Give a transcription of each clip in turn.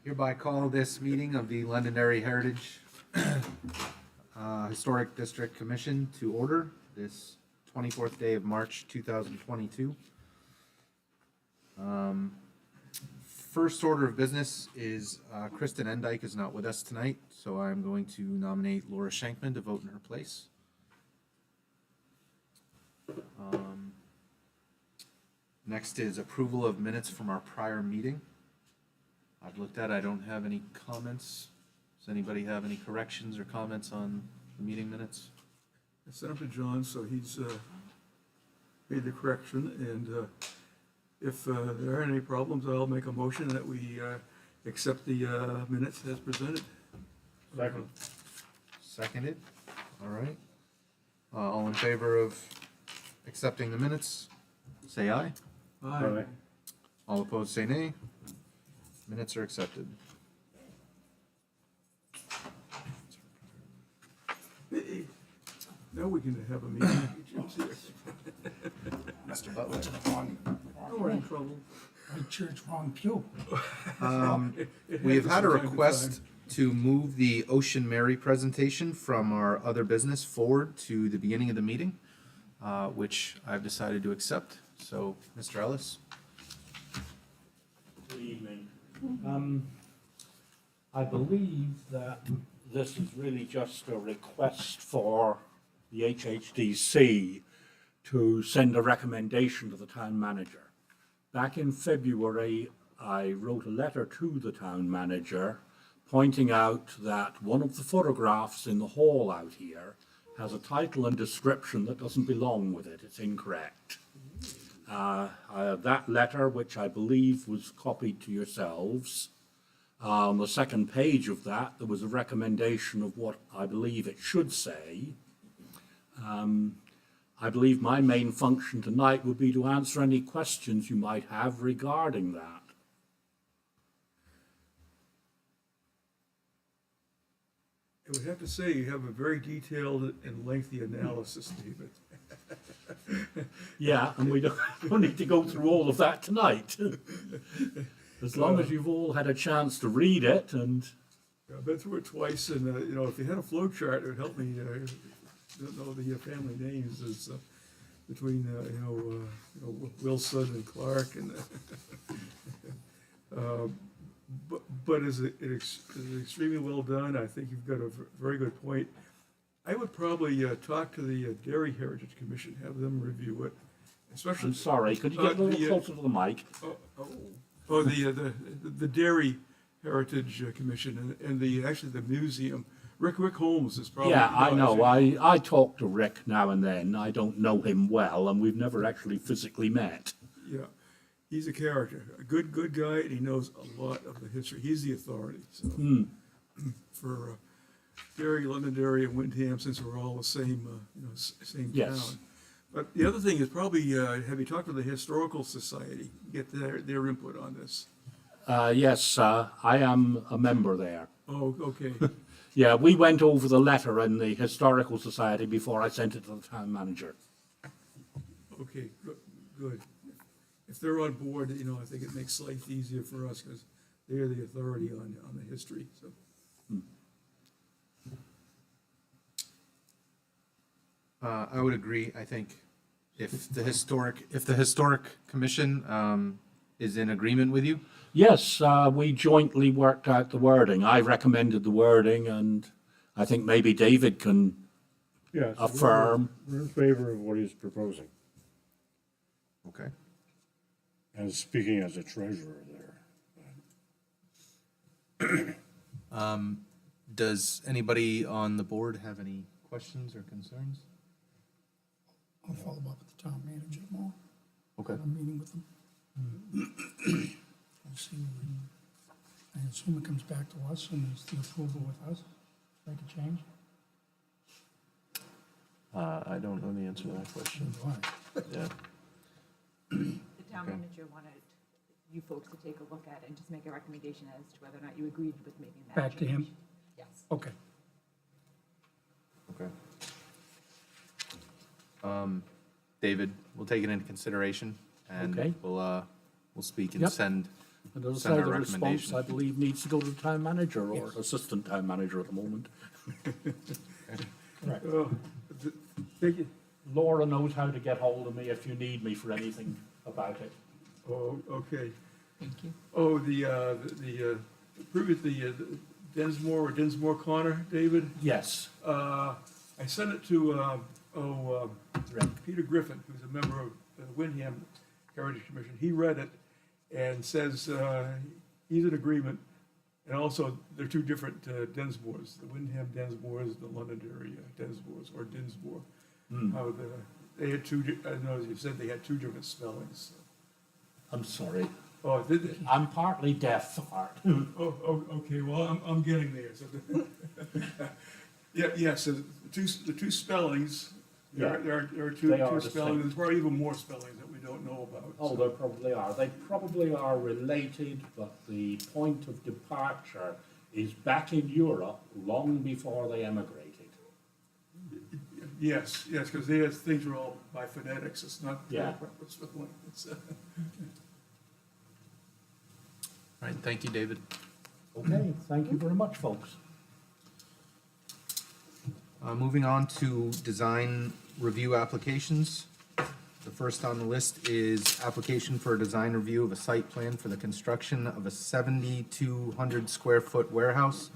Hereby call this meeting of the Londonderry Heritage Historic District Commission to order this 24th day of March 2022. First order of business is Kristen Endyke is not with us tonight, so I'm going to nominate Laura Shankman to vote in her place. Next is approval of minutes from our prior meeting. I've looked at it, I don't have any comments. Does anybody have any corrections or comments on the meeting minutes? I sent them to John, so he's made the correction, and if there aren't any problems, I'll make a motion that we accept the minutes as presented. Second. Seconded, all right. All in favor of accepting the minutes, say aye. Aye. All opposed, say nay. Minutes are accepted. Hey, now we can have a meeting. Jim's here. Mr. Butler. Oh, we're in trouble. Right church, wrong pew. We have had a From time to request to move the Ocean Mary presentation from our other business forward to the beginning of the meeting, which I've decided to accept. So, Mr. Ellis? Good evening. I believe that this is really just a request for the HHDC to send a recommendation to the town manager. Back in February, I wrote a letter to the town manager pointing out that one of the photographs in the hall out here has a title and description that doesn't belong with it. It's incorrect. That letter, which I believe was copied to yourselves, on the second page of that, there was a recommendation of what I believe it should say. I believe my main function tonight would be to answer any questions you might have regarding that. I would have to say you have a very detailed and lengthy analysis, David. Yeah, and we don't need to go through all of that tonight. As long as you've all had a chance to read it and... I've been through it twice, and if you had a flow chart, it would help me know the family names is between Wilson and Clark, and but it's extremely well done. I think you've got a very good point. I would probably talk to the Dairy Heritage Commission, have them review it, especially. I'm sorry, could you get a little closer to the mic? The Dairy Heritage Commission and actually the museum. Rick Holmes is probably. Yeah, I know. I talk to Rick now and then. I don't know him well, and we've never actually physically met. Yeah, he's a character, a good guy, and he knows a lot of the history. He's the authority. So for Derry, Londonderry, and Windham, since we're all the same, same Yes. town. But the other thing is probably have you talked to the Historical Society? Get their input on this. Yes, I am a member there. Oh, okay. Yeah, we went over the letter in the Historical Society before I sent it to the town manager. Okay, good. If they're on board, I think it makes life easier for us because they're the authority on the history. So. I would agree. I think if the historic commission is in agreement with you, Yes, we jointly worked out the wording. I recommended the wording, and I think maybe David can Yes. affirm. We're in favor of what he's proposing, okay. and speaking as a treasurer there. Does anybody on the board have any questions or concerns? I'll follow up with the town manager tomorrow. Okay. I'm meeting with them. We'll see. I assume it comes back to us and it's the approval with us. Make a change. I don't know the answer to that question. Do I? Yeah. The town Okay. manager wanted you folks to take a look at it and just make a recommendation as to whether or not you agreed with making that Back to him? change. Yes. Okay. Okay. David, we'll take it into consideration and Okay. we'll speak and Yep. send And as I Send say, our the response, recommendation. I believe, needs to go to the town manager or Yes. assistant town manager at the moment. Correct. Oh, thank you. Laura knows how to get hold of me if you need me for anything about it. Oh, okay. Thank you. Oh, the Dinsmore Connor, David? Yes, I sent it to, Rick. Peter Griffin, who's a member of the Wyndham Heritage Commission. He read it and says, he's in agreement. And also, there are two different Dinsmores, the Wyndham Dinsmores, the Londonderry Dinsmores, or Dinsmore. How they had I know you said they had two different spellings. I'm sorry. Oh, did they? I'm partly deaf, Art. Oh, okay, well, I'm getting there, so. Yeah, so the two spellings, Yeah. there are They are two the spellings, same. there's probably even more spellings that we don't know about. Oh, so. there probably are. They probably are related, but the point of departure is back in Europe long before they emigrated. Yes, because their things are all by phonetics, it's not. Yeah. proper spelling. It's, All right, thank you, David. Okay, thank you very much, folks. Moving on to design review applications. The first on the list is application for a design review of a site plan for the construction of a 7,200 square foot warehouse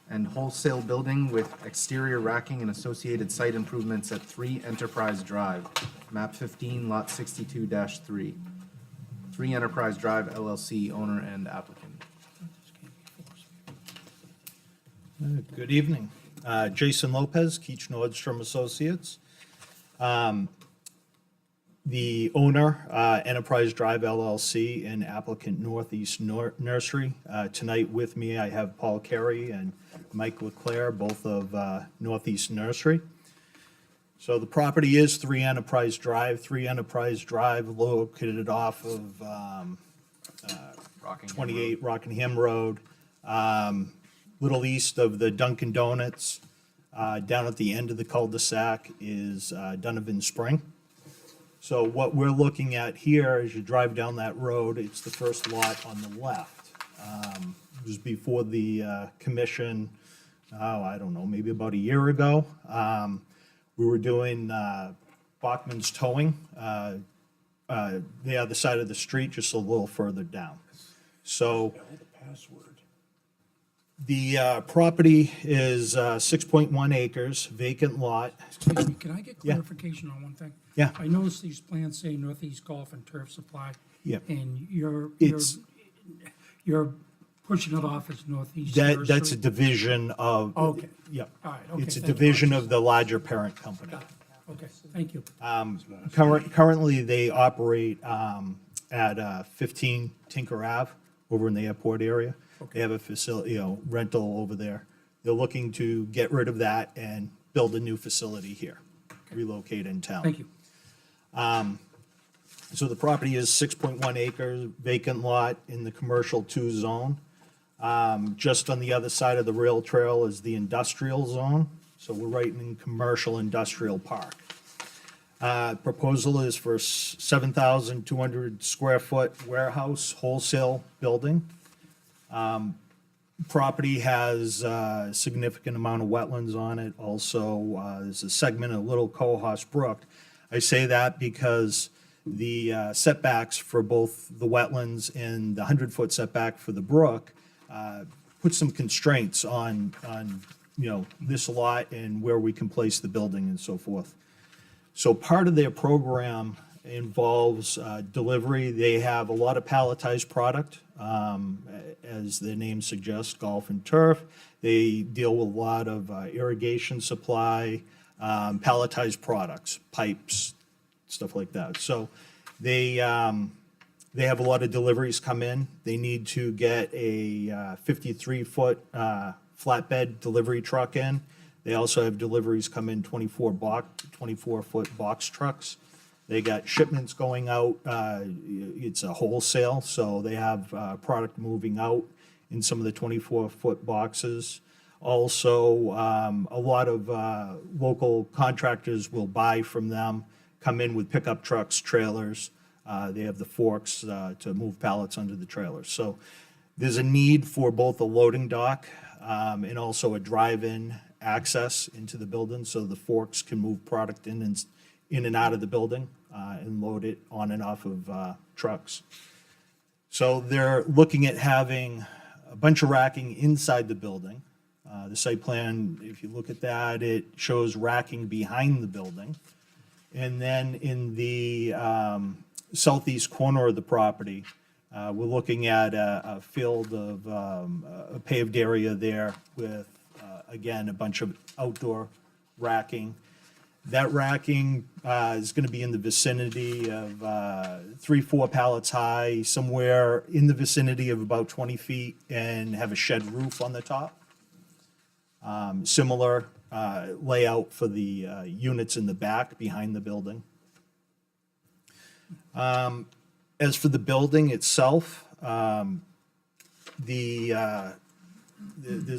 and wholesale building with exterior racking and associated site improvements at 3 Enterprise Drive, map 15, lot 62-3. 3 Enterprise Drive LLC, owner and applicant. Good evening. Jason Lopez, Keach Nordstrom Associates. The owner, Enterprise Drive LLC, and applicant Northeast Nursery. Tonight with me, I have Paul Carey and Mike Leclerc, both of Northeast Nursery. So the property is 3 Enterprise Drive, located off of Rockingham 28 Rockingham Road, little east of the Dunkin' Donuts. Down at the end of the cul-de-sac is Donovan Spring. So what we're looking at here, as you drive down that road, it's the first lot on the left. It was before the commission, I don't know, maybe about a year ago. We were doing Bachman's Towing, the other side of the street, just a little further down. So the property is 6.1 acres, vacant lot. Excuse me, can I get Yeah. clarification on one thing? Yeah. I noticed these plans say Northeast Golf and Turf Supply. Yeah. And you're It's- pushing it off as Northeast That's a Nursery? division of. Okay. Yep. All right, okay, It's a thank you. division of the larger parent company. Got it. Okay, thank you. Currently, they operate at 15 Tinker Ave over in the airport area. They have a facility, rental over there. They're looking to get rid of that and build a new facility here, relocate in town. Thank you. So the property is 6.1 acres, vacant lot in the commercial 2 zone. Just on the other side of the rail trail is the industrial zone, so we're right in commercial industrial park. Proposal is for 7,200 square foot warehouse wholesale building. Property has a significant amount of wetlands on it. Also, there's a segment of Little Cohos Brook. I say that because the setbacks for both the wetlands and the 100-foot setback for the brook put some constraints on this lot and where we can place the building and so forth. So part of their program involves delivery. They have a lot of palletized product, as the name suggests, golf and turf. They deal with a lot of irrigation supply, palletized products, pipes, stuff like that. So they have a lot of deliveries come in. They need to get a 53-foot flatbed delivery truck in. They also have deliveries come in 24-foot box trucks. They got shipments going out. It's a wholesale, so they have product moving out in some of the 24-foot boxes. Also, a lot of local contractors will buy from them, come in with pickup trucks, trailers, They have the forks to move pallets under the trailers. So there's a need for both a loading dock and also a drive-in access into the building so the forks can move product in and out of the building and load it on and off of trucks. So they're looking at having a bunch of racking inside the building. The site plan, if you look at that, it shows racking behind the building. And then in the southeast corner of the property, we're looking at a field of a paved area there with, again, a bunch of outdoor racking. That racking is going to be in the vicinity of 3-4 pallets high, somewhere in the vicinity of about 20 feet, and have a shed roof on the top. Similar layout for the units in the back behind the building. As for the building itself, there's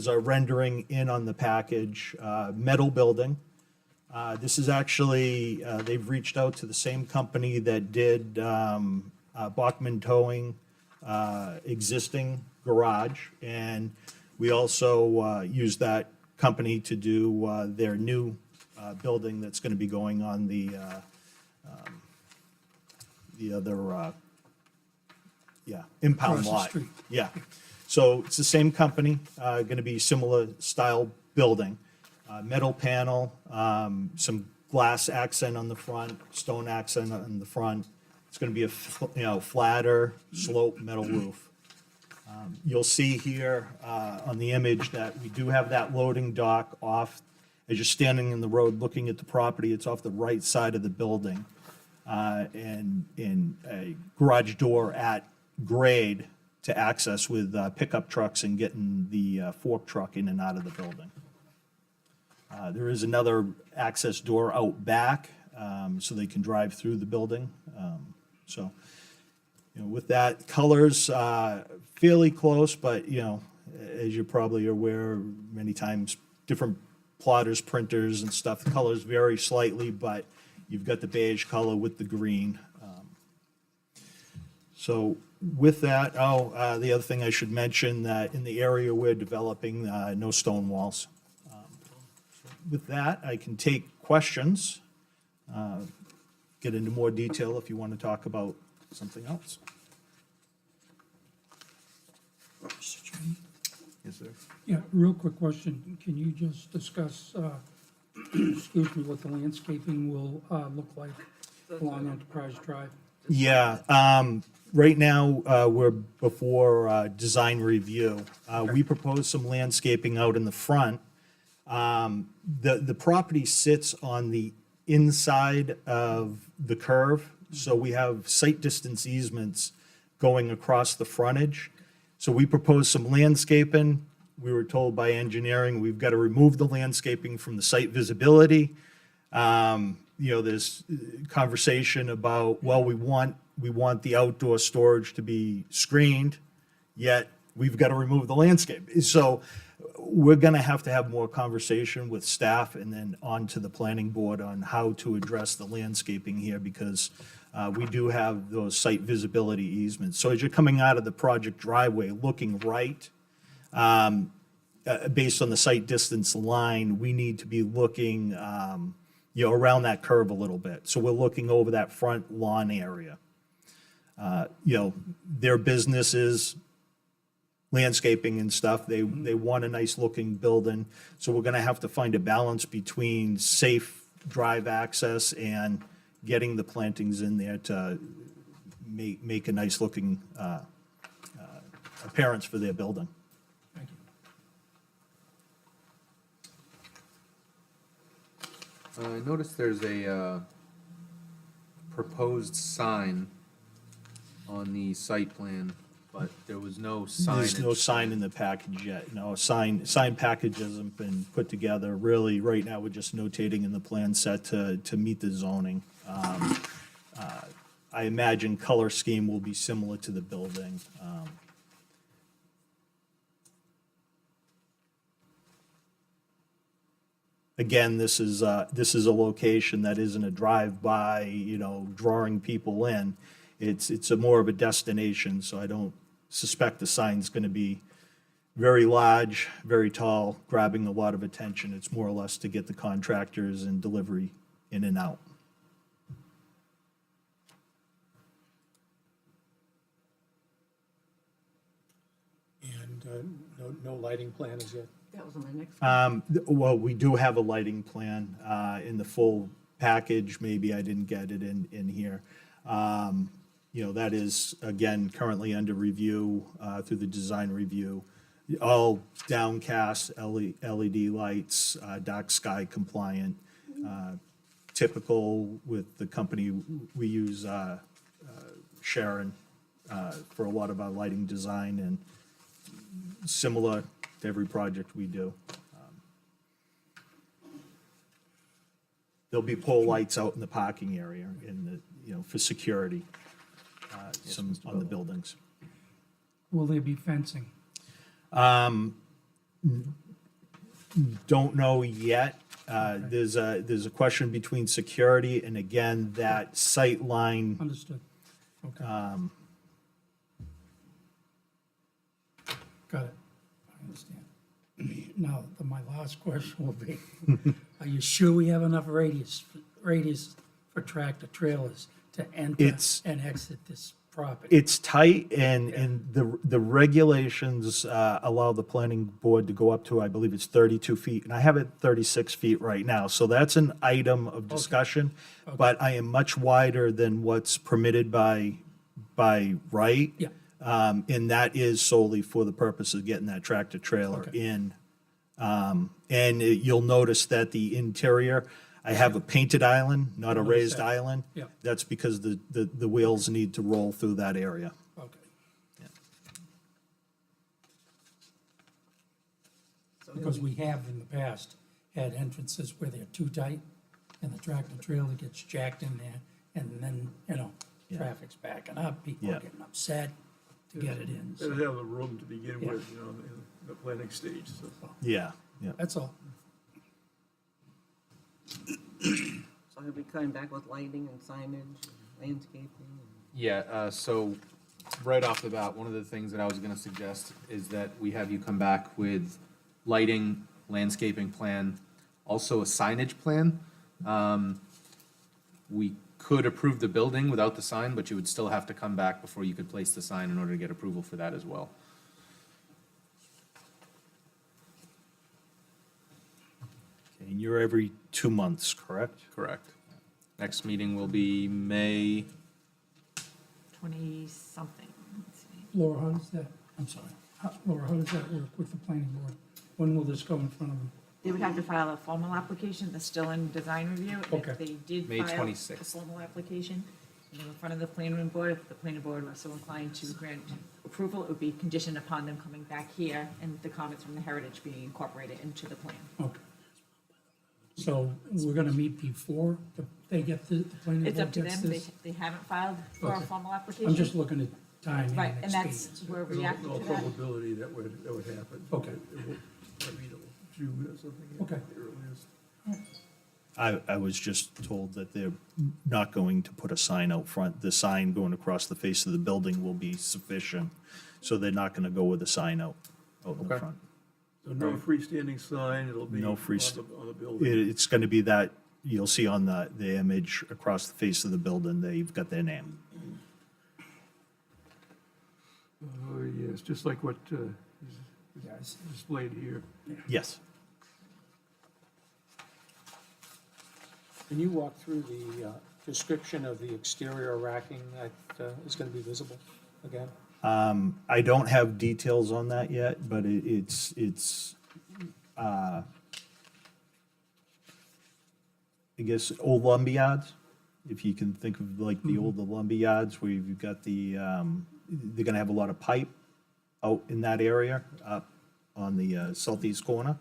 a rendering in on the package, metal building. This is actually, they've reached out to the same company that did Bachman Towing existing garage, and we also used that company to do their new building that's going to be going on the other, impound Across the lot. street. Yeah. So it's the same company, going to be similar style building. Metal panel, some glass accent on the front, stone accent on the front. It's going to be a flatter slope metal roof. You'll see here on the image that we do have that loading dock off. As you're standing in the road looking at the property, it's off the right side of the building. And a garage door at grade to access with pickup trucks and getting the fork truck in and out of the building. There is another access door out back, so they can drive through the building. So, with that, colors fairly close, but, as you're probably aware, many times different plotters, printers and stuff, the colors vary slightly, but you've got the beige color with the green. So with that, the other thing I should mention, that in the area we're developing, no stone walls. With that, I can take questions, get into more detail if you want to talk about something else. Mr. Chairman? Yes, sir. Yeah, real quick question. Can you just discuss, excuse me, what the landscaping will look like along Enterprise Drive? Yeah, right now, we're before design review. We propose some landscaping out in the front. The property sits on the inside of the curve, so we have site distance easements going across the frontage. So we propose some landscaping. We were told by engineering, we've got to remove the landscaping from the site visibility. There's conversation about, well, we want the outdoor storage to be screened, yet we've got to remove the landscape. So we're going to have more conversation with staff and then on to the planning board on how to address the landscaping here, because we do have those site visibility easements. So as you're coming out of the project driveway, looking right, based on the site distance line, we need to be looking, around that curve a little bit. So we're looking over that front lawn area. Their business is landscaping and stuff. They want a nice looking building. So we're gonna have to find a balance between safe drive access and getting the plantings in there to make a nice looking appearance for their building. Thank you. I noticed there's a proposed sign on the site plan, but there was no signage. There's no sign in the package yet. No, a sign package hasn't been put together. Really, right now, we're just notating in the plan set to meet the zoning. I imagine color scheme will be similar to the building. Again, this is a location that isn't a drive-by, drawing people in. It's a more of a destination, so I don't suspect the sign's gonna be very large, very tall, grabbing a lot of attention. It's more or less to get the contractors and delivery in and out. And no lighting plan is yet? That was on my next. Well, we do have a lighting plan in the full package. Maybe I didn't get it in here. You know, that is, again, currently under review through the design review. All downcast LED lights, dark sky compliant, typical with the company we use, Sharon, for a lot of our lighting design, and similar to every project we do. There'll be pole lights out in the parking area in the, you know, for security, some on the buildings. Will there be fencing? Don't know yet. There's a question between security and, again, that sight line. Understood. Okay. Got it. I understand. Now, my last question will be, are you sure we have enough radius for tractor trailers to enter It's- and exit this property? It's tight, and the regulations allow the planning board to go up to, I believe it's 32 feet, and I have it 36 feet right now. So that's an item of discussion, but I am much wider than what's permitted by right. Yeah. And that is solely for the purpose of getting that tractor trailer Okay. in. You'll notice that the interior, I have a painted island, not a Noticed raised that. island. Yeah. That's because the wheels need to roll through that area. Okay. Because we have in the past had entrances where they're too tight and the tractor trailer gets jacked in there and then, Yeah. traffic's backing up, people Yeah. are getting upset to get it in. Better So have the room to begin Yeah. with, you know, in the planning stage, so. Yeah, yeah. that's all. So he'll be coming back with lighting and signage, landscaping. Yeah, so right off the bat, one of the things that I was gonna suggest is that we have you come back with lighting, landscaping plan, also a signage plan. We could approve the building without the sign, but you would still have to come back before you could place the sign in order to get approval for that as well. Okay, and you're every 2 months, correct? Correct. Next meeting will be May, 20-something, let's see. Laura, how does that, I'm sorry, Laura, how does that work with the planning board? When will this go in front of them? They would have to file a formal application, that's still in design review. Okay. If they did May file a 26th. formal application, and in front of the planning board, if the planning board was so inclined to grant approval, it would be conditioned upon them coming back here and the comments from the heritage being incorporated into the plan. Okay. So we're gonna meet before they get the planning It's board up to gets them, this? they haven't filed for a Okay. formal application. I'm just looking at timing Right, and and that's, expediency. we're In reacting all to that. probability, that would happen. Okay. It will, I mean, June or something. at Okay. the earliest. I was just told that they're not going to put a sign out front. The sign going across the face of the building will be sufficient, so they're not gonna go with a sign out in the Okay. front. So no freestanding sign, it'll be No on freest- the building. It's gonna be that, you'll see on the image across the face of the building, they've got their name. Oh, yes, just like what is Yes. displayed here. Yes. Can you walk through the description of the exterior racking that is going to be visible again? I don't have details on that yet, but it's, I guess, old lumber yards. If you can think of like the old lumber yards where you've got they're gonna have a lot of pipe out in that area, up on the southeast corner.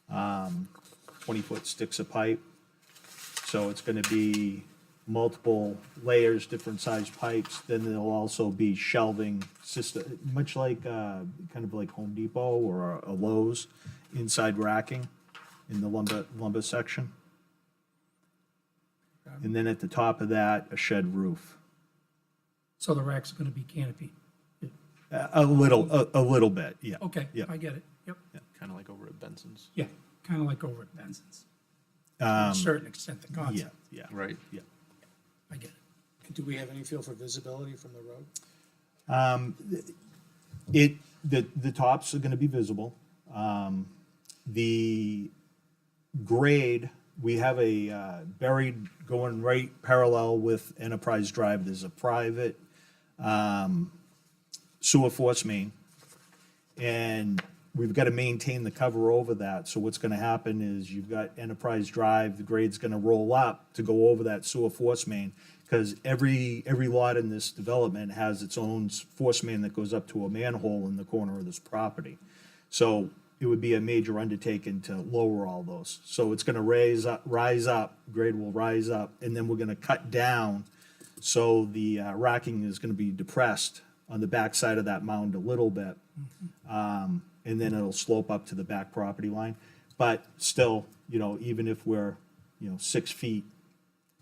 20-foot sticks of pipe. So it's gonna be multiple layers, different sized pipes. Then there'll also be shelving system, much like, kind of like Home Depot or a Lowe's, inside racking in the lumber section. And then at the top of that, a shed roof. So the rack's gonna be canopied. A little bit, yeah. Okay, Yeah. I get it, yep, Kind of like over at Benson's. yeah, kinda like over at Benson's. To a certain extent, the Yeah, concept, yeah. Right. Yeah. I get it. Do we have any feel for visibility from the road? The tops are gonna be visible. The grade, we have a buried going right parallel with Enterprise Drive. There's a private sewer force main. And we've got to maintain the cover over that. So what's gonna happen is you've got Enterprise Drive, the grade's gonna roll up to go over that sewer force main. Because every lot in this development has its own force main that goes up to a manhole in the corner of this property. So it would be a major undertaking to lower all those. So it's gonna rise up, grade will rise up, and then we're gonna cut down. So the racking is gonna be depressed on the backside of that mound a little bit. And then it'll slope up to the back property line. But still, even if we're, 6 feet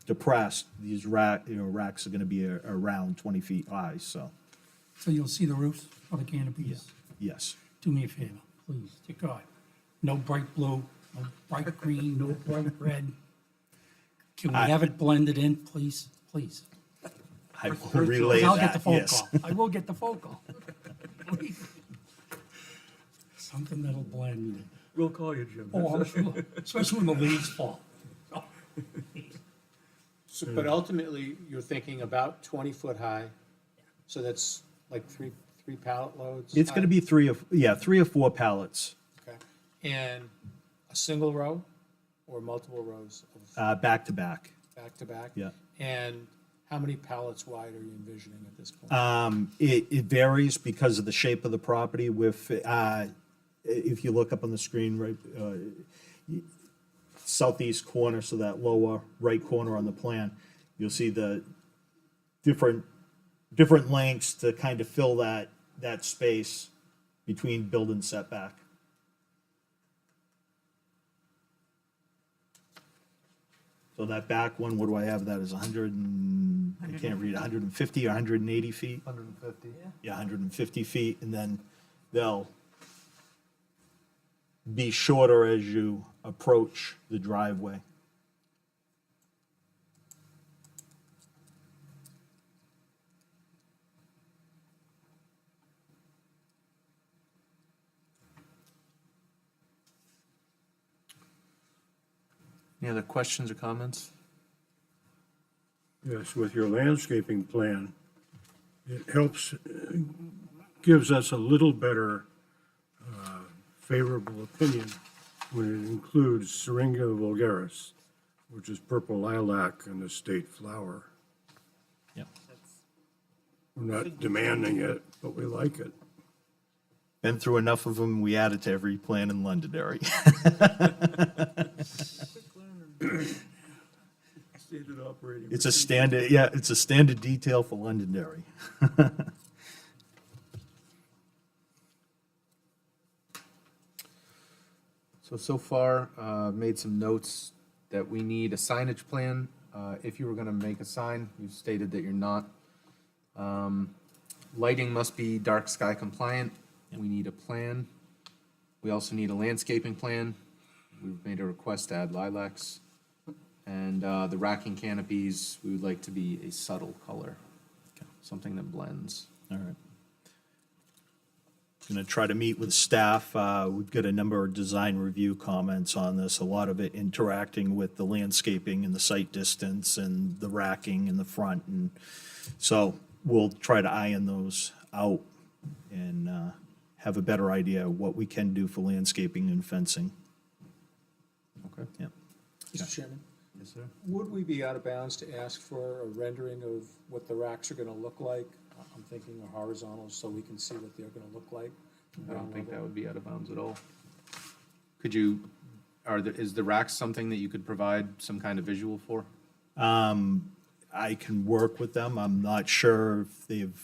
depressed, these racks are gonna be around 20 feet high, so, So you'll see the roofs of the canopies? yes. Do me a favor, please, to God. No bright blue, no bright green, no bright red. Can we have it blended in, please, please? I will relay I'll get the that, phone yes. call. I will get the phone call. Something that'll blend. We'll call you, Jim. Oh, I'm sure, especially when the leaves fall. So, but ultimately, you're thinking about 20-foot high, so that's like three pallet loads? It's gonna be 3 or 4 pallets, Okay. And a single row or multiple rows of back to back, back-to-back? yeah. And how many pallets wide are you envisioning at this point? It varies because of the shape of the property with, if you look up on the screen, right, southeast corner, so that lower right corner on the plan, you'll see the different lengths to kind of fill that space between building setback. So that back one, what do I have that is 100 and, I can't read, 150 or 180 feet? 150. Yeah, 150 feet, and then they'll be shorter as you approach the driveway. Any other questions or comments? Yes, with your landscaping plan, it helps, gives us a little better favorable opinion when it includes Syringa vulgaris, which is purple lilac and the state flower. Yep. We're not demanding it, but we like it. Been through enough of them, we add it to every plan in Londonderry. Standard operating. It's a standard, yeah, it's a standard detail for Londonderry. So far, made some notes that we need a signage plan. If you were gonna make a sign, you stated that you're not. Lighting must be dark sky compliant. We need a plan. We also need a landscaping plan. We've made a request to add lilacs. And the racking canopies, we would like to be a subtle color, something that blends. All right. Going to try to meet with staff. We've got a number of design review comments on this, a lot of it interacting with the landscaping and the site distance and the racking in the front. And so we'll try to iron those out and have a better idea of what we can do for landscaping and fencing. Okay. Yep. Mr. Chairman, Yes, sir. would we be out of bounds to ask for a rendering of what the racks are gonna look like? I'm thinking a horizontal, so we can see what they're gonna look like. I don't think that would be out of bounds at all. Could you, is the rack something that you could provide some kind of visual for? I can work with them. I'm not sure if they've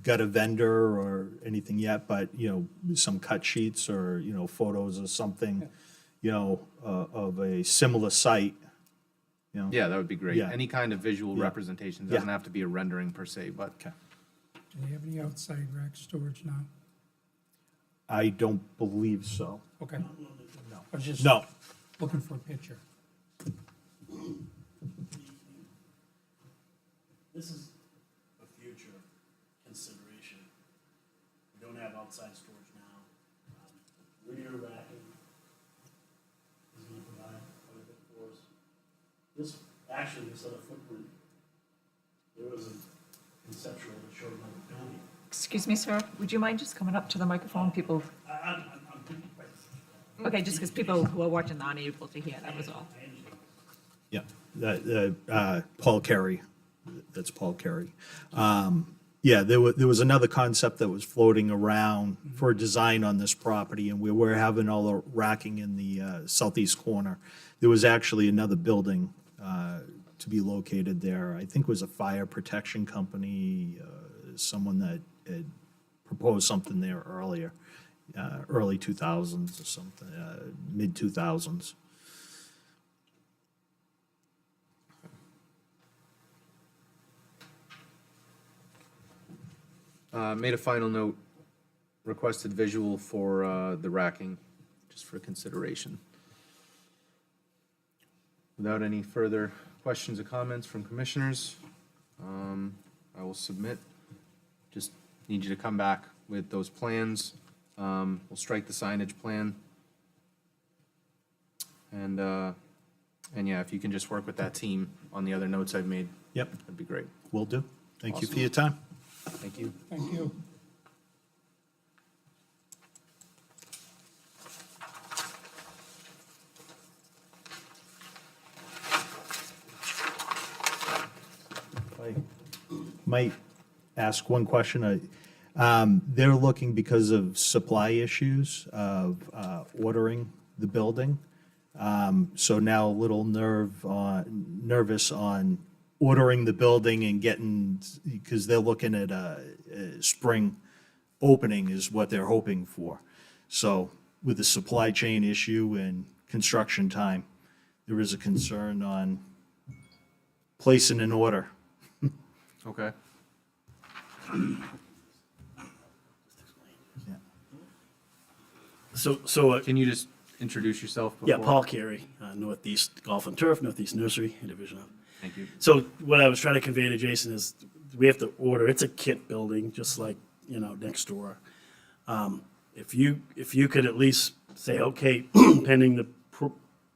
got a vendor or anything yet, but, some cut sheets or, photos or something, of a similar site you know? Yeah, that would be great. Yeah. Any kind of visual Yeah. representation, Yeah. doesn't have to be a rendering per se, but Okay. Do they have any outside rack storage now? I don't believe so. Okay. I was just No, looking for a picture. This is a future consideration. We don't have outside storage now. Rear racking is gonna provide quite a bit for us. This other footprint, there was a conceptual that showed another building. Excuse me, sir, would you mind just coming up to the microphone? People, I'm okay, just because people who are watching aren't able to hear, that was all. yeah, Paul Carey, that's Paul Carey. Yeah, there was another concept that was floating around for a design on this property, and we were having all the racking in the southeast corner. There was actually another building to be located there. I think it was a fire protection company, someone that had proposed something there earlier, early 2000s or something, mid-2000s. made a final note, requested visual for the racking, just for consideration. Without any further questions or comments from commissioners, I will submit. Just need you to come back with those plans. We'll strike the signage plan. And yeah, if you can just work with that team on the other notes I've made, Yep, that'd be great. will do. Thank you for Awesome. your time. Thank you. Thank you. I might ask one question. They're looking because of supply issues of ordering the building. So now a little nervous on ordering the building and getting, because they're looking at a spring opening is what they're hoping for. So with the supply chain issue and construction time, there is a concern on placing an order. Okay. So, Can you just introduce yourself before? yeah, Paul Carey, Northeast Golf and Turf, Northeast Nursery, Division of. Thank you. So what I was trying to convey to Jason is we have to order, it's a kit building, just like, next door. If you could at least say, okay, pending the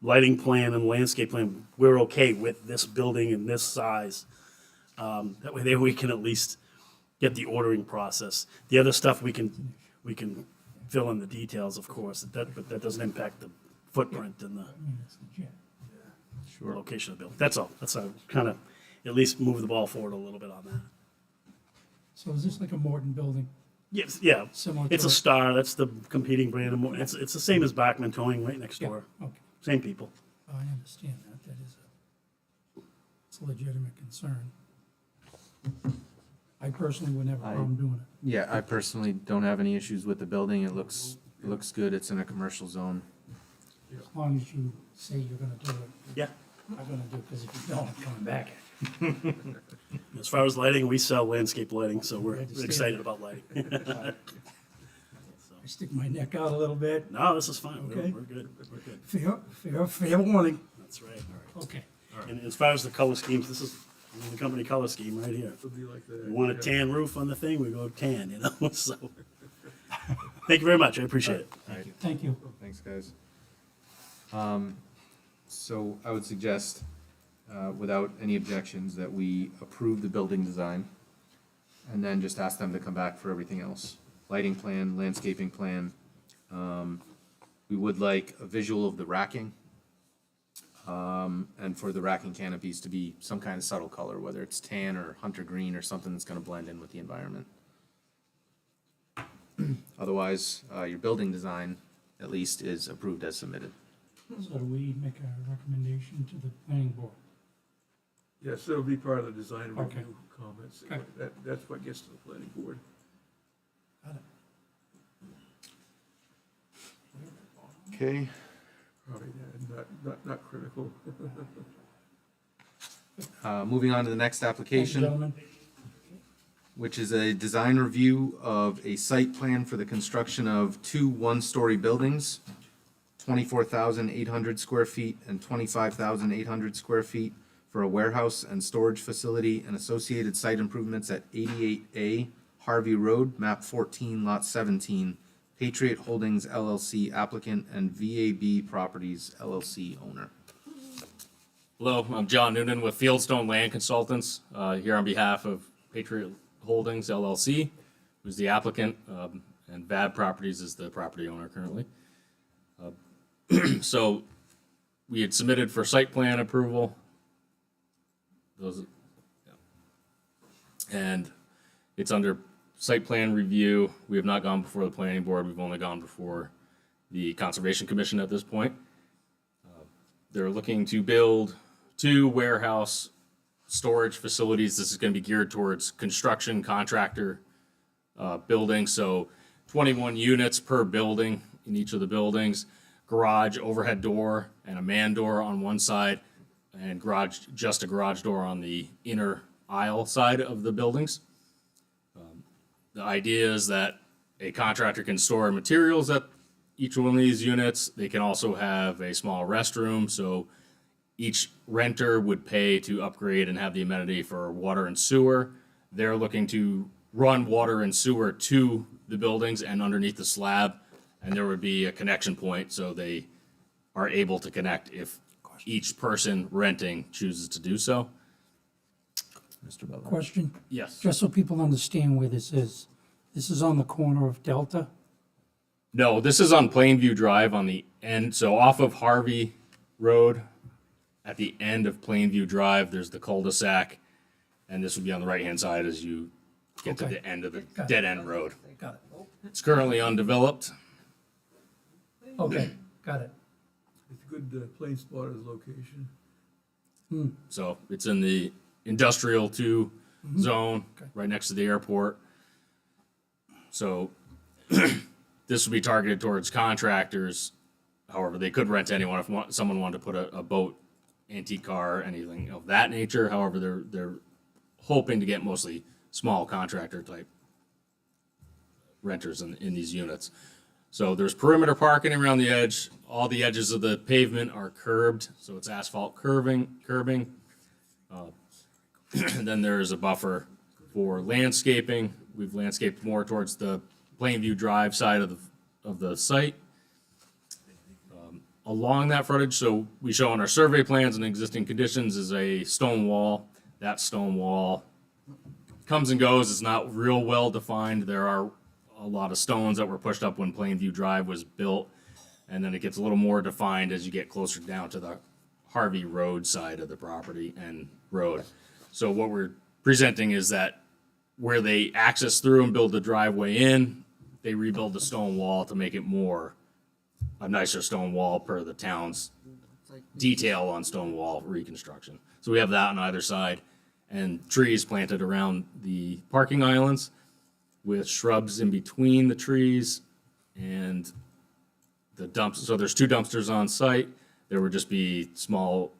lighting plan and landscape plan, we're okay with this building and this size. That way there we can at least get the ordering process. The other stuff we can fill in the details, of course, but that doesn't impact the footprint and the I mean, it's legit. location of the building. That's all. That's how kind of at least move the ball forward a little bit on that. So is this like a Morton building? Yes, yeah. Similar It's to a it? Star. That's the competing brand. It's the same as Bachman Towing right next Yeah, door. okay. Same people. I understand that. That is it's a legitimate concern. I personally would have a problem doing it. Yeah, I personally don't have any issues with the building. It looks good. It's in a commercial zone. As long as you say you're gonna do it, Yeah. I'm gonna do it, because if you don't, I'm coming back. As far as lighting, we sell landscape lighting, so we're understand excited that. about lighting. I stick my neck out a little bit. No, this is fine. Okay. We're good. We're good. Fair warning. That's right. All right. Okay. And as far as the color schemes, this is the company color scheme right here. It'll be like that. We want a tan roof on the thing, we go tan, so. Thank you very much. I appreciate it. Thank you. Thanks, guys. So I would suggest, without any objections, that we approve the building design and then just ask them to come back for everything else. Lighting plan, landscaping plan. We would like a visual of the racking. And for the racking canopies to be some kind of subtle color, whether it's tan or hunter green or something that's gonna blend in with the environment. Otherwise, your building design, at least, is approved as submitted. So do we make a recommendation to the planning board? Yes, that'll be part of the design Okay. review comments. Okay. That's what gets to the planning board. Got it. Okay. Probably not critical. Moving on to the next application, Gentlemen, which is a design review of a site plan for the construction of two one-story buildings, 24,800 square feet and 25,800 square feet for a warehouse and storage facility and associated site improvements at 88A Harvey Road, map 14, lot 17, Patriot Holdings LLC applicant and VAB Properties LLC owner. Hello, I'm John Noonan with Fieldstone Land Consultants, here on behalf of Patriot Holdings LLC, who's the applicant, and VAB Properties is the property owner currently. So we had submitted for site plan approval. And it's under site plan review. We have not gone before the planning board. We've only gone before the Conservation Commission at this point. They're looking to build two warehouse storage facilities. This is going to be geared towards construction contractor buildings. So 21 units per building in each of the buildings, garage, overhead door, and a man door on one side, and garage, just a garage door on the inner aisle side of the buildings. The idea is that a contractor can store materials at each one of these units. They can also have a small restroom, so each renter would pay to upgrade and have the amenity for water and sewer. They're looking to run water and sewer to the buildings and underneath the slab, and there would be a connection point so they are able to connect if each person renting chooses to do so. Mr. Butler? question, Yes. just so people understand where this is. This is on the corner of Delta? No, this is on Plainview Drive on the end, so off of Harvey Road, at the end of Plainview Drive, there's the cul-de-sac, and this would be on the right-hand side as you get to Okay. the end of the Got it. dead-end road. Got it. It's currently undeveloped. Okay, got it. It's a good plain spotters location. So it's in the industrial 2 zone, Okay. right next to the airport. So this would be targeted towards contractors. However, they could rent to anyone if someone wanted to put a boat, antique car, anything of that nature. However, they're hoping to get mostly small contractor type renters in these units. So there's perimeter parking around the edge. All the edges of the pavement are curbed, so it's asphalt curbing. And then there's a buffer for landscaping. We've landscaped more towards the Plainview Drive side of the site. Along that frontage, so we show on our survey plans and existing conditions is a stone wall. That stone wall comes and goes. It's not real well defined. There are a lot of stones that were pushed up when Plainview Drive was built. And then it gets a little more defined as you get closer down to the Harvey Road side of the property and road. So what we're presenting is that where they access through and build the driveway in, they rebuild the stone wall to make it more a nicer stone wall per the town's detail on stone wall reconstruction. So we have that on either side and trees planted around the parking islands with shrubs in between the trees and the dumps. So there's 2 dumpsters on site. There would just be small,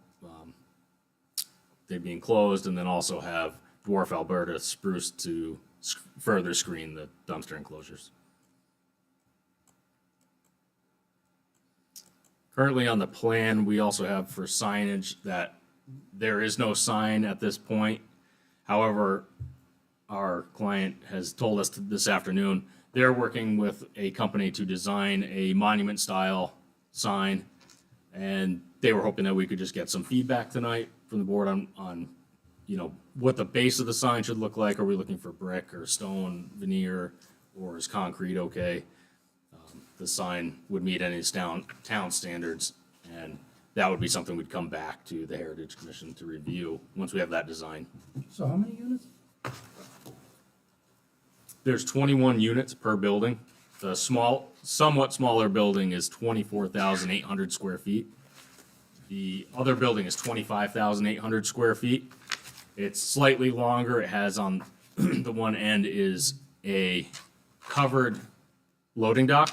they'd be enclosed, and then also have dwarf Alberta spruce to further screen the dumpster enclosures. Currently on the plan, we also have for signage that there is no sign at this point. However, our client has told us this afternoon, they're working with a company to design a monument style sign. And they were hoping that we could just get some feedback tonight from the board on what the base of the sign should look like. Are we looking for brick or stone veneer, or is concrete okay? The sign would meet any town standards, and that would be something we'd come back to the Heritage Commission to review once we have that design. So how many units? There's 21 units per building. The somewhat smaller building is 24,800 square feet. The other building is 25,800 square feet. It's slightly longer. It has on the one end is a covered loading dock.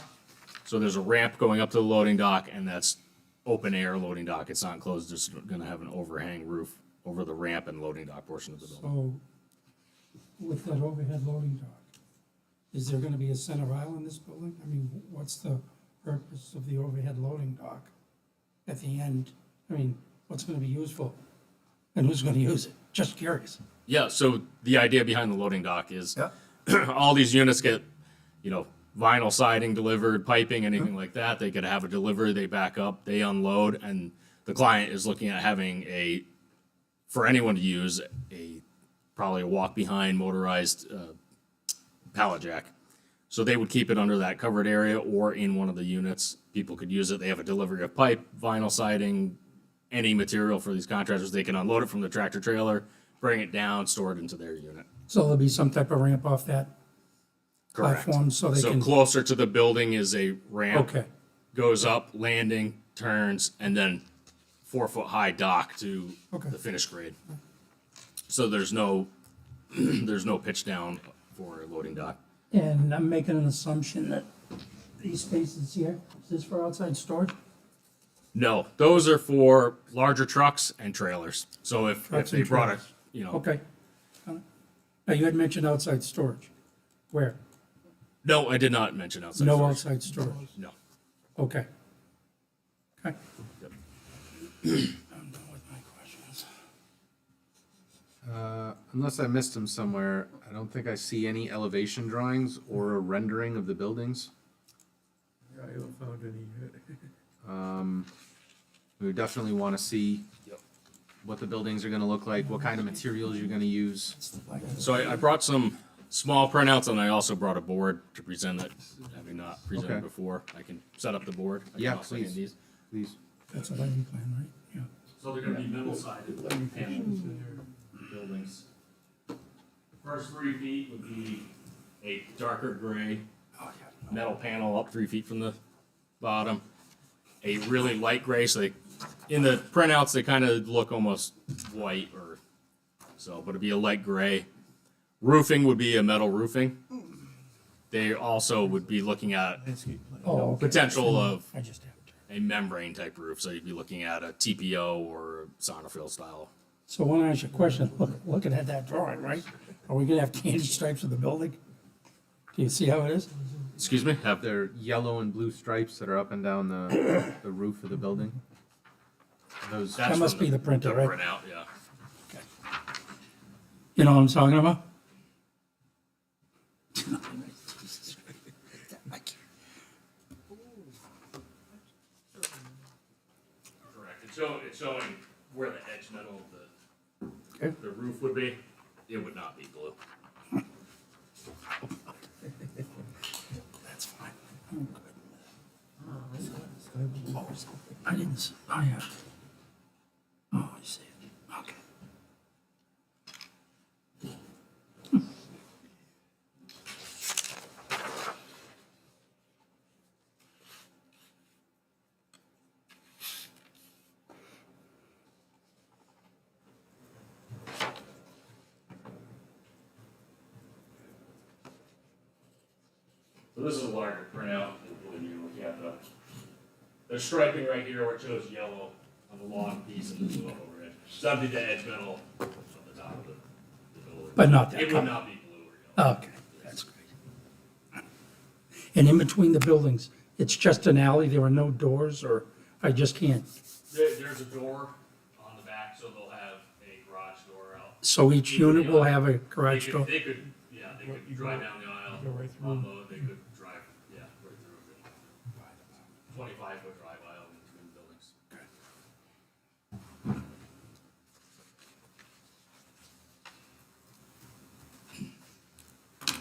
So there's a ramp going up to the loading dock, and that's open air loading dock. It's not closed. It's going to have an overhang roof over the ramp and loading dock portion of the building. So with that overhead loading dock, is there gonna be a center aisle in this building? I mean, what's the purpose of the overhead loading dock at the end? I mean, what's it gonna be used for? And who's gonna use it? Just curious. Yeah, so the idea behind the loading dock is Yeah. all these units get, vinyl siding delivered, piping, anything like that. They could have a delivery, they back up, they unload, and the client is looking at having for anyone to use, probably a walk-behind motorized pallet jack. So they would keep it under that covered area or in one of the units. People could use it. They have a delivery of pipe, vinyl siding, any material for these contractors. They can unload it from the tractor trailer, bring it down, store it into their unit. So there'll be some type of ramp off that platform so they So can, closer to the building is a ramp. okay, Goes up, landing, turns, and then 4-foot high dock to Okay. the finished grade. So there's no, there's no pitch down for a loading dock. and I'm making an assumption that these spaces here, is this for outside storage? No, those are for larger trucks and trailers. So if Trucks they and brought trailers. Okay. Now, you had mentioned outside storage. Where? No, I did not mention outside No storage. outside storage. No. Okay. Okay. Yep. I'm done with my questions. Unless I missed them somewhere, I don't think I see any elevation drawings or a rendering of the buildings. Yeah, I haven't found any yet. We would definitely want to see Yep. what the buildings are gonna look like, what kind of materials you're gonna use. So I brought some small printouts and I also brought a board to present that, having not presented Okay. before. I can set up the board. I can Yeah, also hand please. these. Please. That's a lighting plan, right? Yeah. So they're gonna be metal sided panels buildings. The first 3 feet would be a darker gray metal panel up 3 feet from the bottom. A really light gray, so in the printouts, they kind of look almost white or so, but it'd be a light gray. Roofing would be a metal roofing. They also would be looking at Oh, okay. potential of I just have to. a membrane type roof, so you'd be looking at a TPO or a Sonofill style. So I want to ask you a question. Looking at that drawing, right? Are we gonna have candy stripes in the building? Do you see how it is? Excuse me? Have They're yellow and blue stripes that are up and down the roof of the building. Those, That's must from be the printer, right? Printout, yeah. You know what I'm talking about? Correct. It's showing where the edge metal of Okay. the roof would be. It would not be blue. That's fine. I'm good. I didn't, oh, yeah. Oh, I see it. Okay. So this is a larger printout when you look at the striping right here where it shows yellow on the long piece and the blue overhead. So that'd be the edge metal on the top of the building. But not that It color. would not be blue or yellow. Okay, that's great. And in between the buildings, it's just an alley, there are no doors, or I just can't? There's a door on the back, so they'll have a garage door out. So each unit will have a garage They door? could, yeah, they could drive down the aisle, unload, they could drive, yeah, right through it. 25-foot drive aisle between the buildings.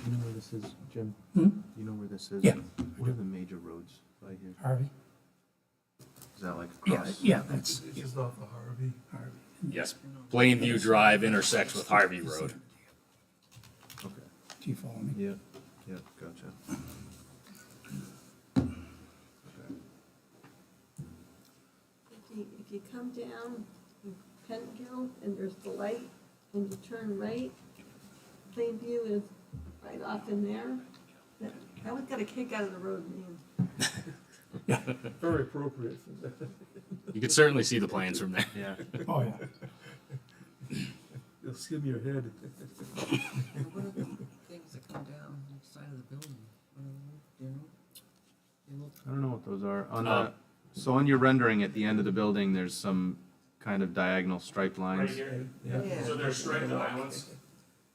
you know where this is, Jim? Hmm? You know where this is? Yeah. What are the major roads by here? Harvey? Is that like Yeah, across? yeah, that's, It's just off of Harvey. Harvey. Yes, Plainview Drive intersects with Harvey Road. Okay. Do you follow me? Yeah, yeah, gotcha. If you come down Pentgill and there's the light and you turn right, Plainview is right off in there. That one got a kick out of the road, man. Very appropriate for that. You could certainly see the planes from there. Yeah. Oh, yeah. they'll skim your head. What are the things that come down the side of the building? Do you know? They look I don't know what those are. On Uh, so on your rendering at the end of the building, there's some kind of diagonal striped lines. here. Yeah. So they're striped islands.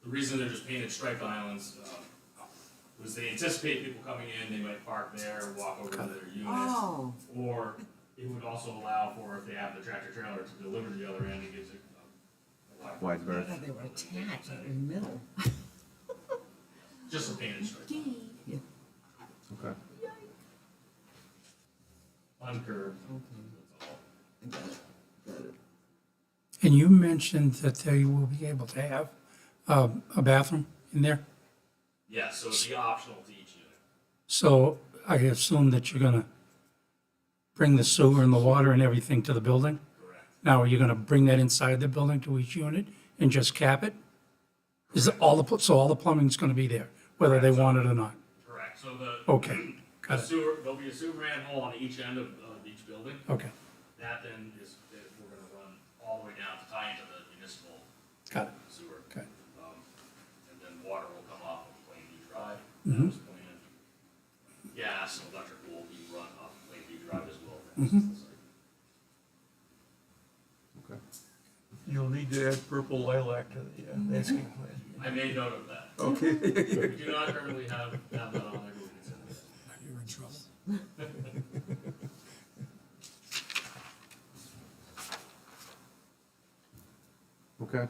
The reason they're just painted striped islands was they anticipate people coming in, they might park there, walk over to their unit. Oh. Or it would also allow for, if they have the tractor trailer to deliver to the other end, it gives it a Wide berth. Yeah, they were attached in the middle. just a painted stripe. Yeah. Okay. Uncurved, Okay. that's all. I got it. Got it. And you mentioned that they will be able to have a bathroom in there. Yeah, so it'd be optional to each unit. So I assume that you're gonna bring the sewer and the water and everything to the building? Correct. Now, are you gonna bring that inside the building to each unit and just cap it? Is it all so all the plumbing's gonna be there, whether they want it or not? Correct, so the. Okay, The got it. sewer, there'll be a sewer manhole on each end of each building. Okay, That then is, that we're gonna run all the way down to tie into the municipal got it. sewer. Okay. And then water will come off of Plainview Drive. Mhm. That was planned. Gas and electrical will be run off Plainview Drive as well. Mhm. Okay. You'll need to add purple lilac to the landscape plan. I made note of that. Okay. We do not currently have that on there, but we consider it. You're in trouble. Okay.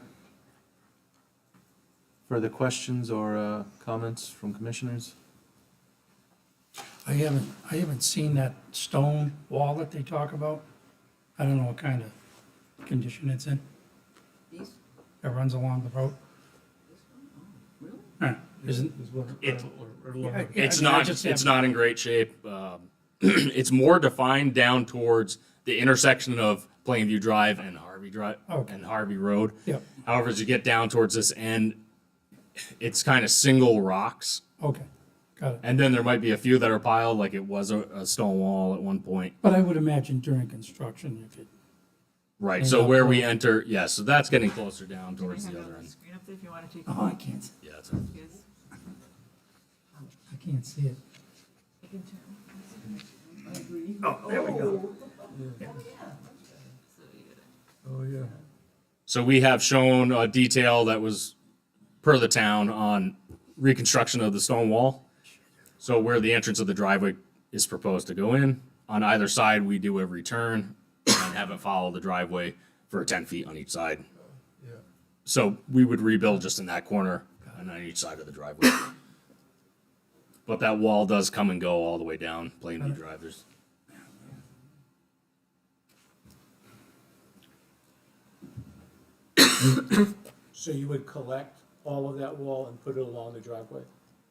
Further questions or comments from commissioners? I haven't seen that stone wall that they talk about. I don't know what kind of condition it's in. These, It runs along the road. really? Isn't, There's one It- right along the- Yeah, It's I mean, I not, just it's haven't- not in great shape. It's more defined down towards the intersection of Plainview Drive and Harvey Drive Okay. and Harvey Road. Yep. However, as you get down towards this end, it's kind of single rocks. Okay, got it. And then there might be a few that are piled, like it was a stone wall at one point. But I would imagine during construction, you could, Right, And so up where we road. enter, yeah, so that's getting closer down I towards have the it other on the end. screen up there if you want to take. oh, I can't, Yeah, it's Yes, I can't see it. I can turn. I agree. Oh, there we go. Oh, yeah. So we have shown a detail that was per the town on reconstruction of the stone wall. So where the entrance of the driveway is proposed to go in, on either side, we do a return and have it follow the driveway for 10 feet on each side. Yeah. So we would rebuild just in that corner and on each side of the driveway. But that wall does come and go all the way down Plainview Drive. There's, So you would collect all of that wall and put it along the driveway?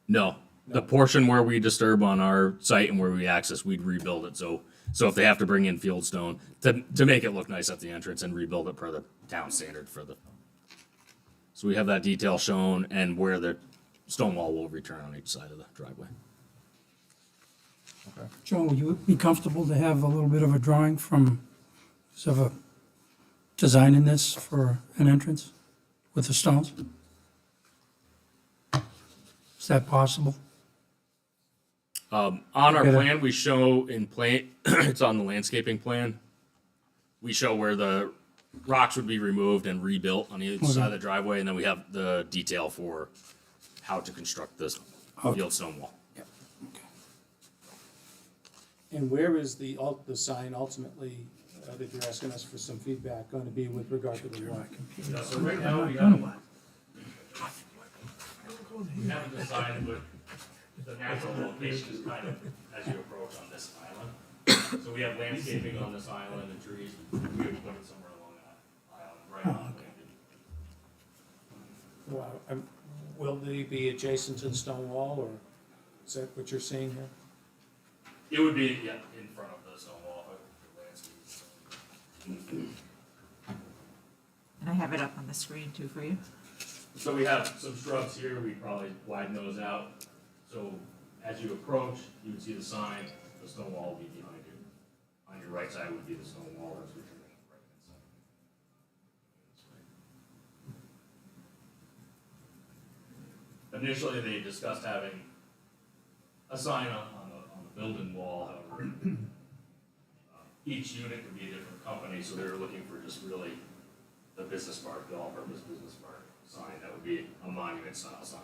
no, the portion where we disturb on our site and where we access, we'd rebuild it. So if they have to bring in field stone to make it look nice at the entrance and rebuild it per the town standard for the. So we have that detail shown and where the stone wall will return on each side of the driveway. Joe, would you be comfortable to have a little bit of a drawing from, sort of a designing this for an entrance with the stones? Is that possible? On our Okay. plan, we show in plan, it's on the landscaping plan. We show where the rocks would be removed and rebuilt on each side of the driveway, and then we have the detail for how to construct this field stone wall. And where is the sign ultimately, that you're asking us for some feedback, going to be with regard to the wall? So right now, we haven't decided what the natural location is kind of as you approach on this island. So we have landscaping on this island and trees, we would put it somewhere along that island, right on the Wow. Will they be adjacent to the stone wall, or is that what you're seeing here? It would be, yeah, in front of the stone wall, but the landscape. And I have it up on the screen too for you. So we have some shrubs here, we probably widen those out. So as you approach, you would see the sign, the stone wall will be behind you. On your right side would be the stone wall that's returning right Initially, they discussed having a sign on the building wall, however, each unit could be a different company, so they were looking for just really the business park, the all-purpose business park sign, that would be a monument style sign.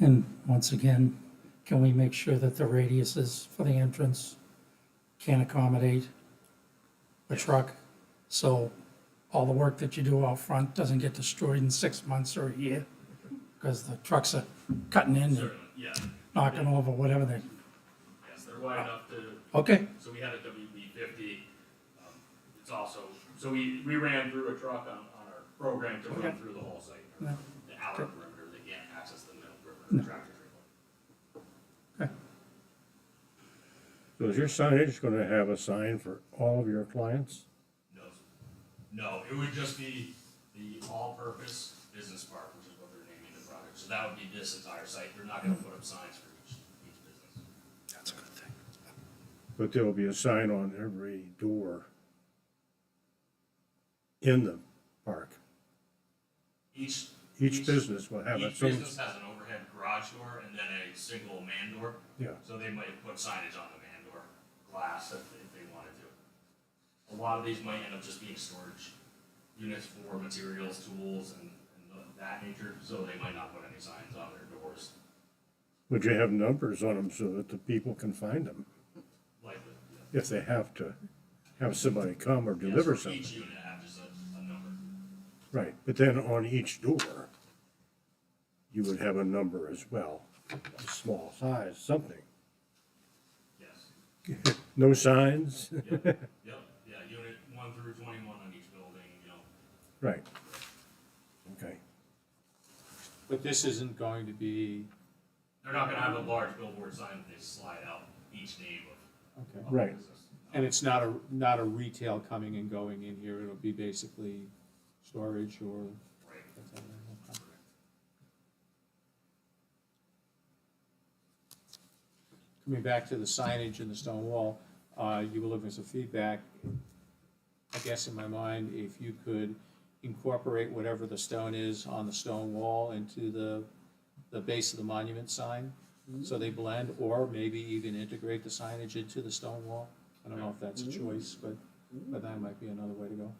And once again, can we make sure that the radiuses for the entrance can accommodate a truck? So all the work that you do out front doesn't get destroyed in 6 months or a year? Because the trucks are cutting in and Certainly, yeah, knocking over whatever they, yes, they're wide enough to. okay, So we had a WB 50. It's also, so we ran through a truck on our program to run Okay. through the whole site. Yeah. The outer perimeter, they can't access the middle perimeter, tractor trailer. okay. So is your signage gonna have a sign for all of your clients? No, it would just be the all-purpose business park, which is what they're naming the project. So that would be this entire site. They're not gonna put up signs for each business. That's a good thing. But there'll be a sign on every door in the park. Each business will have Each its own. business has an overhead garage door and then a single man door. Yeah. So they might put signage on the man door glass if they wanted to. A lot of these might end up just being storage units for materials, tools, and that nature, so they might not put any signs on their doors. Would you have numbers on them so that the people can find them Likely, if they have to have somebody come or yeah. deliver Yes, for something? each unit have just a number. Right, but then on each door, you would have a number as well, a small size, something. Yes. No signs? Yep, yeah, unit 1 through 21 on each building, Right. Okay. But this isn't going to be, They're not gonna have a large billboard sign that they slide out each name of okay. the Right. business. And it's not a retail coming and going in here, it'll be basically storage or. Right. Okay. Coming back to the signage and the stone wall, you were looking for some feedback. I guess in my mind, if you could incorporate whatever the stone is on the stone wall into the base of the monument sign, so they blend, or maybe even integrate the signage into the stone wall. I don't know if that's a choice, but that might be another way to go.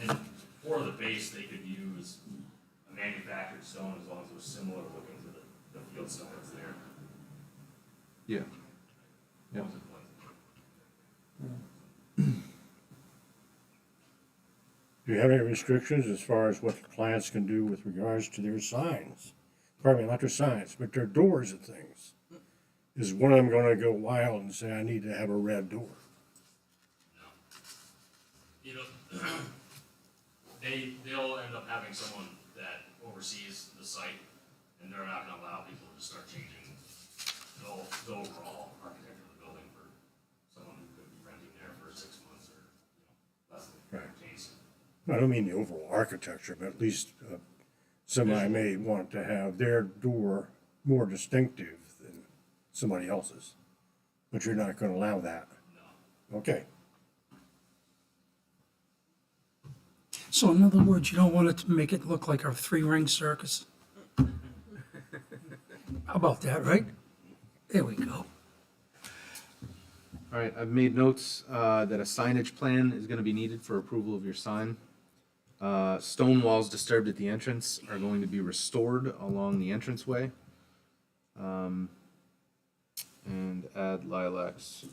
And for the base, they could use a manufactured stone as long as it was similar looking to the field stone that's there. Yeah. As long as it blends. Do you have any restrictions as far as what clients can do with regards to their signs? Pardon me, not their signs, but their doors and things. Is one of them gonna go wild and say, I need to have a red door? You know, they'll end up having someone that oversees the site, and they're not gonna allow people to start changing the overall architecture of the building for someone who could be renting there for 6 months or, less than Right. 15 days. I don't mean the overall architecture, but at least somebody may want to have their door more distinctive than somebody else's. But you're not gonna allow that? No. Okay. So in other words, you don't want it to make it look like a three-ring circus? How about that, right? There we go. All right, I've made notes that a signage plan is gonna be needed for approval of your sign. Stone walls disturbed at the entrance are going to be restored along the entranceway. And add lilacs.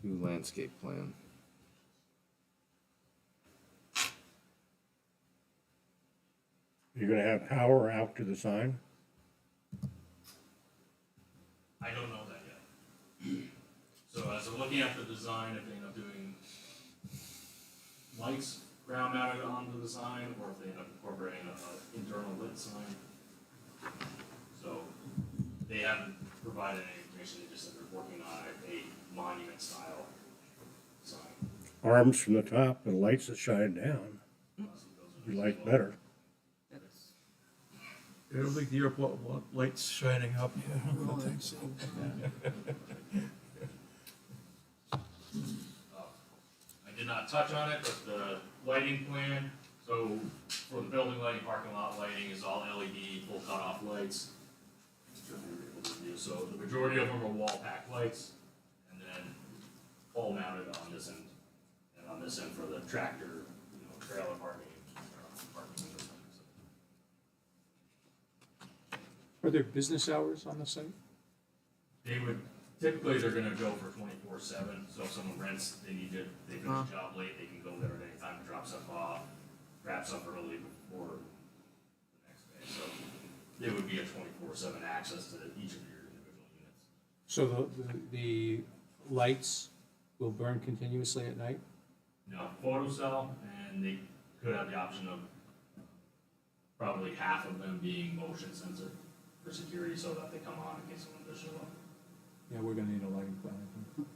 To landscape plan. You're gonna have power out to the sign? I don't know that yet. So as I'm looking at the design, if they end up doing lights ground mounted onto the sign, or if they end up incorporating an internal lit sign. So they haven't provided any information, they just said they're working on a monument style sign. Arms from the top and lights that shine down. Those are You like better. I don't think the airport will want lights shining up. I don't think so. I did not touch on it, but the lighting plan, so for the building lighting, parking lot lighting is all LED, full cutoff lights. So the majority of them are wall pack lights, and then pole mounted on this end, and on this end for the tractor, trailer parking. Are there business hours on the site? They would, typically, they're gonna go for 24/7, so if someone rents, they finish a job late, they can go there at any time to drop stuff off, grab stuff early before the next day, so it would be a 24/7 access to each of your individual units. So the lights will burn continuously at night? No, photo cell, and they could have the option of probably half of them being motion sensor for security, so that they come on in case someone does show up. Yeah, we're gonna need a lighting plan, I think.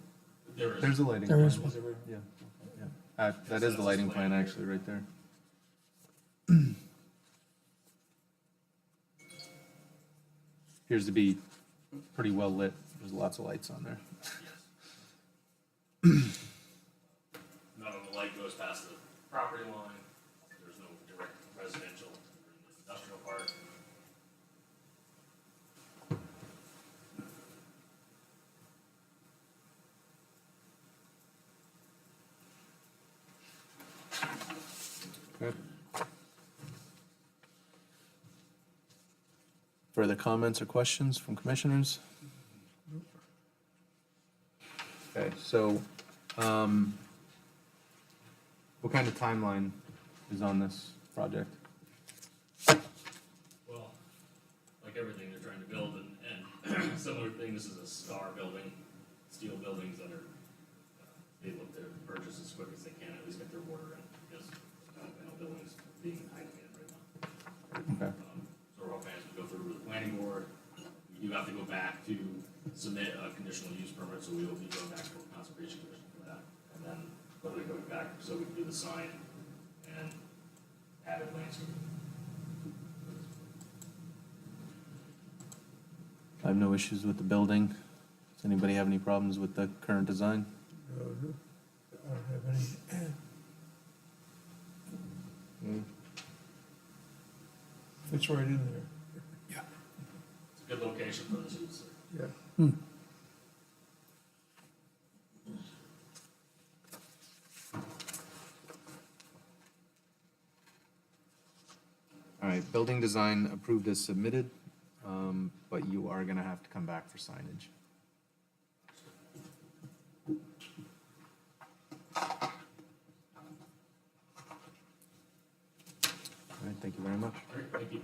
There's a lighting There plan. is one. Yeah. That is the lighting plan actually, right there. Appears to be pretty well lit. There's lots of lights on there. None of the light goes past the property line, there's no direct residential or industrial park. Further comments or questions from commissioners? Okay, so, what kind of timeline is on this project? Well, like everything they're trying to build, and similar thing, this is a star building, steel buildings that are, they look to purchase as quick as they can, at least get their order in, because, buildings being in high demand right now. Okay. So our plans would go through with the planning board, we do have to go back to submit a conditional use permit, so we will be going back to the conservation commission for that, and then whether we go back, so we can do the sign and added landscaping. I have no issues with the building. Does anybody have any problems with the current design? I don't have any. It's right in there. It's a good location for this use. Yeah. All right, building design approved as submitted, but you are gonna have to come back for signage. All right, thank you very much. All right, thank you.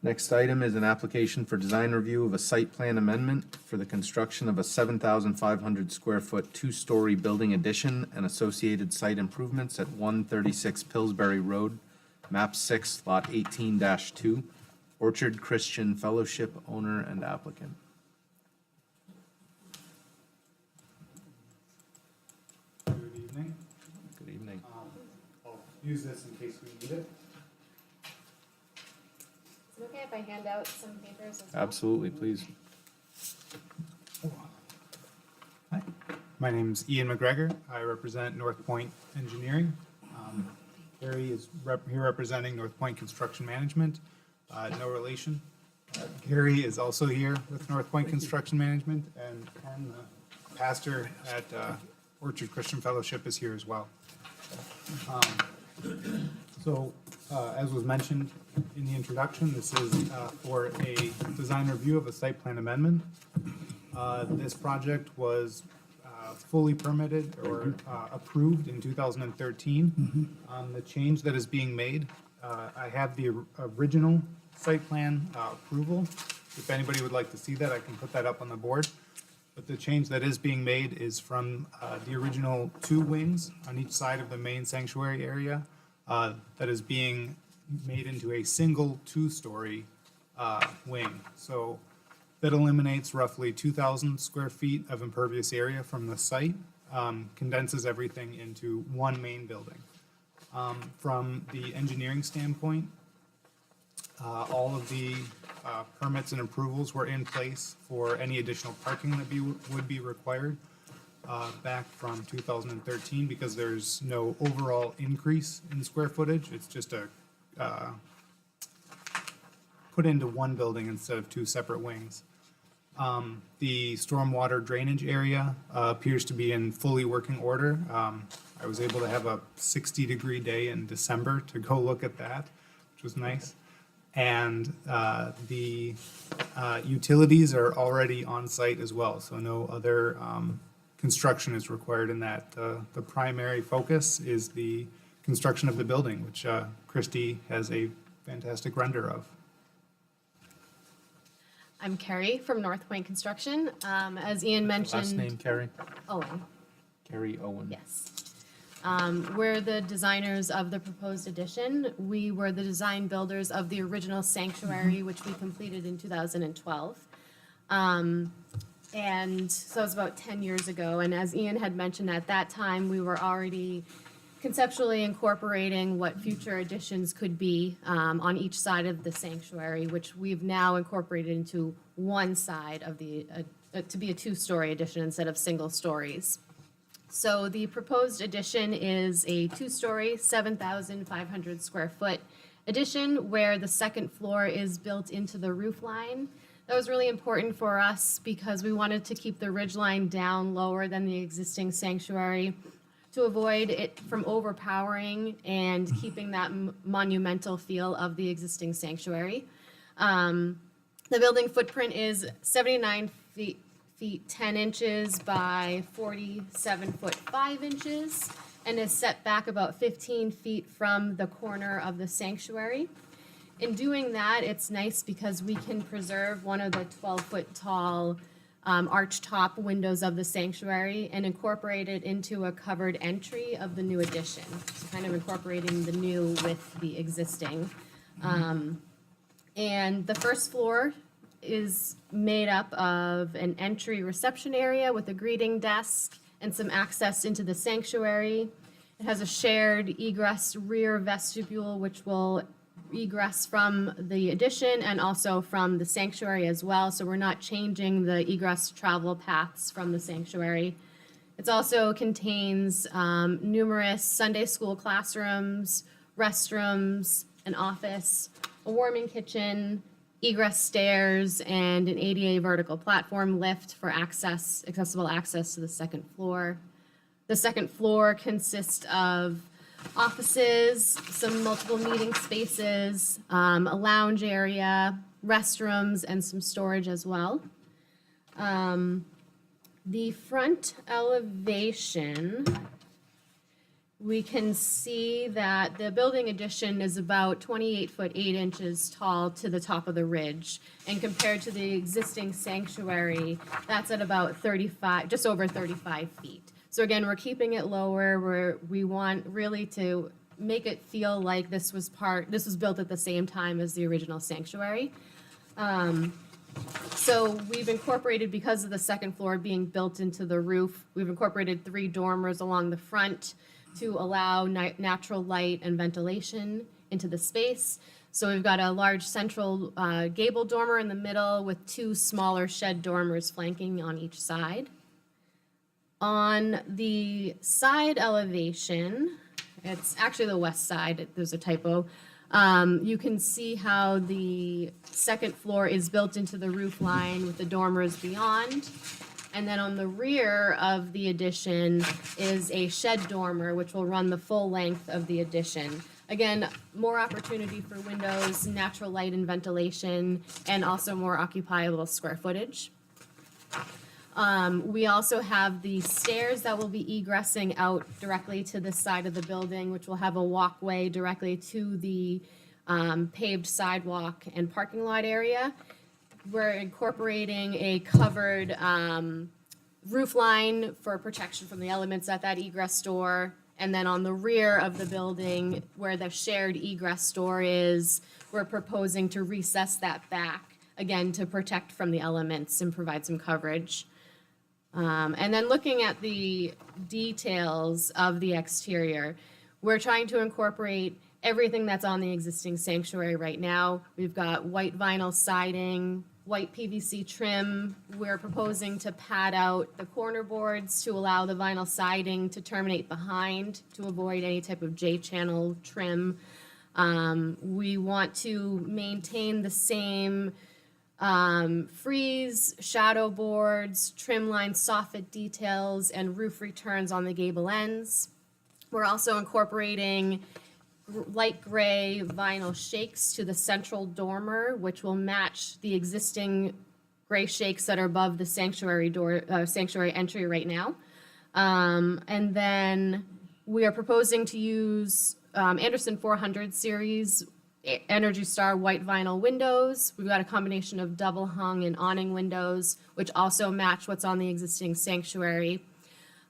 Next item is an application for design review of a site plan amendment for the construction of a 7,500 square foot, two-story building addition and associated site improvements at 136 Pillsbury Road, map 6, lot 18-2, Orchard Christian Fellowship owner and applicant. Good evening. Good evening. I'll use this in case we need it. Is it okay if I hand out some papers as well? Absolutely, please. Hi, my name's Ian McGregor. I represent North Point Engineering. Gary is here representing North Point Construction Management. No relation. Gary is also here with North Point Construction Management, and Ken, the pastor at Orchard Christian Fellowship, is here as well. So, as was mentioned in the introduction, this is for a design review of a site plan amendment. This project was fully permitted or approved in 2013. The change that is being made, I have the original site plan approval. If anybody would like to see that, I can put that up on the board. But the change that is being made is from the original 2 wings on each side of the main sanctuary area that is being made into a single 2-story wing. So that eliminates roughly 2,000 square feet of impervious area from the site, condenses everything into one main building. From the engineering standpoint, all of the permits and approvals were in place for any additional parking that would be required back from 2013, because there's no overall increase in square footage. It's just a put into one building instead of two separate wings. The stormwater drainage area appears to be in fully working order. I was able to have a 60-degree day in December to go look at that, which was nice. And the utilities are already on site as well, so no other construction is required in that. The primary focus is the construction of the building, which Christie has a fantastic render of. I'm Carrie from North Point Construction. As Ian mentioned. Last name, Carrie? Owen, Carrie Owen. yes. We're the designers of the proposed addition. We were the design builders of the original sanctuary, which we completed in 2012. And so it was about 10 years ago. And as Ian had mentioned, at that time, we were already conceptually incorporating what future additions could be on each side of the sanctuary, which we've now incorporated into one side of the, to be a two-story addition instead of single stories. So the proposed addition is a two-story, 7,500 square foot addition where the second floor is built into the roof line. That was really important for us because we wanted to keep the ridge line down lower than the existing sanctuary to avoid it from overpowering and keeping that monumental feel of the existing sanctuary. The building footprint is 79 feet 10 inches by 47 foot 5 inches and is set back about 15 feet from the corner of the sanctuary. In doing that, it's nice because we can preserve one of the 12-foot tall arch top windows of the sanctuary and incorporate it into a covered entry of the new addition. So kind of incorporating the new with the existing. And the first floor is made up of an entry reception area with a greeting desk and some access into the sanctuary. It has a shared egress rear vestibule, which will egress from the addition and also from the sanctuary as well. So we're not changing the egress travel paths from the sanctuary. It also contains numerous Sunday school classrooms, restrooms, an office, a warming kitchen, egress stairs, and an ADA vertical platform lift for accessible access to the second floor. The second floor consists of offices, some multiple meeting spaces, a lounge area, restrooms, and some storage as well. The front elevation, we can see that the building addition is about 28 foot 8 inches tall to the top of the ridge. And compared to the existing sanctuary, that's at about 35, just over 35 feet. So again, we're keeping it lower. We want really to make it feel like this was built at the same time as the original sanctuary. So we've incorporated, because of the second floor being built into the roof, we've incorporated 3 dormers along the front to allow natural light and ventilation into the space. So we've got a large central gable dormer in the middle with 2 smaller shed dormers flanking on each side. On the side elevation, it's actually the west side, there's a typo. You can see how the second floor is built into the roof line with the dormers beyond. And then on the rear of the addition is a shed dormer, which will run the full length of the addition. Again, more opportunity for windows, natural light and ventilation, and also more occupiable square footage. We also have the stairs that will be egressing out directly to the side of the building, which will have a walkway directly to the paved sidewalk and parking lot area. We're incorporating a covered roof line for protection from the elements at that egress door. And then on the rear of the building, where the shared egress door is, we're proposing to recess that back. again, to protect from the elements and provide some coverage. And then looking at the details of the exterior, we're trying to incorporate everything that's on the existing sanctuary right now. We've got white vinyl siding, white PVC trim. We're proposing to pad out the corner boards to allow the vinyl siding to terminate behind to avoid any type of J-channel trim. We want to maintain the same frieze, shadow boards, trim line soffit details, and roof returns on the gable ends. We're also incorporating light gray vinyl shakes to the central dormer, which will match the existing gray shakes that are above the sanctuary door, sanctuary entry right now. And then we are proposing to use Anderson 400 series Energy Star white vinyl windows. We've got a combination of double hung and awning windows, which also match what's on the existing sanctuary.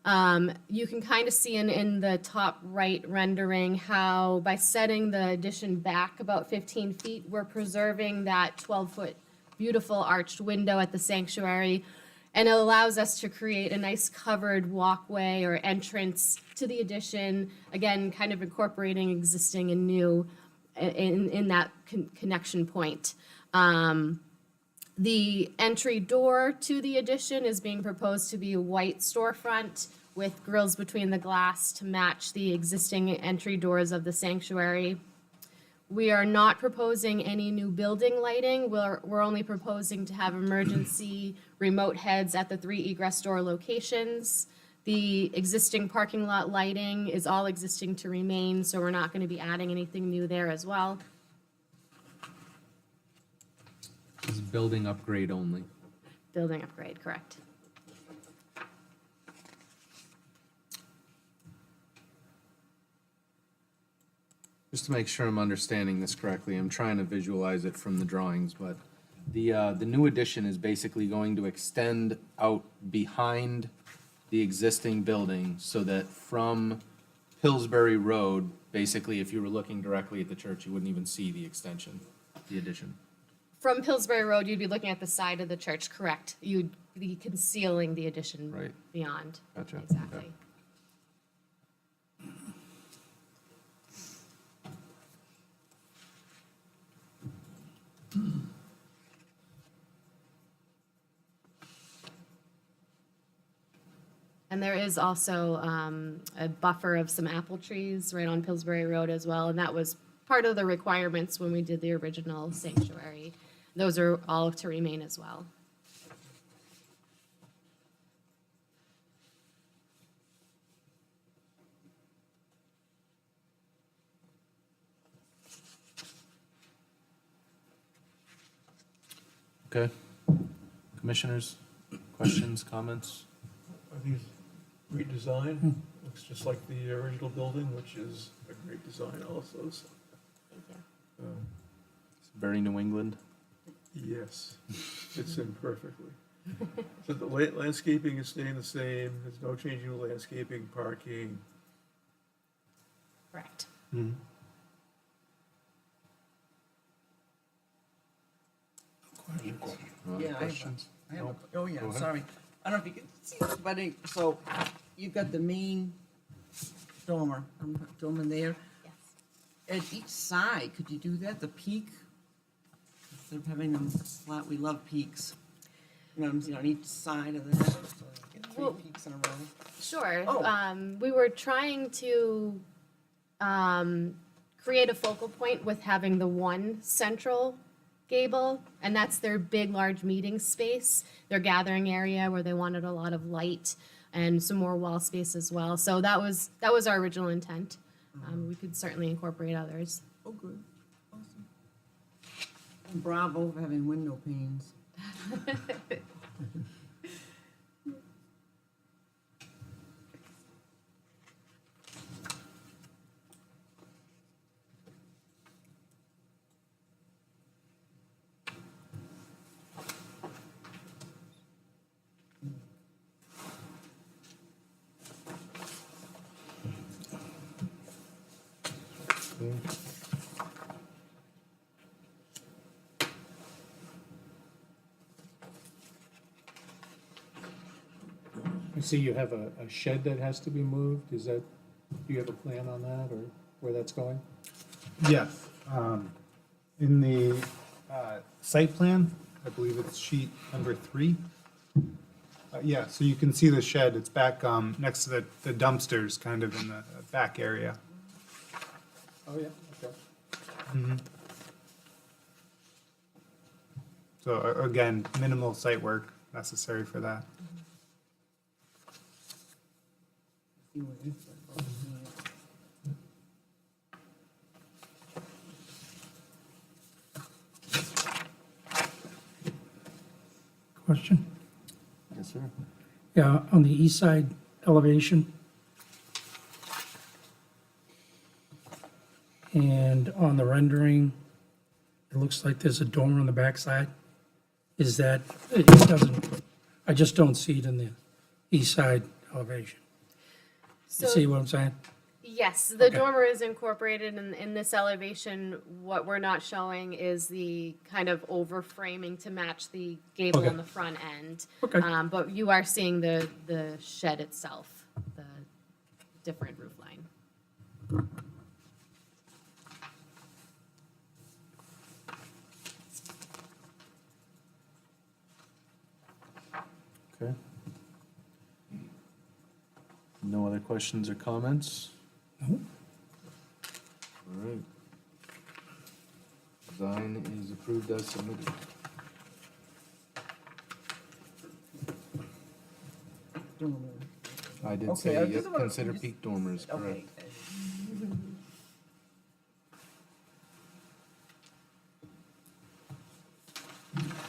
You can kind of see in the top right rendering how by setting the addition back about 15 feet, we're preserving that 12-foot beautiful arched window at the sanctuary. And it allows us to create a nice covered walkway or entrance to the addition, again, kind of incorporating existing and new in that connection point. The entry door to the addition is being proposed to be a white storefront with grills between the glass to match the existing entry doors of the sanctuary. We are not proposing any new building lighting. We're only proposing to have emergency remote heads at the 3 egress door locations. The existing parking lot lighting is all existing to remain, so we're not going to be adding anything new there as well. This is building upgrade only. Building upgrade, correct. Just to make sure I'm understanding this correctly, I'm trying to visualize it from the drawings, but the new addition is basically going to extend out behind the existing building so that from Pillsbury Road, basically, if you were looking directly at the church, you wouldn't even see the extension, the addition. From Pillsbury Road, you'd be looking at the side of the church, correct? You'd be concealing the addition Right. beyond. Gotcha. Exactly. Okay. And there is also a buffer of some apple trees right on Pillsbury Road as well, and that was part of the requirements when we did the original sanctuary. Those are all to remain as well. Okay. Commissioners, questions, comments? I think it's great design, looks just like the original building, which is a great design also, so. Thank you. It's very New England. Yes, fits in perfectly. So the landscaping is staying the same, there's no changing the landscaping, parking. Correct. Yeah, Questions? I have, oh yeah, sorry. I don't know if you can see this, but so you've got the main dormer there. Yes. At each side, could you do that, the peak? Instead of having them flat, we love peaks. You know, on each side of the, so you get Well- three peaks in a row. Sure. Oh. We were trying to create a focal point with having the one central gable, and that's their big, large meeting space, their gathering area where they wanted a lot of light and some more wall space as well. So that was our original intent. We could certainly incorporate others. Oh, good, awesome. And bravo for having window panes. You see you have a shed that has to be moved, is that, do you have a plan on that, or where that's going? Yes, in the, site plan, I believe it's sheet number 3. Yeah, so you can see the shed, it's back, next to the dumpsters, kind of in the back area. Oh, yeah, okay. So again, minimal site work necessary for that. Question? Yes, sir. Yeah, on the east side elevation. And on the rendering, it looks like there's a dormer on the backside. Is that, it just doesn't, I just don't see it in the east side elevation. You see what I'm saying? Yes, the Okay. dormer is incorporated in this elevation. What we're not showing is the kind of overframing to match the gable Okay. on the front end. Okay. But you are seeing the shed itself, the different roof line. Okay. No other questions or comments? No. All right. Design is approved as submitted. I did Okay, say, I yep, just wanna- consider peak dormers, Okay. correct.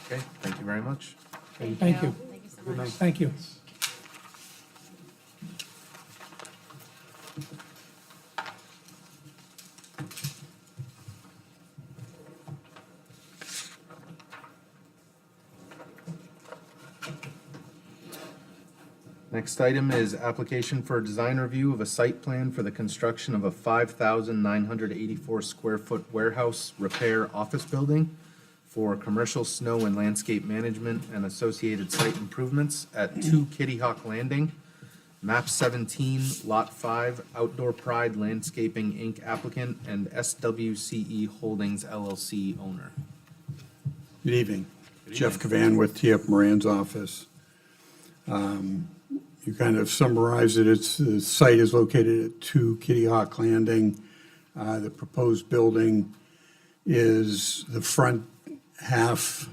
Okay, thank you very much. Thank you. Thank you so Good much. night. Thank you. Next item is application for a design review of a site plan for the construction of a 5,984 square foot warehouse repair office building for commercial snow and landscape management and associated site improvements at 2 Kitty Hawk Landing, map 17, lot 5, Outdoor Pride Landscaping Inc. applicant and SWCE Holdings LLC owner. Good evening. Jeff Cavan with T.F. Moran's office. You kind of summarized it. The site is located at 2 Kitty Hawk Landing. The proposed building is the front half,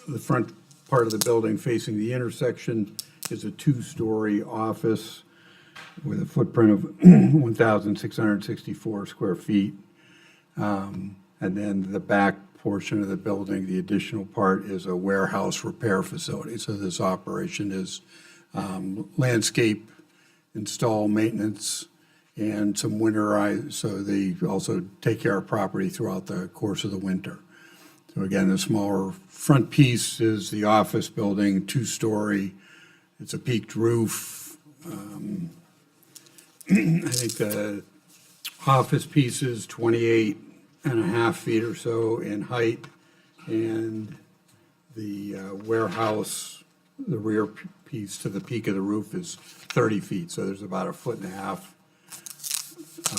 the front part of the building facing the intersection is a 2-story office with a footprint of 1,664 square feet. And then the back portion of the building, the additional part, is a warehouse repair facility. So this operation is landscape, install, maintenance, and some winterize, so they also take care of property throughout the course of the winter. So again, the smaller front piece is the office building, 2-story. It's a peaked roof. I think the office piece is 28.5 feet or so in height, and the warehouse, the rear piece to the peak of the roof is 30 feet, so there's about 1.5 feet,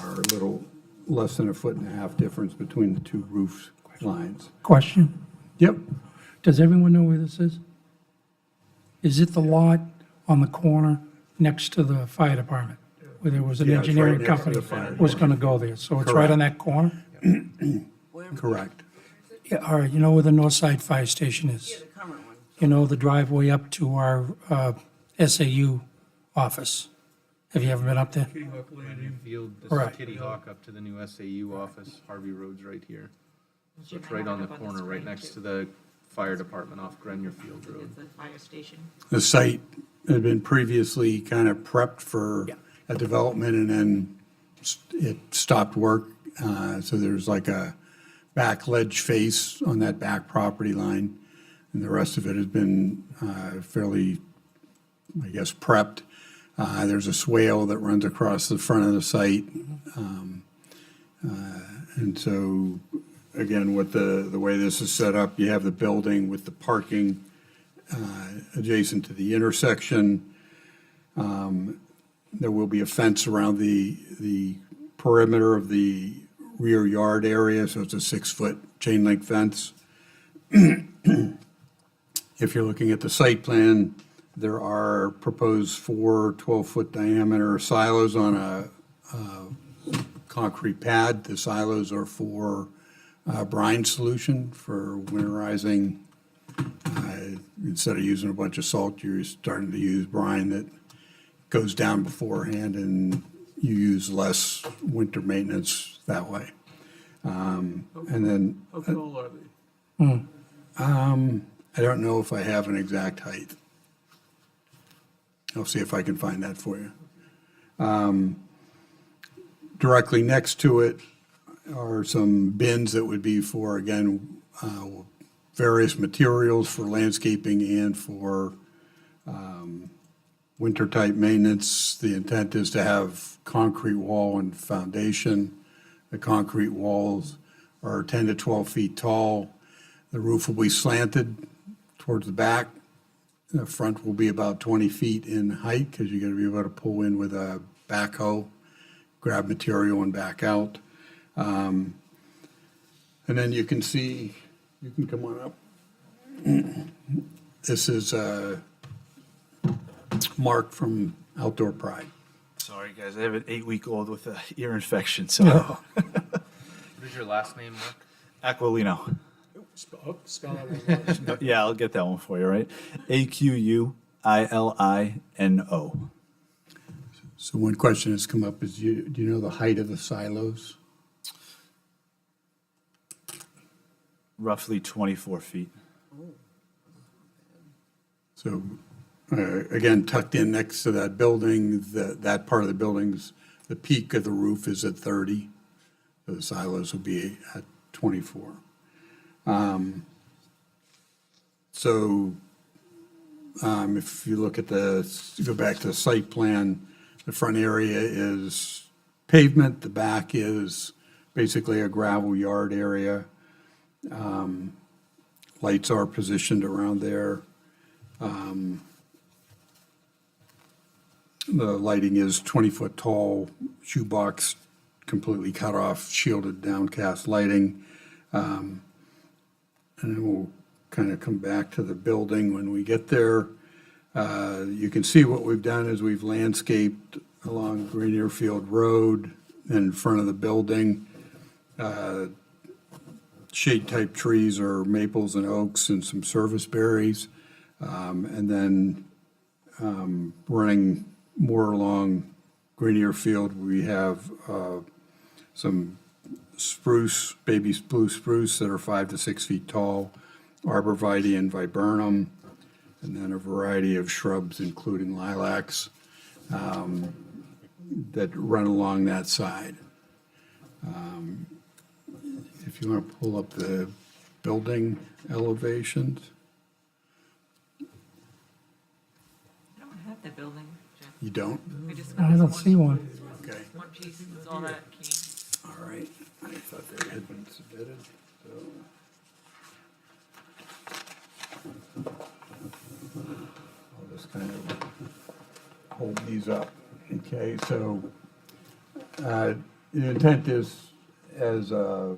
or a little less than 1.5 feet difference between the two roof lines. Question? Yep, Does everyone know where this is? Is it the lot on the corner next to the fire department? Where there was an Yeah, it's right engineering next to company the fire was gonna go there, so it's right on that corner? correct. Yeah, all right, you know where the North Side Fire Station is? The current one. You know the driveway up to our SAU office? Have you ever been up there? Kitty Hawk Landing. Field, this Right. is Kitty Hawk up to the new SAU office, Harvey Road's right here. So You it's might right have on it the up corner, right screen, next too. to the fire department off Grenier Field Road. It's the fire station. The site had been previously kind of prepped for a development, and then it stopped work. So there's like a back ledge face on that back property line, and the rest of it has been fairly, I guess, prepped. There's a swale that runs across the front of the site. And so, again, with the way this is set up, you have the building with the parking adjacent to the intersection. There will be a fence around the perimeter of the rear yard area, so it's a 6-foot chain link fence. If you're looking at the site plan, there are proposed 4 12-foot diameter silos on a concrete pad. The silos are for brine solution for winterizing. Instead of using a bunch of salt, you're starting to use brine that goes down beforehand, and you use less winter maintenance that way. And then, How tall are they? I don't know if I have an exact height. I'll see if I can find that for you. Directly next to it are some bins that would be for, again, various materials for landscaping and for winter-type maintenance. The intent is to have concrete wall and foundation. The concrete walls are 10 to 12 feet tall. The roof will be slanted towards the back. The front will be about 20 feet in height because you're going to be able to pull in with a backhoe, grab material and back out. And then you can see, you can come on up. This is Mark from Outdoor Pride. Sorry, guys, I have an 8-week-old with an ear infection, so. What is your last name, Mark? Aquilino. Spell it. Yeah, I'll get that one for you, right? Aquilino. So one question has come up is, do you know the height of the silos? Roughly 24 feet. So, again, tucked in next to that building, that part of the building's, the peak of the roof is at 30. So the silos will be at 24. If you look at go back to the site plan, the front area is pavement, the back is basically a gravel yard area. Lights are positioned around there. The lighting is 20-foot tall, shoebox, completely cut off, shielded downcast lighting. And then we'll kind of come back to the building when we get there. You can see what we've done is we've landscaped along Grenier Field Road in front of the building. Shade-type trees are maples and oaks and some service berries. And then running more along Grenier Field, we have some spruce, baby blue spruce that are 5 to 6 feet tall, arborvitae and viburnum, and then a variety of shrubs, including lilacs, that run along that side. If you want to pull up the building elevations. I don't have the building, Jeff. You don't? We just I don't see one. Okay. One piece, that's all that came. All right. I thought they had been submitted, so. I'll just kind of hold these up. Okay, so the intent is as a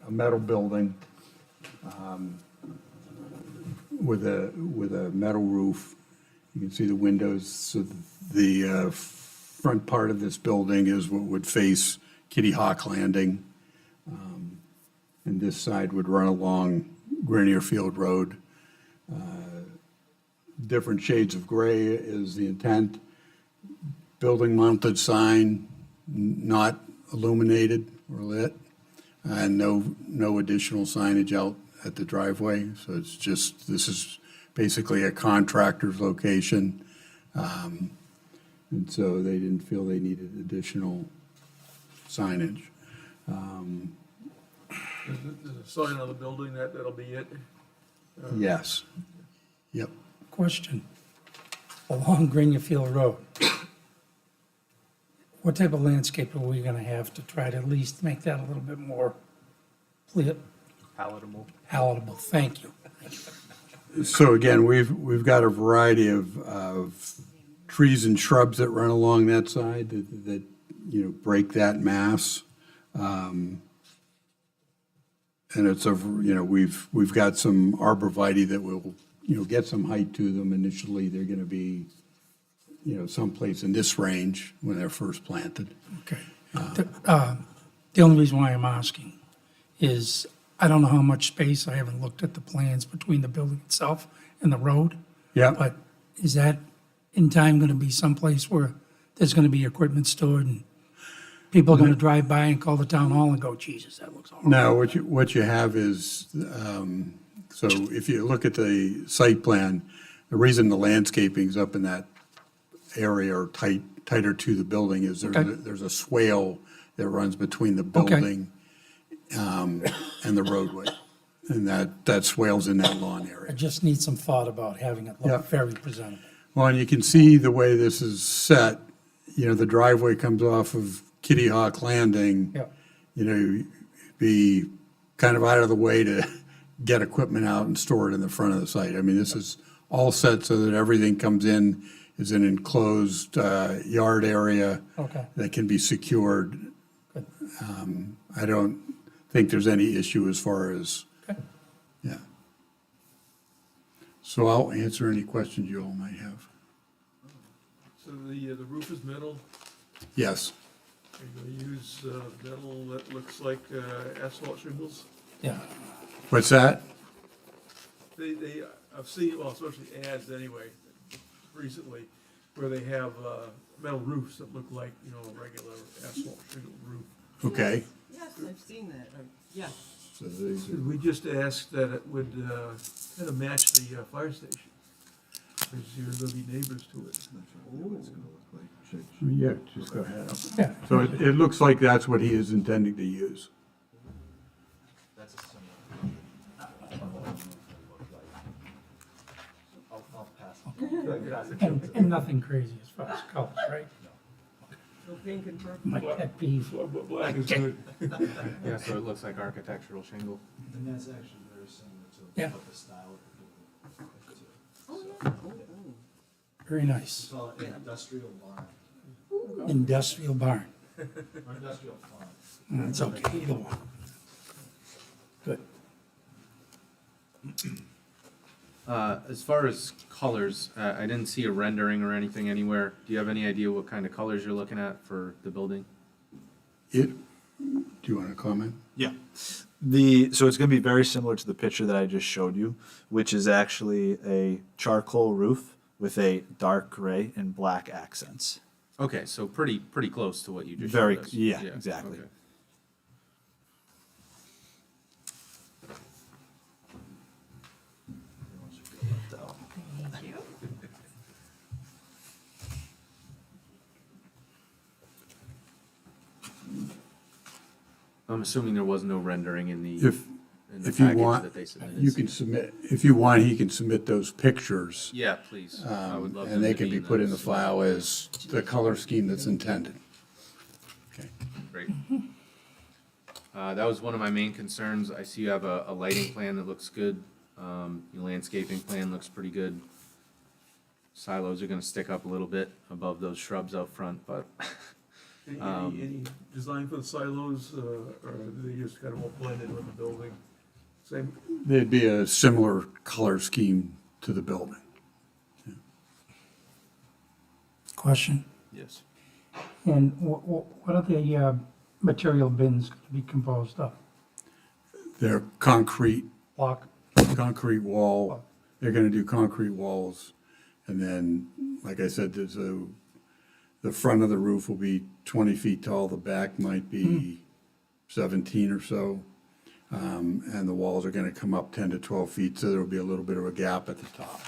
metal building with a metal roof. You can see the windows. So the front part of this building is what would face Kitty Hawk Landing. And this side would run along Grenier Field Road. Different shades of gray is the intent. Building mounted sign, not illuminated or lit, and no additional signage out at the driveway. So it's just, this is basically a contractor's location. And so they didn't feel they needed additional signage. There's a sign on the building, that'll be it. Yes. Yep. Question. Along Grenier Field Road, what type of landscape are we gonna have to try to at least make that a little bit more Palatable. palatable? Thank you. So again, we've got a variety of trees and shrubs that run along that side that, you know, break that mass. And it's you know, we've got some arborvitae that will, you know, get some height to them. Initially, they're gonna be, you know, someplace in this range when they're first planted. Okay. The only reason why I'm asking is, I don't know how much space, I haven't looked at the plans between the building itself and the road. Yeah. But is that in time gonna be someplace where there's gonna be equipment stored and people are gonna drive by and call the town hall and go, Jesus, that looks horrible? No, what you have is, so if you look at the site plan, the reason the landscaping's up in that area or tighter to the building is there's a swale that runs between the building and the roadway. And that swales in that lawn I area. just need some thought about having it Yeah. look very presentable. Well, and you can see the way this is set, you know, the driveway comes off of Kitty Hawk Landing. Yeah. You know, be kind of out of the way to get equipment out and store it in the front of the site. I mean, this is all set so that everything comes in, is an enclosed yard area Okay. that can be secured. Good. I don't think there's any issue as far as, Okay. yeah. So I'll answer any questions you all might have. So the roof is metal, Yes. are you gonna use metal that looks like asphalt shingles? Yeah. What's that? I've seen, well, especially ads anyway, recently, where they have metal roofs that look like, you know, a regular asphalt shingle roof. Okay. Yes, I've seen that, yeah. So these are- We just asked that it would kind of match the fire station, because you're gonna be neighbors to it. Yeah, just go ahead. Yeah. So it looks like that's what he is intending to use. That's a similar. I'll pass. And nothing crazy as far as colors, right? No pink and purple. My pet peeve. Black is good. Yeah, so it looks like architectural shingle. And that's actually very similar to Yeah. what the style of the building. Oh, yeah. Oh, Very nice. Call it an industrial barn, Industrial barn. or industrial farm. It's okay, either one. Good. As far as colors, I didn't see a rendering or anything anywhere. Do you have any idea what kind of colors you're looking at for the building? Do you want to comment? Yeah. So it's going to be very similar to the picture that I just showed you, which is actually a charcoal roof with a dark gray and black accents. Okay, so pretty close to what you just Very, showed us. yeah, exactly. okay. Thank you. I'm assuming there was no rendering in the, If, in the if you package want, that they submitted. you can submit, if you want, he can submit those pictures. Yeah, please. I would love them And they to can be put in the those. file as the color scheme that's intended. Okay. Great. That was one of my main concerns. I see you have a lighting plan that looks good. Your landscaping plan looks pretty good. Silos are gonna stick up a little bit above those shrubs out front, but Any design for the silos, or are they just kind of all blended with the building? Same, There'd be a similar color scheme to the building. Question. yes. And what are the material bins going to be composed of? They're concrete Block? wall. They're gonna do concrete walls. And then, like I said, the front of the roof will be 20 feet tall, the back might be 17 or so. And the walls are gonna come up 10 to 12 feet, so there'll be a little bit of a gap at the top.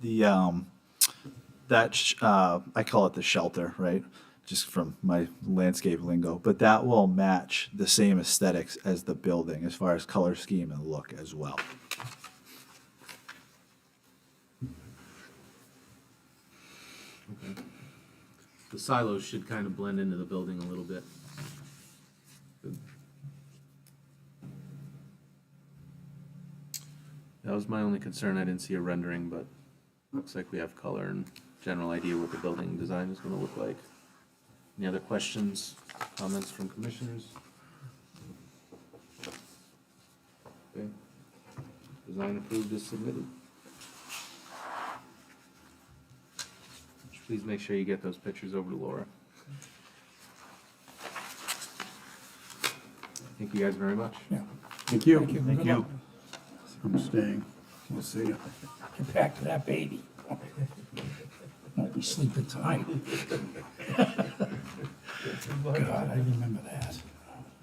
The I call it the shelter, right? Just from my landscape lingo, but that will match the same aesthetics as the building as far as color scheme and look as well. The silos should kind of blend into the building a little bit. That was my only concern. I didn't see a rendering, but looks like we have color and general idea what the building design is gonna look like. Any other questions, comments from commissioners? Okay. Design approved is submitted. Please make sure you get those pictures over to Laura. Thank you guys very much. Yeah. Thank you. Thank you. I'm staying. We'll see you. Get back to that baby. Won't be sleeping tonight. God, I remember that.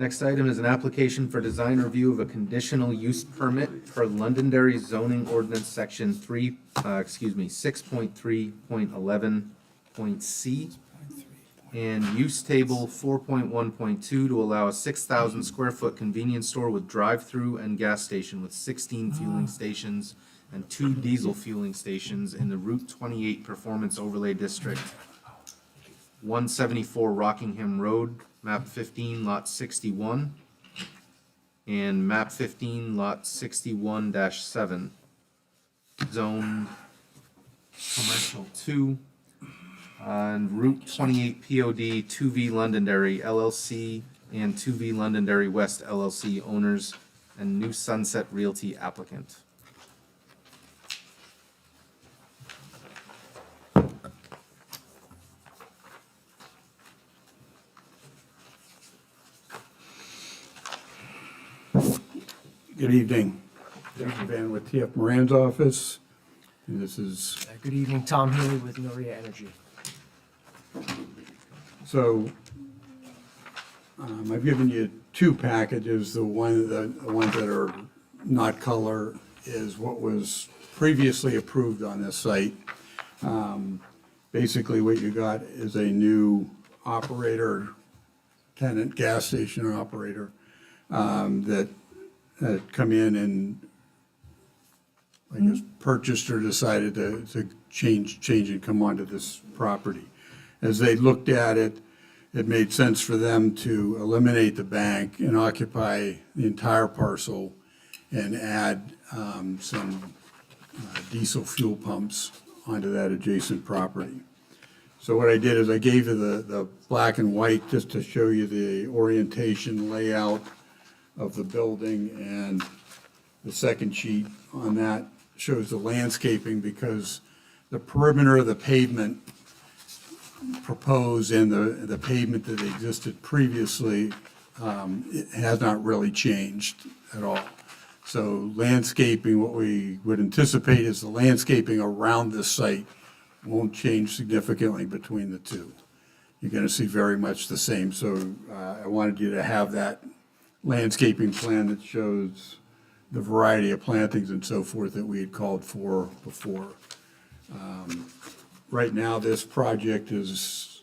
Next item is an application for design review of a conditional use permit per Londonderry zoning ordinance section 6.3.11.c and use table 4.1.2 to allow a 6,000 square foot convenience store with drive-through and gas station with 16 fueling stations and 2 diesel fueling stations in the Route 28 Performance Overlay District, 174 Rockingham Road, map 15, lot 61, and map 15, lot 61-7, zone commercial 2, on Route 28 POD 2V Londonderry LLC and 2V Londonderry West LLC owners and New Sunset Realty applicant. Good evening. John Van with TF Moran's office. And this is, Good evening, Tom Healy with Noria Energy. so, I've given you 2 packages. The ones that are not color is what was previously approved on this site. Basically, what you got is a new operator, tenant, gas station operator, that come in and, I guess, purchased or decided to change and come onto this property. As they looked at it, it made sense for them to eliminate the bank and occupy the entire parcel and add some diesel fuel pumps onto that adjacent property. So what I did is I gave you the black and white just to show you the orientation layout of the building, and the second sheet on that shows the landscaping, because the perimeter of the pavement proposed and the pavement that existed previously, it has not really changed at all. So landscaping, what we would anticipate is the landscaping around this site won't change significantly between the two. You're gonna see very much the same. So I wanted you to have that landscaping plan that shows the variety of plantings and so forth that we had called for before. Right now, this project is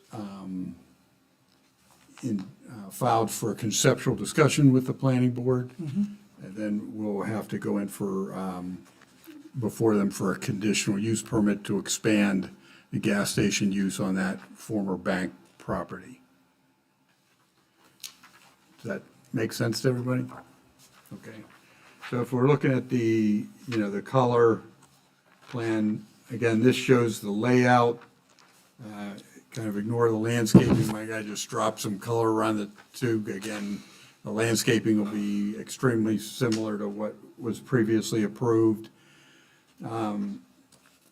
filed for conceptual discussion with the planning board. And then we'll have to go in for, before them for a conditional use permit to expand the gas station use on that former bank property. Does that make sense to everybody? Okay. So if we're looking at the, the color plan, again, this shows the layout. Kind of ignore the landscaping. My guy just dropped some color around the two. Again, the landscaping will be extremely similar to what was previously approved.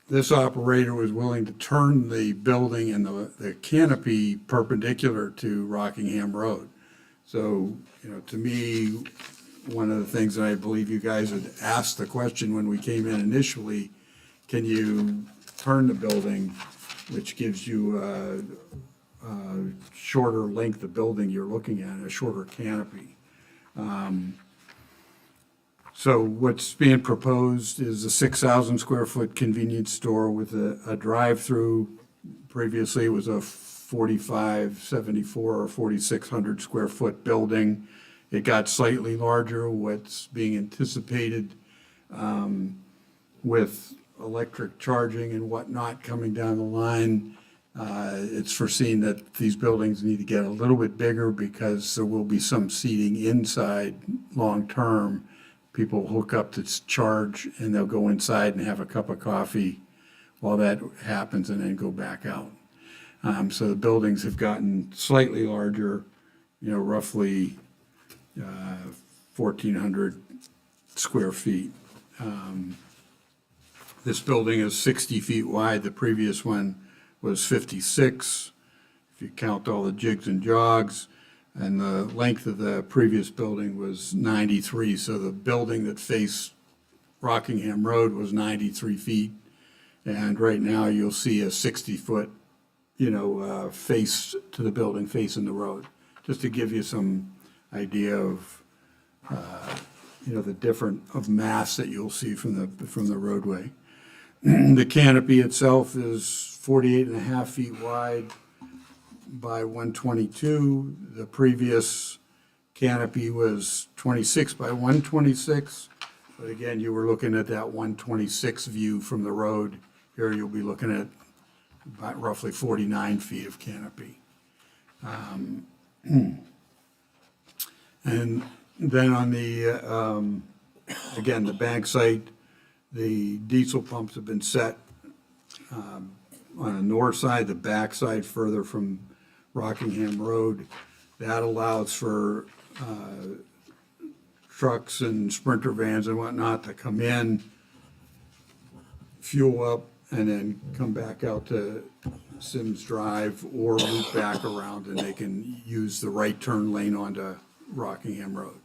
This operator was willing to turn the building and the canopy perpendicular to Rockingham Road. So, to me, one of the things that I believe you guys had asked the question when we came in initially, can you turn the building, which gives you a shorter length of building you're looking at, a shorter canopy. So what's being proposed is a 6,000 square foot convenience store with a drive-through. Previously, it was a 4,574 or 4,600 square foot building. It got slightly larger. What's being anticipated with electric charging and whatnot coming down the line, it's foreseen that these buildings need to get a little bit bigger because there will be some seating inside long-term people hook up to charge and they'll go inside and have a cup of coffee while that happens and then go back out. So the buildings have gotten slightly larger, roughly 1,400 square feet. This building is 60 feet wide. The previous one was 56, if you count all the jigs and jogs. And the length of the previous building was 93. So the building that faced Rockingham Road was 93 feet. And right now you'll see a 60-foot, face to the building facing the road, just to give you some idea of, the different of mass that you'll see from the roadway. The canopy itself is 48 and a half feet wide by 122. The previous canopy was 26 by 126. But again, you were looking at that 126 view from the road. Here you'll be looking at about roughly 49 feet of canopy. And then on the, again, the bank site, the diesel pumps have been set on the north side, the back side further from Rockingham Road. That allows for trucks and Sprinter vans and whatnot to come in, fuel up, and then come back out to Sims Drive or loop back around, and they can use the right turn lane onto Rockingham Road.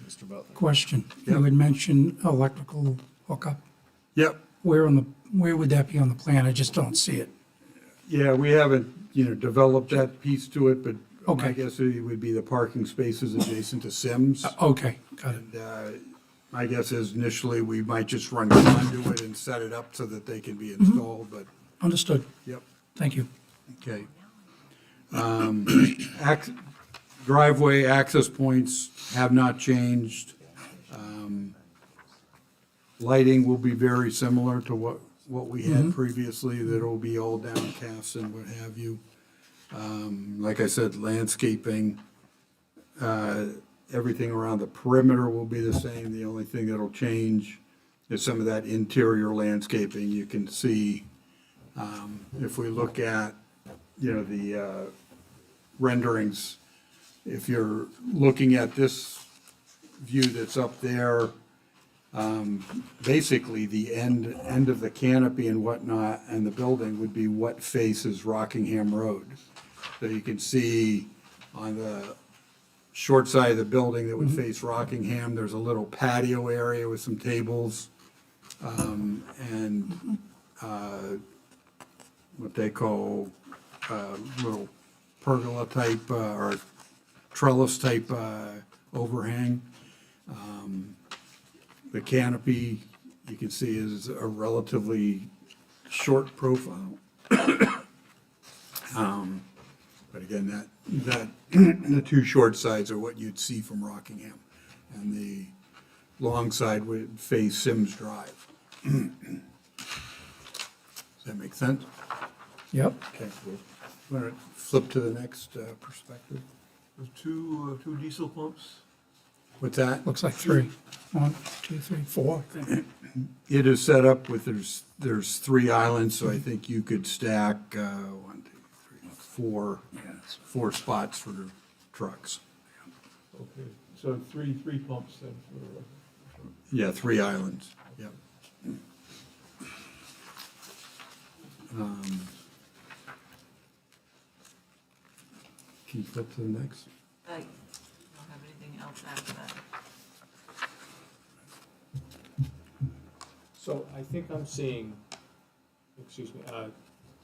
Mr. Butler. Question, you had mentioned electrical hookup. Yep. Where would that be on the plan? I just don't see it. Yeah, we haven't, developed that piece to it, but my Okay. guess it would be the parking spaces adjacent to Sims. Okay, got it. And my guess is initially we might just run conduit and set it up so that they can be installed, but, Understood. yep, Thank you. okay. Driveway access points have not changed. Lighting will be very similar to what we had previously, that'll be all downcast and what have you. Like I said, landscaping, everything around the perimeter will be the same. The only thing that'll change is some of that interior landscaping. You can see, if we look at, the renderings, if you're looking at this view that's up there, basically the end of the canopy and whatnot and the building would be what faces Rockingham Road. So you can see on the short side of the building that would face Rockingham, there's a little patio area with some tables, and what they call little pergola type or trellis type overhang. The canopy, you can see, is a relatively short profile. But again, that the two short sides are what you'd see from Rockingham, and the long side would face Sims Drive. Does that make sense? Yep. Okay. Want to flip to the next perspective? There's two diesel pumps. What's that? Looks like three. 1, 2, 3, 4. I think. It is set up with, there's 3 islands, so I think you could stack 1, 2, 3, 4 spots for the trucks. Okay, so three pumps then for, Yeah, 3 islands, yep. Can you flip to the next? I don't have anything else after that. So I think I'm seeing,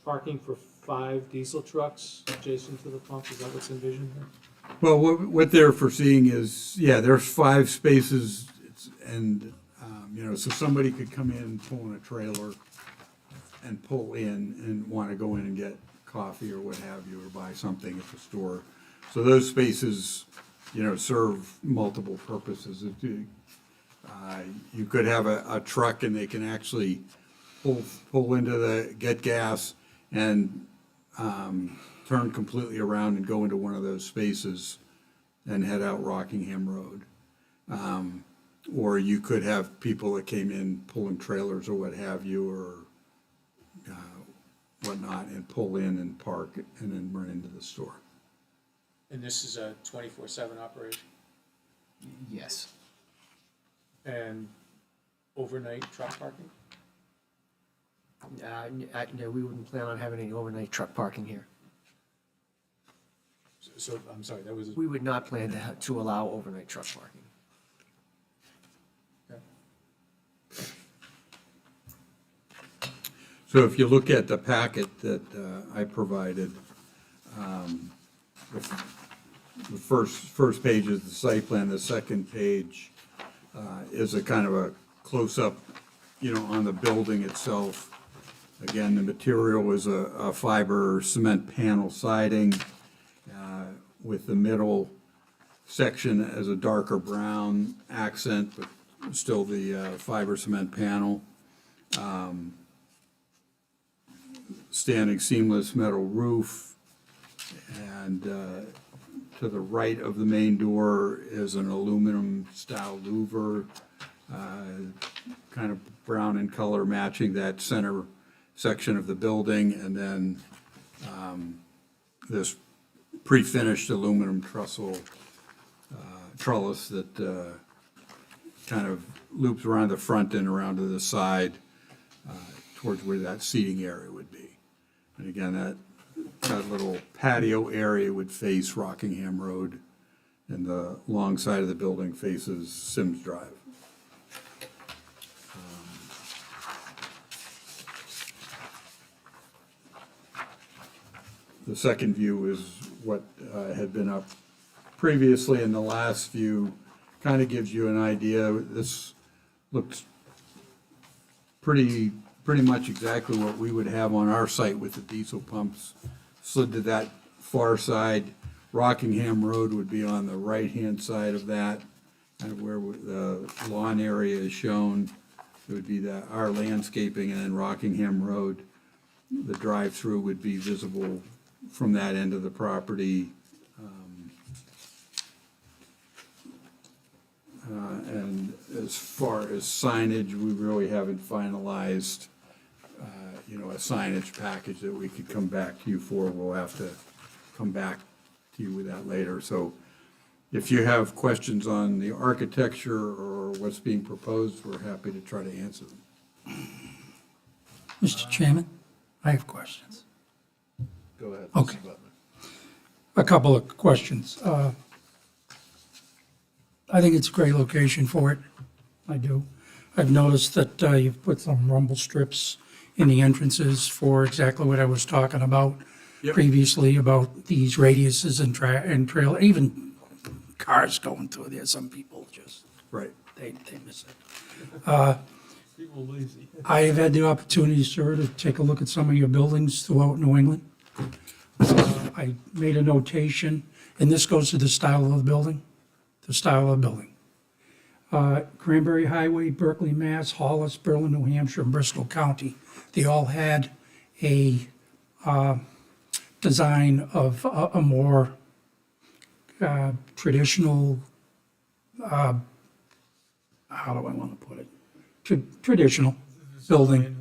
parking for 5 diesel trucks adjacent to the pump, is that what's envisioned here? Well, what they're foreseeing is, there's 5 spaces, and, so somebody could come in, pull in a trailer, and pull in and want to go in and get coffee or what have you, or buy something at the store. So those spaces, serve multiple purposes. You could have a truck and they can actually pull into get gas and turn completely around and go into one of those spaces and head out Rockingham Road. or you could have people that came in pulling trailers or what have you, or whatnot, and pull in and park and then run into the store. And this is a 24/7 operation? Yes. And overnight truck parking? No, we wouldn't plan on having any overnight truck parking here. So, I'm sorry, that was, We would not plan to allow overnight truck parking. So if you look at the packet that I provided, the first page is the site plan, the second page is a kind of a close-up, on the building itself. Again, the material is a fiber cement panel siding with the middle section as a darker brown accent, but still the fiber cement panel. Standing seamless metal roof, and to the right of the main door is an aluminum style louver, kind of brown in color, matching that center section of the building, and then this pre-finished aluminum trellis that kind of loops around the front and around to the side towards where that seating area would be. And again, that little patio area would face Rockingham Road, and the long side of the building faces Sims Drive. The second view is what had been up previously, and the last view kind of gives you an idea. This looks pretty much exactly what we would have on our site with the diesel pumps slid to that far side. Rockingham Road would be on the right-hand side of that, kind of where the lawn area is shown. It would be our landscaping, and then Rockingham Road, the drive-through would be visible from that end of the property. And as far as signage, we really haven't finalized a signage package that we could come back to you for. We'll have to come back to you with that later. So if you have questions on the architecture or what's being proposed, we're happy to try to answer them. Mr. Chairman, I have questions. Go ahead. Okay. Mr. Butler. A couple of questions. I think it's a great location for it. I do. I've noticed that you've put some rumble strips in the entrances for exactly what I was talking about previously, about these radiuses and trail, even cars going through there. Some people just, Right. they miss it. People lazy. I have had the opportunity, sir, to take a look at some of your buildings throughout New England. I made a notation, and this goes to the style of the building, Cranberry Highway, Berkeley, Mass., Hollis, Berlin, New Hampshire, and Bristol County. They all had a design of a more traditional, how do I want to put it? Traditional building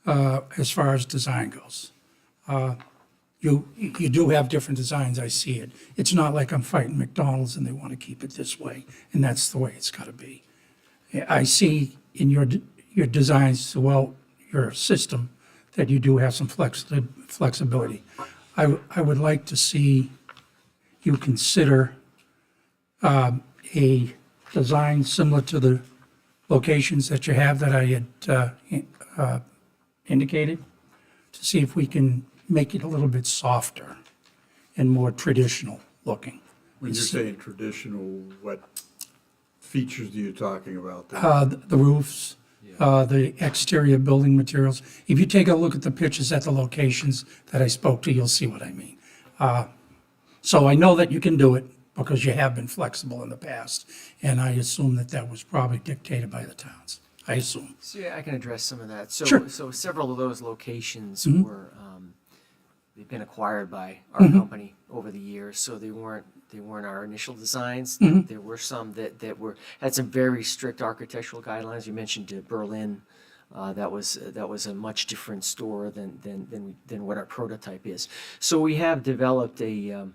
as far as design goes. You do have different designs, I see it. It's not like I'm fighting McDonald's and they want to keep it this way, and that's the way it's got to be. I see in your designs throughout your system that you do have some flexibility. I would like to see you consider a design similar to the locations that you have that I had indicated, to see if we can make it a little bit softer and more traditional looking. When you're saying traditional, what features are you talking about there? The roofs, the exterior building materials. If you take a look at the pictures at the locations that I spoke to, you'll see what I mean. So I know that you can do it because you have been flexible in the past, and I assume that that was probably dictated by the towns. I assume. So yeah, I can address some of that. So, Sure. so several of those locations Mhm. were, they've been acquired by our company over the years, so they weren't They weren't our initial designs. Mhm. There were some that had some very strict architectural guidelines. You mentioned Berlin. That was a much different store than what our prototype is. So we have developed a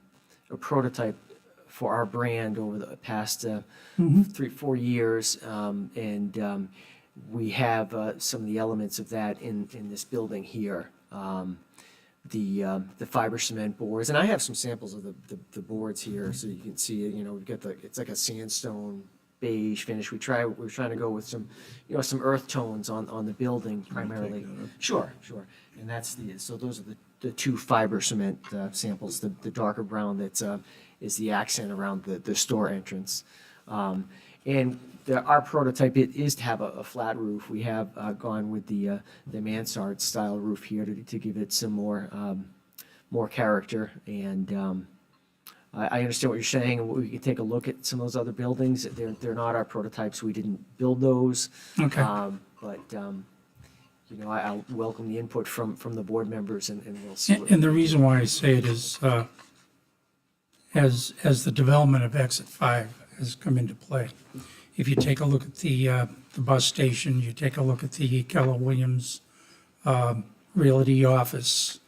prototype for our brand over the past 3-4 years, and we have some of the elements of that in this building here. The fiber cement boards, and I have some samples of the boards here, so you can see it. You know, we've got it's like a sandstone beige finish. We're trying to go with some, some earth tones on the building primarily. Sure. And so those are the two fiber cement samples. The darker brown is the accent around the store entrance. And our prototype is to have a flat roof. We have gone with the mansard style roof here to give it some more character. And I understand what you're saying. We can take a look at some of those other buildings. They're not our prototypes. We didn't build those. Okay. But I'll welcome the input from the board members, and we'll see. And the reason why I say it is, as the development of Exit 5 has come into play, if you take a look at the bus station, you take a look at the Keller Williams Realty office,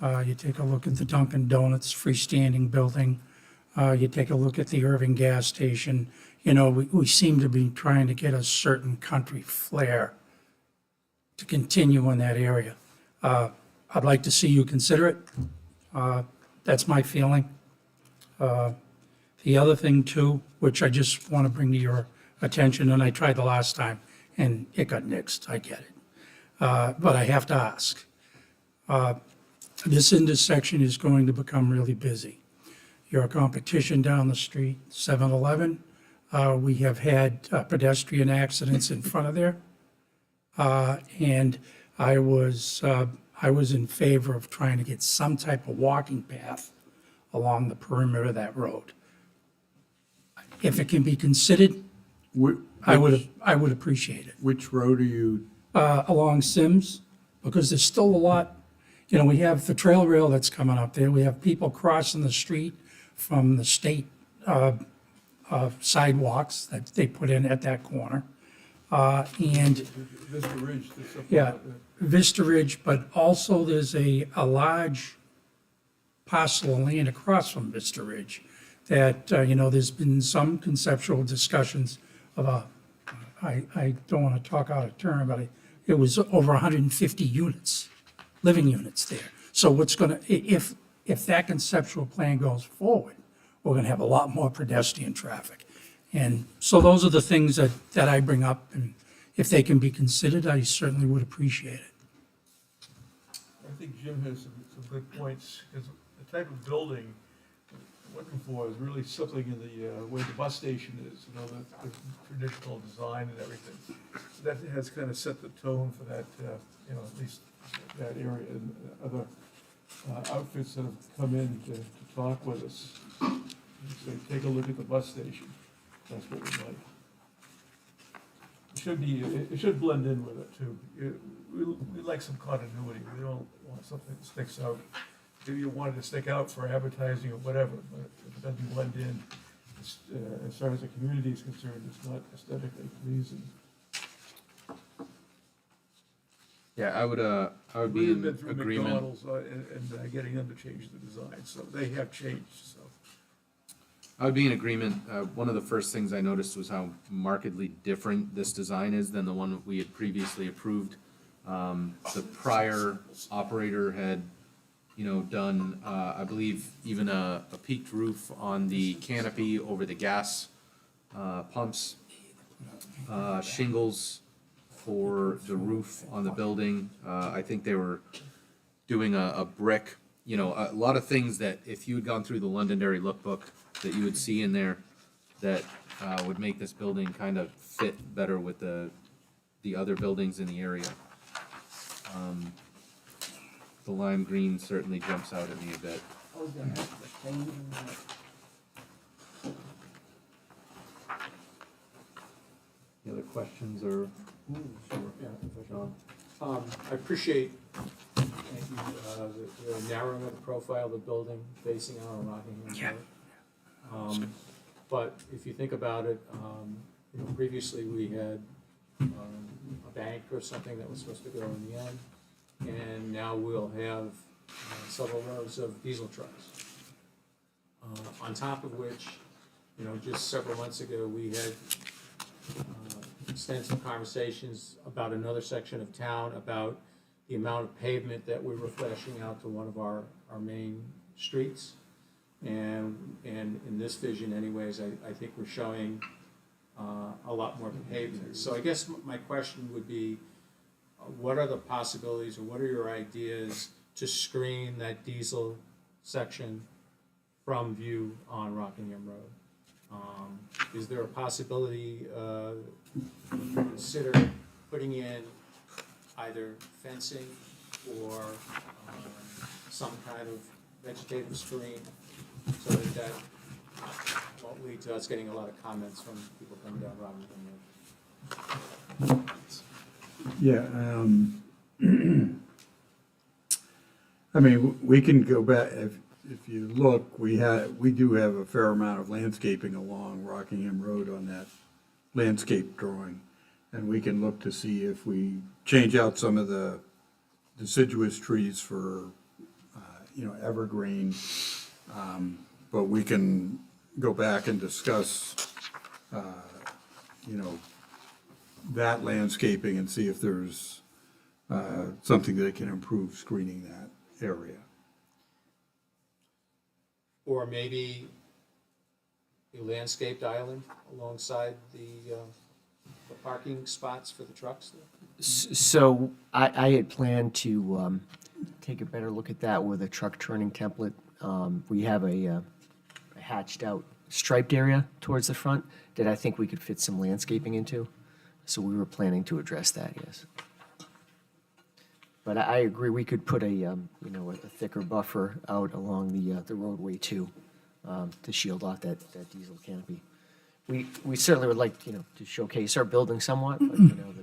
you take a look at the Dunkin' Donuts freestanding building, you take a look at the Irving gas station, we seem to be trying to get a certain country flair to continue in that area. I'd like to see you consider it. That's my feeling. The other thing too, which I just want to bring to your attention, and I tried the last time, and it got nixed, I get it. But I have to ask. This intersection is going to become really busy. Your competition down the street, 7-Eleven, we have had pedestrian accidents in front of there. And I was in favor of trying to get some type of walking path along the perimeter of that road. If it can be considered, I would appreciate it. Which road are you? Along Sims, because there's still a lot, we have the trail rail that's coming up there. We have people crossing the street from the state sidewalks that they put in at that corner. And Vista Ridge. yeah, Vista Ridge, but also there's a large parcel of land across from Vista Ridge that, there's been some conceptual discussions of I don't want to talk out of turn, but it was over 150 units, living units there. So if that conceptual plan goes forward, we're going to have a lot more pedestrian traffic. And so those are the things that I bring up, and if they can be considered, I certainly would appreciate it. I think Jim has some good points, because the type of building we're looking for is really something in the way the bus station is, the traditional design and everything. So that has kind of set the tone for that, at least that area, and other outfits that have come in to talk with us. So take a look at the bus station. That's what we like. It should blend in with it too. We like some continuity. We don't want something that sticks out. Maybe you want it to stick out for advertising or whatever, but it doesn't blend in. As far as the community is concerned, it's not aesthetically pleasing. Yeah, I would be We've in been through agreement. McDonald's and getting them to change the design, so they have changed, so. I would be in agreement. One of the first things I noticed was how markedly different this design is than the one that we had previously approved. The prior operator had, done, I believe, even a peaked roof on the canopy over the gas pumps, shingles for the roof on the building. I think they were doing a brick, a lot of things that if you had gone through the Londonderry lookbook, that you would see in there that would make this building kind of fit better with the other buildings in the area. The lime green certainly jumps out at me a bit. Any other questions or? John? I appreciate, thank you, the narrowing of the profile of the building facing out on Rockingham Road. But if you think about it, you know, previously we had a bank or something that was supposed to go in the end, and now we'll have several rows of diesel trucks. On top of which, you know, just several months ago, we had extensive conversations about another section of town, about the amount of pavement that we were flashing out to one of our main streets. And in this vision anyways, I think we're showing a lot more pavement. So I guess my question would be, what are the possibilities, or what are your ideas to screen that diesel section from view on Rockingham Road? Is there a possibility to consider putting in either fencing or some kind of vegetative screen so that won't lead to us getting a lot of comments from people coming down Rockingham Road? Yeah, I mean, we can go back, if you look, we do have a fair amount of landscaping along Rockingham Road on that landscape drawing. And we can look to see if we change out some of the deciduous trees for, you know, evergreen. But we can go back and discuss, you know, that landscaping and see if there's something that can improve screening that area. Or maybe a landscaped island alongside the parking spots for the trucks there? So I had planned to take a better look at that with a truck turning template. We have a hatched out striped area towards the front that I think we could fit some landscaping into. So we were planning to address that, yes. But I agree, we could put a, you know, a thicker buffer out along the roadway too, to shield off that diesel canopy. We certainly would like, you know, to showcase our building somewhat, but you know,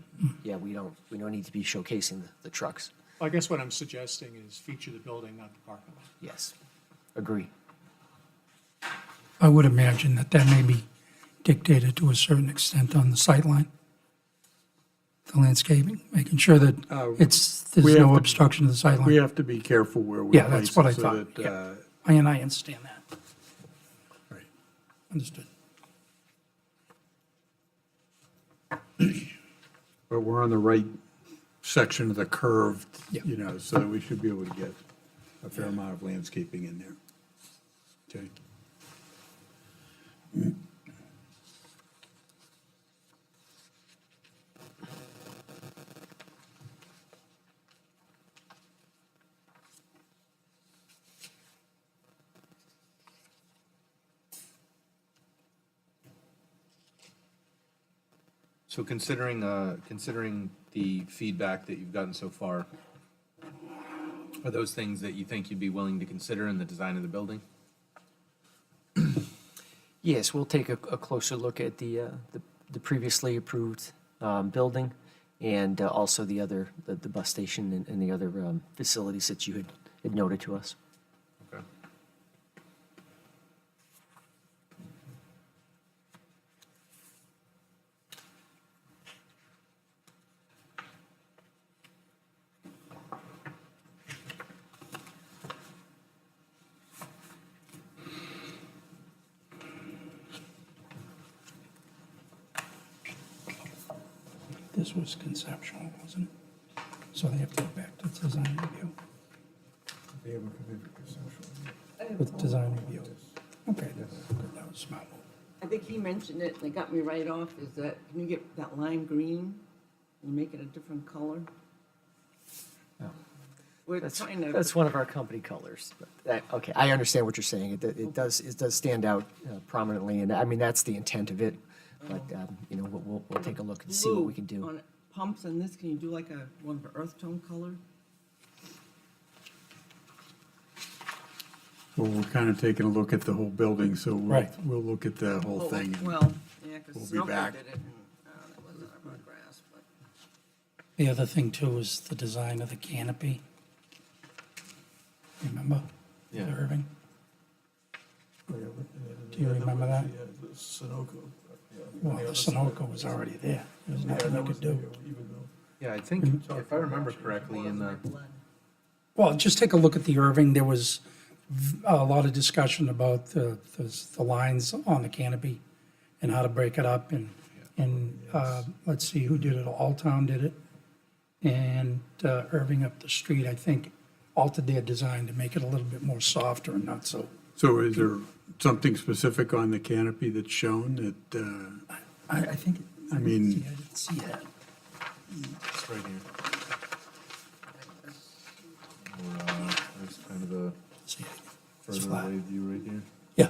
yeah, we don't need to be showcasing the trucks. I guess what I'm suggesting is feature the building, not the parking lot. Yes, agree. I would imagine that may be dictated to a certain extent on the sightline. The landscaping, making sure that there's no obstruction to the sightline. We have to be careful where we Yeah, place that's what I it so thought, that, yeah. I understand that. Right. Understood. But we're on the right section of the curve, Yeah. you know, so that we should be able to get a fair amount of landscaping in there. Okay. So considering the feedback that you've gotten so far, are those things that you think you'd be willing to consider in the design of the building? Yes, we'll take a closer look at the previously approved building and also the bus station and the other facilities that you had noted to us. Okay. This was conceptual, wasn't it? So they have to go back to design review. With design review. Okay, good, that was smart. I think he mentioned it, and it got me right off, is that, can you get that lime green and make it a different color? We're trying to. That's one of our company colors. Okay, I understand what you're saying. It does stand out prominently, and I mean, that's the intent of it. But, you know, we'll take a look and see what we can do. On pumps and this, can you do like one of an earth tone color? Well, we're kind of taking a look at the whole building, so Right. we'll look at the whole thing. and Well, yeah, because we'll be Snowball back. did it, and that wasn't our grass, but. The other thing too is the design of the canopy. Remember? Yeah. Irving? Do you remember that? The Sunoco. Well, the Sunoco was already there. There's nothing you could do. Yeah, I think, if I remember correctly, in the, Well, just take a look at the Irving. There was a lot of discussion about the lines on the canopy and how to break it up and let's see, who did it? Alltown did it. And Irving up the street, I think, altered their design to make it a little bit more softer and not so. So is there something specific on the canopy that's shown that, I think, I mean, I didn't see that. it's right here. Or, there's kind of a See, further flat. away view right here. Yeah.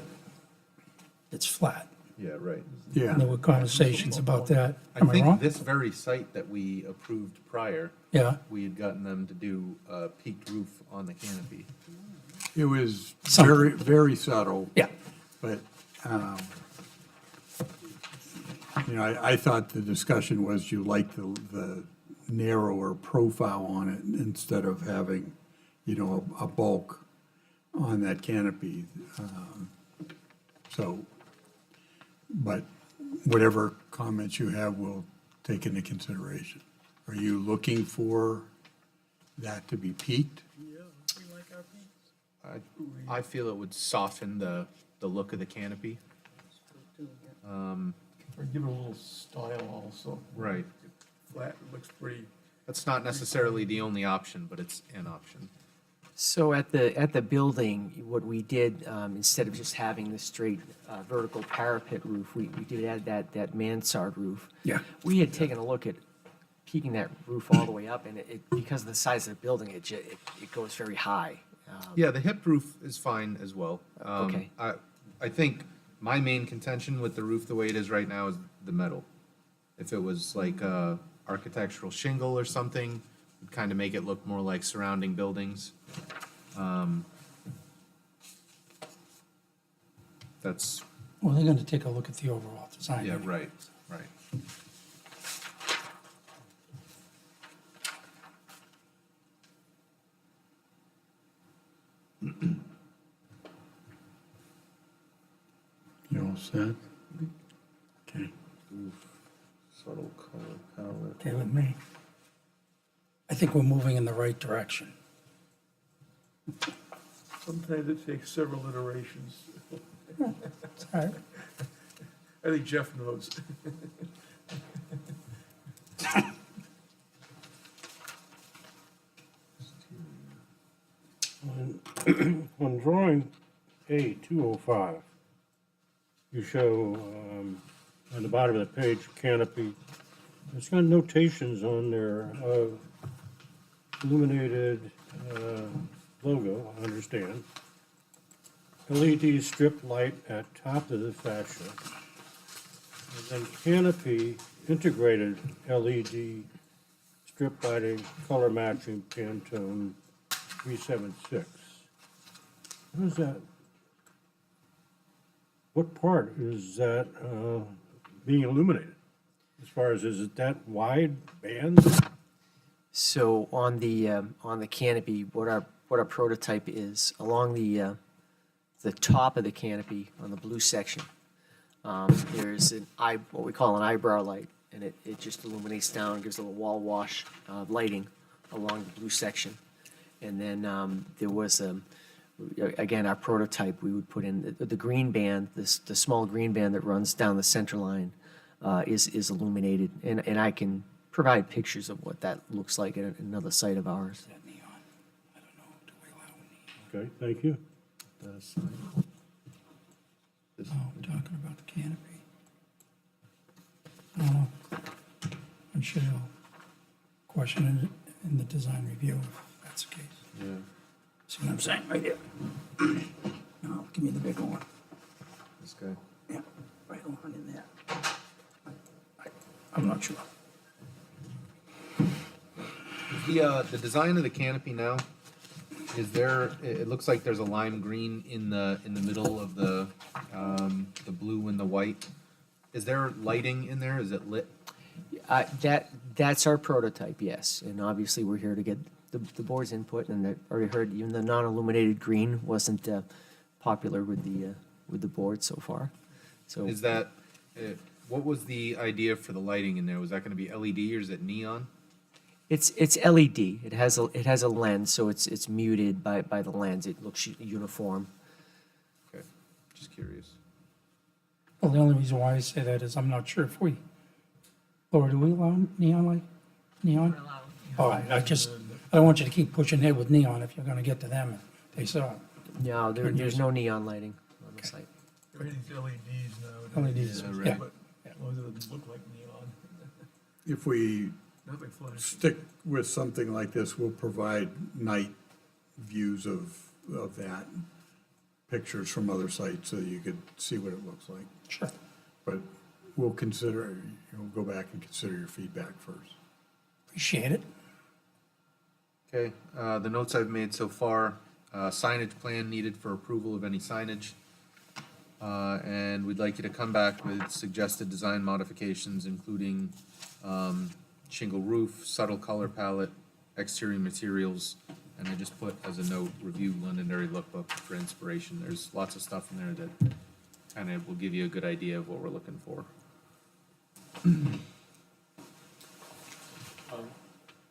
It's flat. Yeah, right. yeah, There were conversations about that. I Am I think wrong? this very site that we approved prior, Yeah. we had gotten them to do a peaked roof on the canopy. it was Something. very, very subtle. Yeah. But, I thought the discussion was you liked the narrower profile on it instead of having, a bulk on that canopy. So, but whatever comments you have, we'll take into consideration. Are you looking for that to be peaked? I feel it would soften the look of the canopy. Or give it a little style also. Right. Flat, it looks pretty. That's not necessarily the only option, but it's an option. So at the building, what we did, instead of just having the straight vertical parapet roof, we did add that mansard roof. Yeah. We had taken a look at peaking that roof all the way up, and it because of the size of the building, it goes very high. Yeah, the hip roof is fine as well. Okay. I think my main contention with the roof the way it is right now is the metal. If it was like a architectural shingle or something, it'd kind of make it look more like surrounding buildings. That's, Well, they're gonna take a look at the overall design. yeah, right, right. You all set? Okay. Subtle color palette. Okay with me. I think we're moving in the right direction. Sometimes it takes several iterations. It's all right. I think Jeff knows. On drawing A205, you show on the bottom of the page canopy, it's got notations on there of illuminated logo, I understand. LED strip light at top of the fascia. And then canopy integrated LED strip lighting, color matching Pantone 376. What is that? What part is that being illuminated? As far as, is it that wide band? So on the canopy, what our prototype is, along the top of the canopy on the blue section, there's what we call an eyebrow light, and it just illuminates down, gives a little wall wash lighting along the blue section. And then there was again, our prototype, we would put in the green band, the small green band that runs down the center line is illuminated, and I can provide pictures of what that looks like at another site of ours. That neon. I don't know, do we allow neon? Okay, thank you. Oh, we're talking about the canopy. I don't know. I'm sure you'll question it in the design review if that's the case. Yeah. See what I'm saying, right here? No, give me the bigger one. This guy. Yeah, right on in there. I'm not sure. The design of the canopy now, is there, it looks like there's a lime green in the middle of the blue and the white. Is there lighting in there? Is it lit? That's our prototype, yes, and obviously we're here to get the board's input, and I already heard even the non-illuminated green wasn't popular with with the board so far. So Is that, what was the idea for the lighting in there? Was that gonna be LED or is it neon? it's LED. It has a lens, so it's muted by the lens. It looks uniform. Okay, just curious. Well, the only reason why I say that is I'm not sure if we, Laura, do we allow neon light? Neon? All right, I don't want you to keep pushing ahead with neon if you're gonna get to them and they saw it. No, there's no neon lighting on the site. Everything's LEDs nowadays. LEDs, yeah. But as long as it doesn't look like neon, If we nothing flashy. stick with something like this, we'll provide night views of that, pictures from other sites so you could see what it looks like. Sure. But we'll consider, go back and consider your feedback first. Appreciate it. Okay, the notes I've made so far, signage plan needed for approval of any signage. And we'd like you to come back with suggested design modifications, including, shingle roof, subtle color palette, exterior materials. And I just put as a note, review Londonderry lookbook for inspiration. There's lots of stuff in there that kind of will give you a good idea of what we're looking for.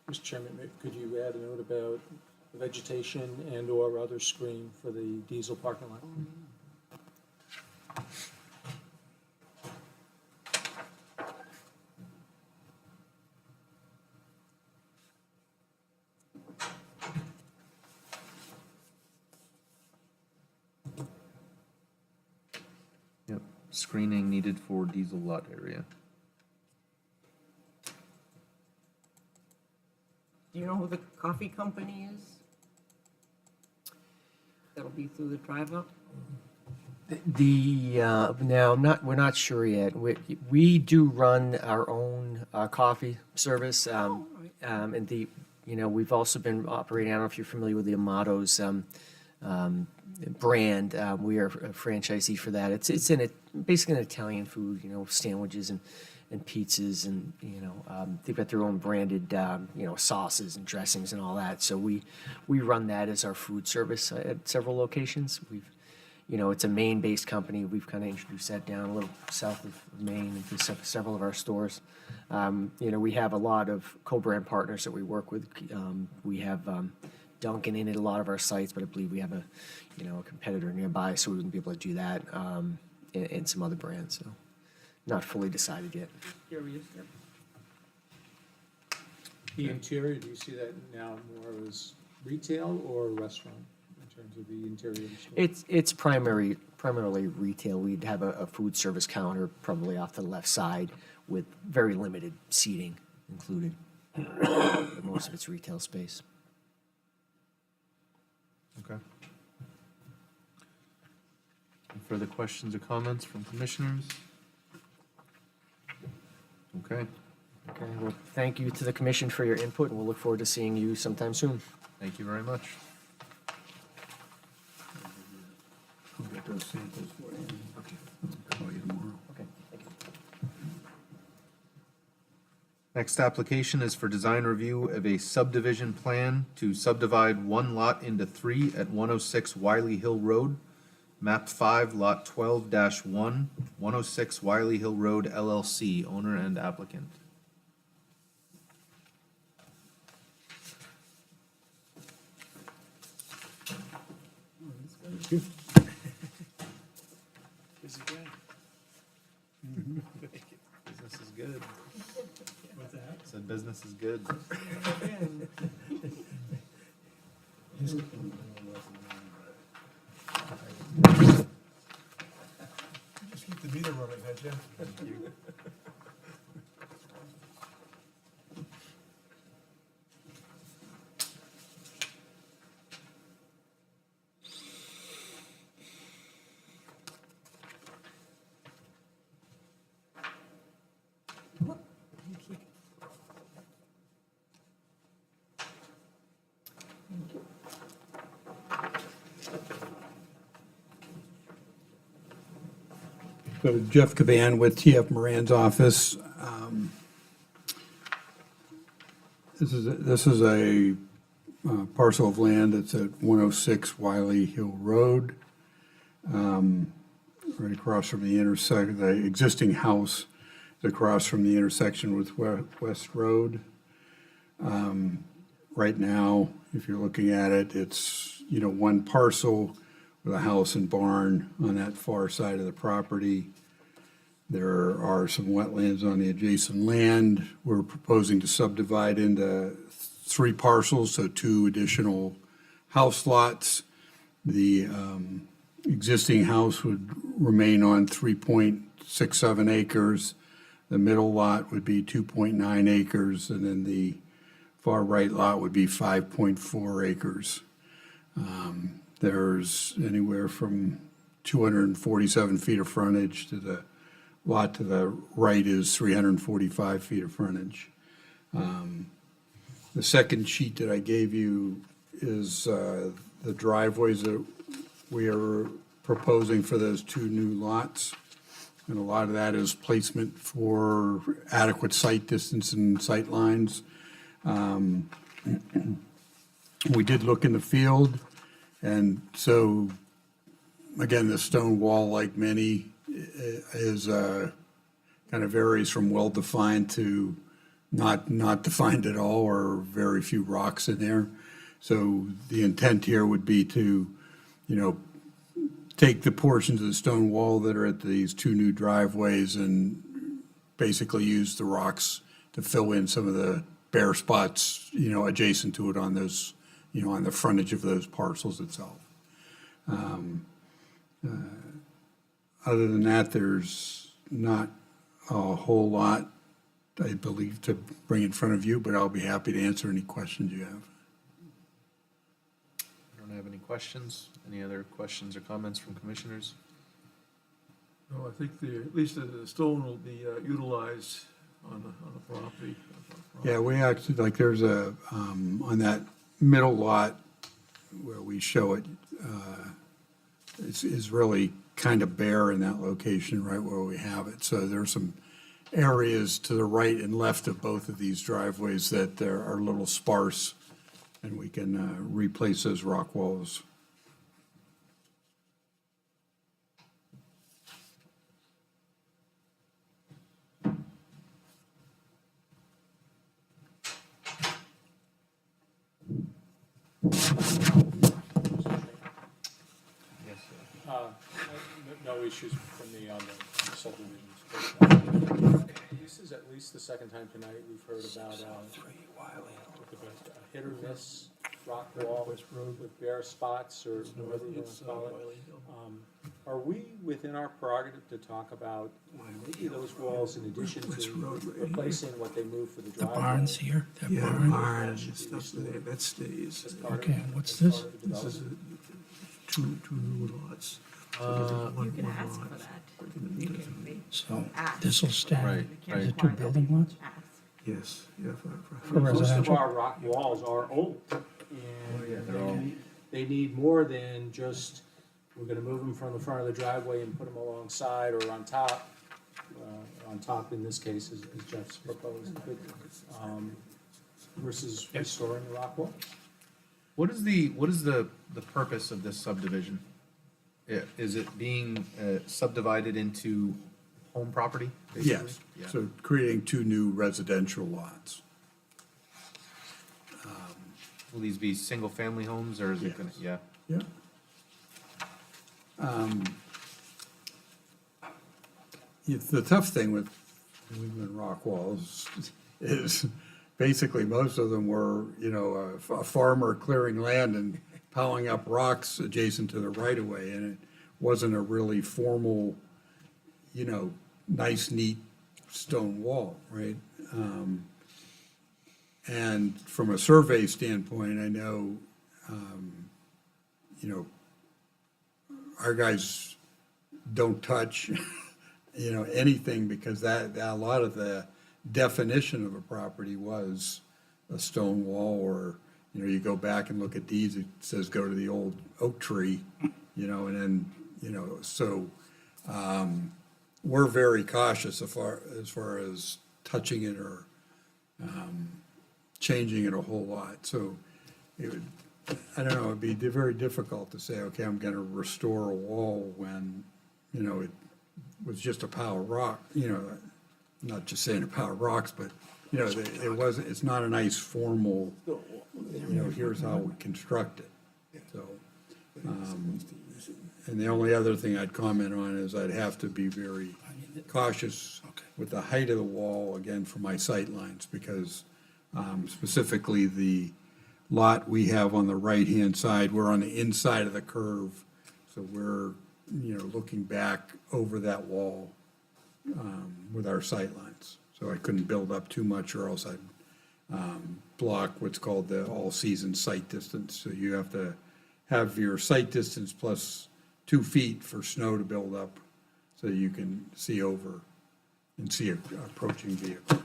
Mr. Chairman, could you add a note about the vegetation and/or other screen for the diesel parking lot? Yep, screening needed for diesel lot area. Do you know who the coffee company is? That'll be through the drive-up? No, we're not sure yet. We do run our own coffee service, and we've also been operating. I don't know if you're familiar with the Amato's brand. We are a franchisee for that. It's basically an Italian food, sandwiches and pizzas, and they've got their own branded sauces and dressings and all that. So we run that as our food service at several locations. It's a Maine-based company. We've kind of introduced that down a little south of Maine into several of our stores. We have a lot of co-brand partners that we work with. We have Dunkin' in at a lot of our sites, but I believe we have a competitor nearby, so we wouldn't be able to do that, and some other brands. So not fully decided yet. Curious, yep. The interior, do you see that now more as retail or restaurant in terms of the interior of the store? It's primarily retail. We'd have a food service counter probably off to the left side with very limited seating included. But most of it's retail space. Okay. Any further questions or comments from commissioners? Okay, Okay, well, thank you to the commission for your input, and we'll look forward to seeing you sometime soon. thank you very much. I'll get those samples for you. Okay. I'll call you tomorrow. Okay, thank you. Next application is for design review of a subdivision plan to subdivide one lot into 3 at 106 Wiley Hill Road, map 5, lot 12-1, 106 Wiley Hill Road LLC, owner and applicant. Busy guy. Business is good. What's that? Said business is good. Just keep the meter running, huh, Jeff? So Jeff Cavan with TF Moran's office. This is a parcel of land that's at 106 Wiley Hill Road. right across from the the existing house is across from the intersection with West Road. Right now, if you're looking at it, it's, one parcel with a house and barn on that far side of the property. There are some wetlands on the adjacent land. We're proposing to subdivide into 3 parcels, so 2 additional house lots. The existing house would remain on 3.67 acres. The middle lot would be 2.9 acres, and then the far right lot would be 5.4 acres. There's anywhere from 247 feet of frontage to the lot to the right is 345 feet of frontage. The second sheet that I gave you is the driveways that we are proposing for those 2 new lots. And a lot of that is placement for adequate sight distance and sight lines. We did look in the field, and so, again, the stone wall, like many, is kind of varies from well-defined to not defined at all, or very few rocks in there. So the intent here would be to, take the portions of the stone wall that are at these 2 new driveways and basically use the rocks to fill in some of the bare spots, adjacent to it on those, on the frontage of those parcels itself. Other than that, there's not a whole lot, I believe, to bring in front of you, but I'll be happy to answer any questions you have. I don't have any questions. Any other questions or comments from commissioners? No, I think at least the stone will be utilized on the property. Yeah, we actually, like, there's on that middle lot where we show it, is really kind of bare in that location, right where we have it. So there's some areas to the right and left of both of these driveways that are a little sparse, and we can replace those rock walls. No issues from me on the subdivisions. This is at least the second time tonight we've heard about a hit or miss rock wall with bare spots, or whatever you want to call it. Are we within our prerogative to talk about maybe those walls in addition to replacing what they moved for the driveway? Barns here, that Yeah, barn. barns and stuff there, that stays. Okay, what's this? This is two new lots. You can ask for that. You can make, So ask. this'll stand. Right, Is it 2 building lots? Ask. Yes, yeah. For Most of residential? our rock walls are old, and they need more than just, we're gonna move them from the front of the driveway and put them alongside or on top. On top in this case, as Jeff's proposed, but, versus restoring the rock wall. What is the purpose of this subdivision? Is it being subdivided into home property, basically? Yes, Yeah. so creating 2 new residential lots. Will these be single-family homes, or is it gonna, yeah? Yeah. The tough thing with New England rock walls is basically most of them were, a farmer clearing land and piling up rocks adjacent to the right-of-way, and it wasn't a really formal, nice, neat stone wall, right? And from a survey standpoint, I know, our guys don't touch, anything, because that a lot of the definition of a property was a stone wall, or, you go back and look at deeds, it says go to the old oak tree, and then, so, we're very cautious as far as touching it or, changing it a whole lot. So it would, I don't know, it'd be very difficult to say, okay, I'm gonna restore a wall when, it was just a pile of rock, not just saying a pile of rocks, but, it wasn't, it's not a nice formal, here's how we construct it. So, and the only other thing I'd comment on is I'd have to be very cautious with the height of the wall, again, for my sight lines, because specifically the lot we have on the right-hand side, we're on the inside of the curve, so we're, looking back over that wall with our sight lines. So I couldn't build up too much, or else I'd block what's called the all-season sight distance. So you have to have your sight distance plus 2 feet for snow to build up, so you can see over and see an approaching vehicle.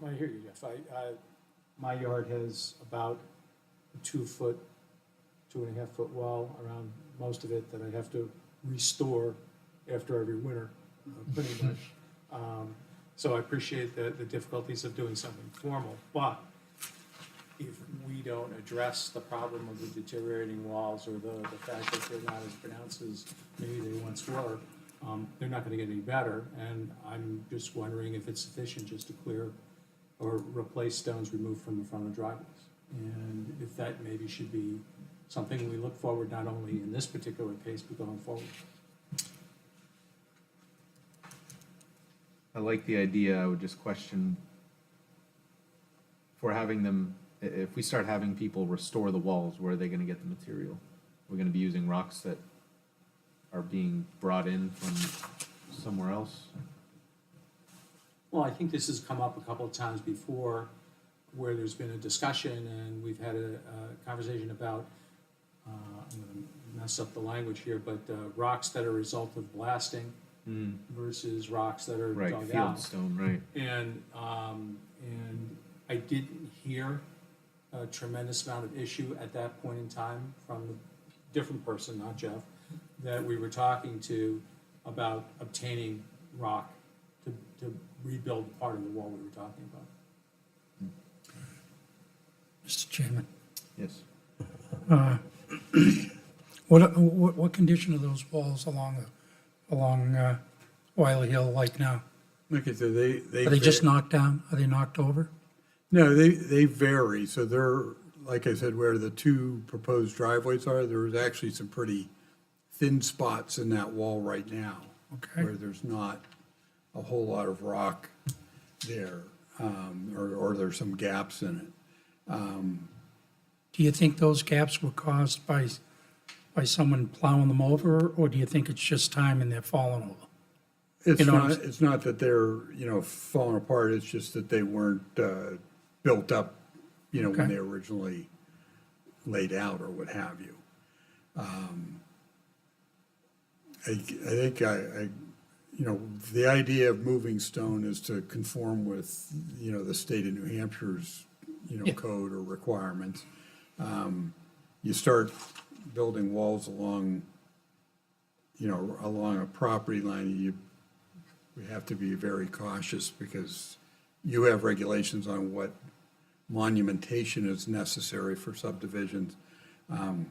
I hear you, Jeff. My yard has about a 2-foot, 2.5-foot wall around most of it that I have to restore after every winter, pretty much. So I appreciate the difficulties of doing something formal, but if we don't address the problem of the deteriorating walls, or the fact that they're not as pronounced as maybe they once were, they're not gonna get any better, and I'm just wondering if it's sufficient just to clear or replace stones removed from the front of driveways. And if that maybe should be something we look forward, not only in this particular case, but going forward. I like the idea, I would just question if we're having them, if we start having people restore the walls, where are they gonna get the material? We're gonna be using rocks that are being brought in from somewhere else? Well, I think this has come up a couple of times before, where there's been a discussion, and we've had a conversation about, I'm gonna mess up the language here, but rocks that are a result of blasting versus rocks that are Right, dug field out. stone, right. And I didn't hear a tremendous amount of issue at that point in time from the different person, not Jeff, that we were talking to about obtaining rock to rebuild part of the wall we were talking about. Mr. Chairman, Yes. what condition are those walls along Wiley Hill like now? Like I said, Are they just knocked down? Are they knocked over? No, they vary. So they're, like I said, where the 2 proposed driveways are, there's actually some pretty thin spots in that wall right now. Okay. Where there's not a whole lot of rock there, or there's some gaps in it. Do you think those gaps were caused by someone plowing them over, or do you think it's just time and they're falling over? It's not that they're, falling apart, it's just that they weren't built up, when Okay. they originally laid out or what have you. I think the idea of moving stone is to conform with, the state of New Hampshire's, Yeah. code or requirements. You start building walls along a property line, we have to be very cautious, because you have regulations on what monumentation is necessary for subdivisions. And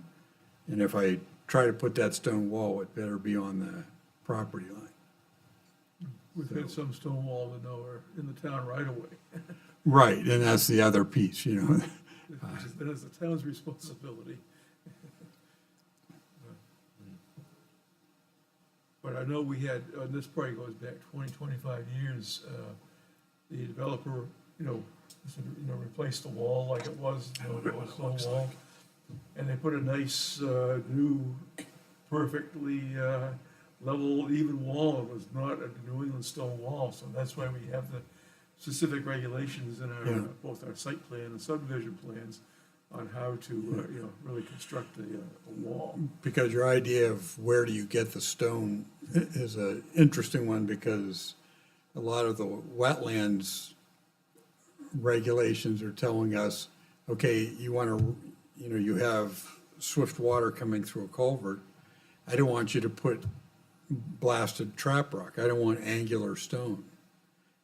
if I try to put that stone wall, it better be on the property line. We've had some stone walls that are in the town right away. Right, and that's the other piece, That is the town's responsibility. But I know we had, and this probably goes back 20, 25 years, the developer, replaced the wall like it was, the stone wall. And they put a nice, new, perfectly level, even wall. It was not a New England stone wall, so that's why we have the specific regulations in our, both our site plan and subdivision plans on how to, really construct a wall. Because your idea of where do you get the stone is an interesting one, because a lot of the wetlands regulations are telling us, okay, you want to, you have swift water coming through a culvert. I don't want you to put blasted trap rock. I don't want angular stone,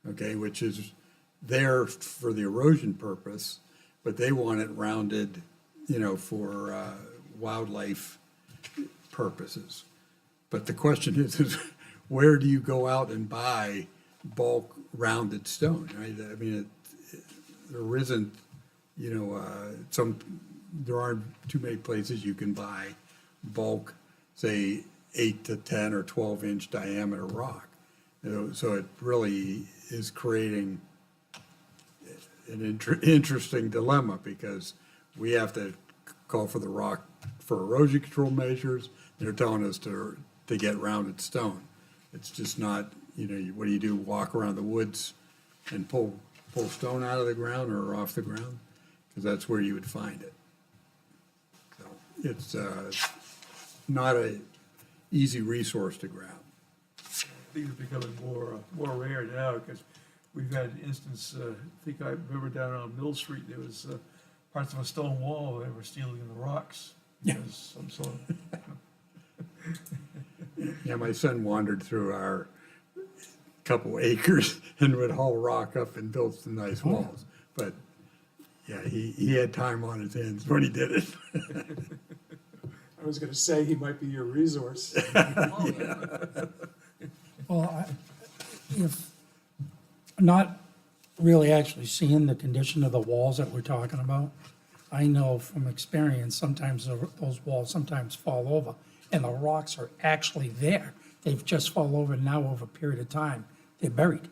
okay, which is there for the erosion purpose, but they want it rounded, for wildlife purposes. But the question is where do you go out and buy bulk rounded stone, right? I mean, there isn't, you know, there aren't too many places you can buy bulk, say, 8 to 10 or 12-inch diameter rock. You know, so it really is creating an interesting dilemma, because we have to call for the rock for erosion control measures. They're telling us to get rounded stone. It's just not, you know, what do you do, walk around the woods and pull stone out of the ground or off the ground? Because that's where you would find it. So it's not a easy resource to grab. Things are becoming more rare now, because we've had an instance, I think I remember down on Mill Street, there was parts of a stone wall, they were stealing the rocks. Yeah. Because some sort of, Yeah, my son wandered through our couple acres and would haul rock up and build some nice walls. But, yeah, he had time on his hands when he did it. I was gonna say, he might be your resource. Well, if not really actually seeing the condition of the walls that we're talking about, I know from experience, sometimes those walls sometimes fall over, and the rocks are actually there. They've just fallen over now over a period of time. They're buried.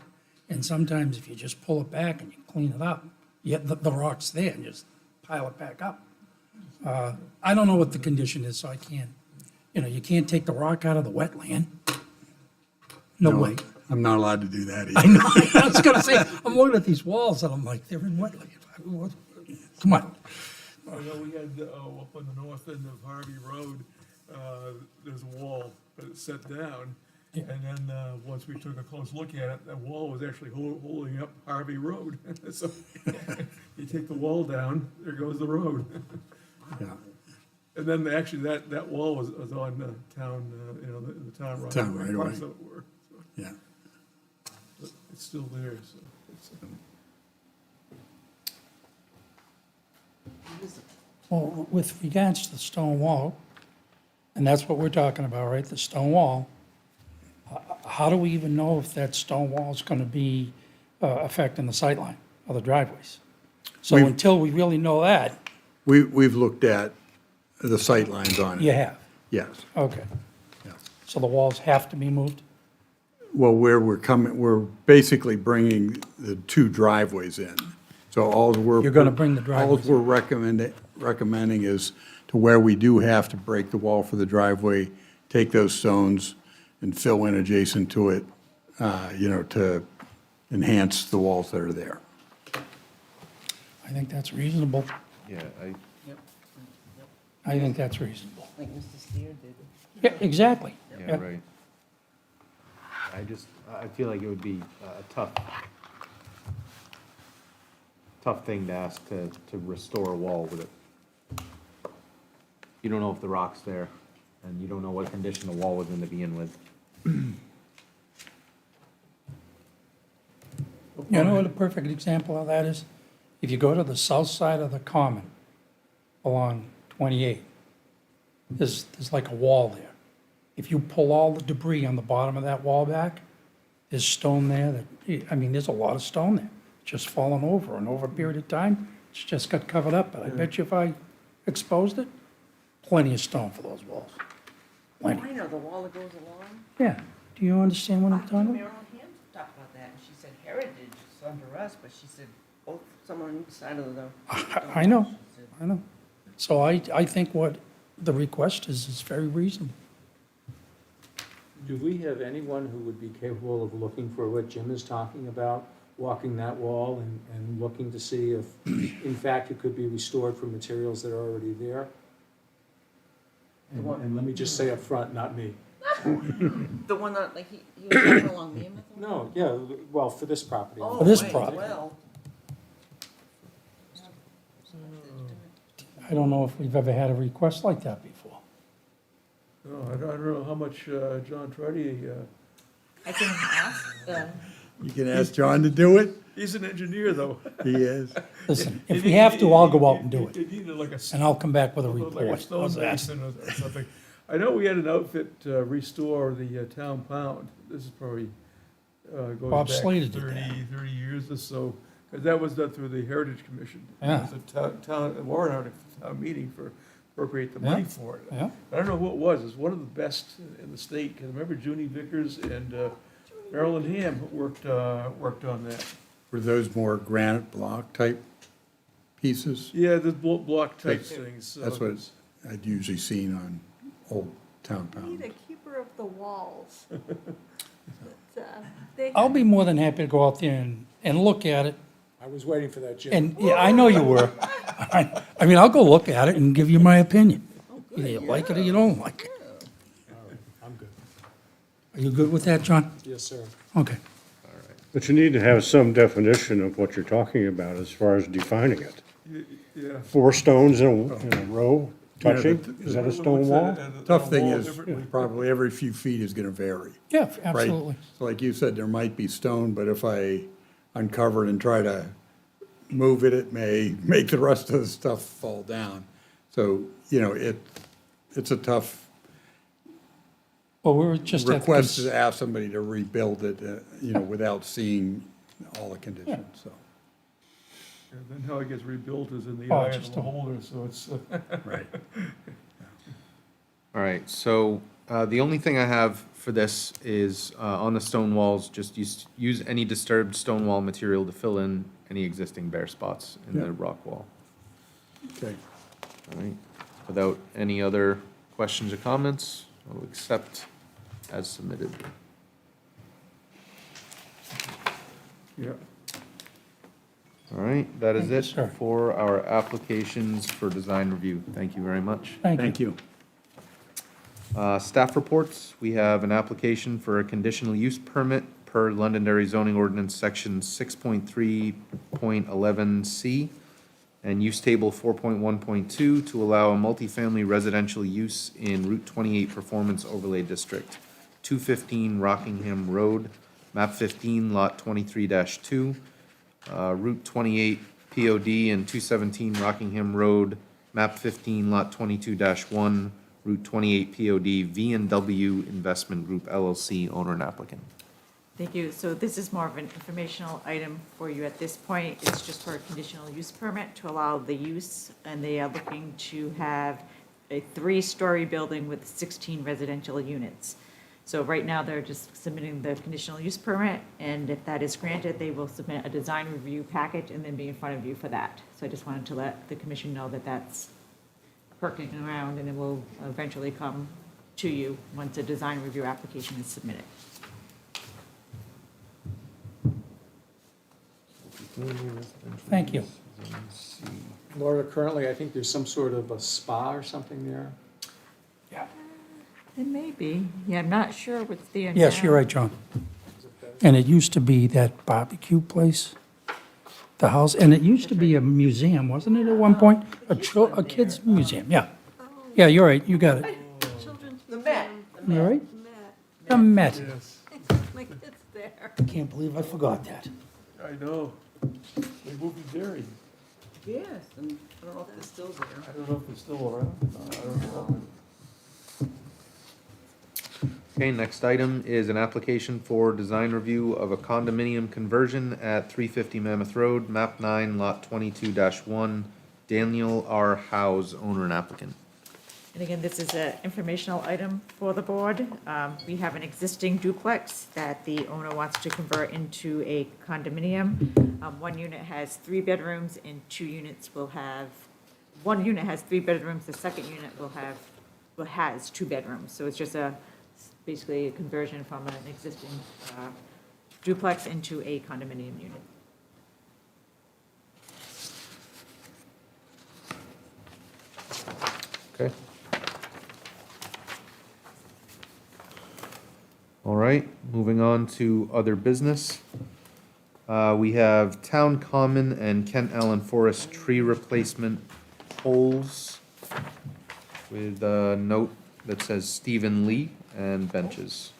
And sometimes if you just pull it back and you clean it up, yet the rock's there and just pile it back up. I don't know what the condition is, so I can't, you know, you can't take the rock out of the wetland. No way. I'm not allowed to do that I either. know, I was gonna say, I'm looking at these walls and I'm like, they're in wetland. Come on. I know we had, up on the north end of Harvey Road, there's a wall, but it's set down. And then, once we took a close look at it, that wall was actually holding up Harvey Road. So you take the wall down, there goes the road. Yeah. And then actually that wall was on town, you know, the town right. Town right away. Parts of it were, so. Yeah. But it's still there, so. Well, with regards to the stone wall, and that's what we're talking about, right, the stone wall, how do we even know if that stone wall is gonna be affecting the sightline of the driveways? So We've- until we really know that, We've looked at the sight lines on it. you have, Yes. okay. Yeah. So the walls have to be moved? Well, where we're basically bringing the two driveways in. So You're gonna bring the driveways All we're recommending is to where we do have to break the wall for the driveway, take those stones and fill in adjacent to it, you know, to enhance the walls that are there. I think that's reasonable. Yeah, I think that's reasonable. Like Mr. Steer did. Yeah, exactly. yeah, right. I feel like it would be a tough thing to ask to restore a wall with it. You don't know if the rock's there, and you don't know what condition the wall was in to begin with. You know what a perfect example of that is? If you go to the south side of the common along 28, there's like a wall there. If you pull all the debris on the bottom of that wall back, there's stone there that, I mean, there's a lot of stone there, just fallen over, and over a period of time, it's just got covered up. But I bet you if I exposed it, plenty of stone for those walls. Plenty. I know, the wall that goes along. Yeah, do you understand what I'm talking about? Marilyn Ham talked about that, and she said heritage is under us, but she said both, someone on each side of the. I know, I know. So I think what the request is very reasonable. Do we have anyone who would be capable of looking for what Jim is talking about, walking that wall and looking to see if, in fact, it could be restored from materials that are already there? And let me just say up front, not me. The one that, like, he was walking along Mammoth? No, yeah, well, for this property. Oh, For this right, property. well. I don't know if we've ever had a request like that before. No, I don't know how much John Truddy, I can ask the, You can ask John to do it. he's an engineer, though. He is. Listen, if we have to, I'll go out and do it, It needed like a. and I'll come back with a Like a report. stone How's that? basin or something. I know we had an outfit restore the town pound. This is probably goes Bob back Slater did 30 years or so. 'Cause that was done through the Heritage Commission. Yeah. It was a town warrant article, town meeting for appropriate the money Yeah. for it. Yeah. I don't know who it was. It's one of the best in the state. 'Cause I remember Junie Vickers and Marilyn Ham worked on that. Were those more granite block type pieces? Yeah, the block type Like, things. so That's what it's- I'd usually seen on old town We need pound. a keeper of the walls. But, they I'll had- be more than happy to go out there and look at it. I was waiting for that, Jim. And, yeah, I know you were. I mean, I'll go look at it and give you my opinion. Either you like it or you don't like it. I'm good. Are you good with that, John? Yes, sir. Okay. But you need to have some definition of what you're talking about as far as defining it. Yeah. 4 stones in a row touching, Yeah, is that a stone wall? Tough thing is, differently. probably every few feet is gonna vary. Yeah, right? absolutely. So like you said, there might be stone, but if I uncover it and try to move it, it may make the rest of the stuff fall down. So, it's a tough Well, we were just at. request to ask somebody to rebuild it, without seeing all the conditions, so. And then how it gets rebuilt is in the Oh, eye of just the a- beholder, so it's. Right. All right, so the only thing I have for this is on the stone walls, just use any disturbed stone wall material to fill in any existing bare spots in the Yeah. rock wall. Okay. All right, without any other questions or comments, I'll accept as submitted. Yeah. All right, that is Thank you, it sir. for our applications for design review. Thank you very much. Thank you. Staff reports, we have an application for a conditional use permit per Londonderry zoning ordinance section 6.3.11C and use table 4.1.2 to allow a multifamily residential use in Route 28 Performance Overlay District, 215 Rockingham Road, map 15, lot 23-2, Route 28 POD and 217 Rockingham Road, map 15, lot 22-1, Route 28 POD, V&W Investment Group LLC, owner and applicant. Thank you. So this is more of an informational item for you at this point. It's just for a conditional use permit to allow the use, and they are looking to have a 3-story building with 16 residential units. So right now, they're just submitting the conditional use permit, and if that is granted, they will submit a design review package and then be in front of you for that. So I just wanted to let the commission know that that's perking around, and it will eventually come to you once a design review application is submitted. Thank you. Laura, currently, I think there's some sort of a spa or something there. It may be. Yeah, I'm not sure what's there now. Yes, you're right, John. And it used to be that barbecue place, the house, and it used to be a museum, wasn't it, at one point? A kids' museum, yeah. Yeah, you're right, you got it. Children's The Met. museum. All right? Met. The Met. Yes, My kid's there. I can't believe I forgot that. I know. They moved to Derry. Yes, and I don't know if it's still there. I don't know if they're still around. I don't know. Okay, next item is an application for design review of a condominium conversion at 350 Mammoth Road, map 9, lot 22-1, Daniel R. Howes, owner and applicant. And again, this is an informational item for the board. We have an existing duplex that the owner wants to convert into a condominium. One unit has 3 bedrooms and 2 units will have, one unit has 3 bedrooms, the second unit has 2 bedrooms. So it's just basically a conversion from an existing duplex into a condominium unit. Okay. All right, moving on to other business. We have Town Common and Kent Allen Forest tree replacement poles with a note that says Stephen Lee and benches.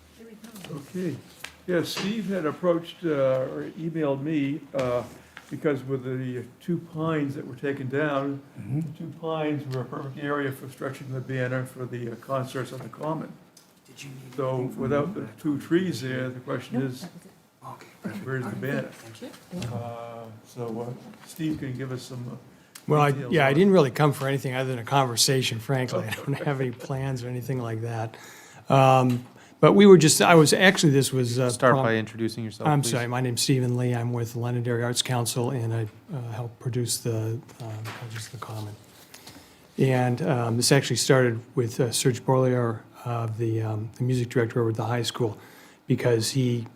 Okay. Yeah, Steve had approached, or emailed me, because with the two pines that were taken down, Mm-hmm. the two pines were a perfect area for stretching the banner for the concerts on the common. So without the two trees there, the question is, where's the banner? So Steve can give us some Well, details yeah, on I it. didn't really come for anything other than a conversation, frankly. I don't have any plans or anything like that. But we were just, I was, actually, this was. Start by introducing yourself, I'm please. sorry, my name's Stephen Lee. I'm with the Londonderry Arts Council, and I help produce the Common. And this actually started with Serge Borlier, the music director over at the high school, because he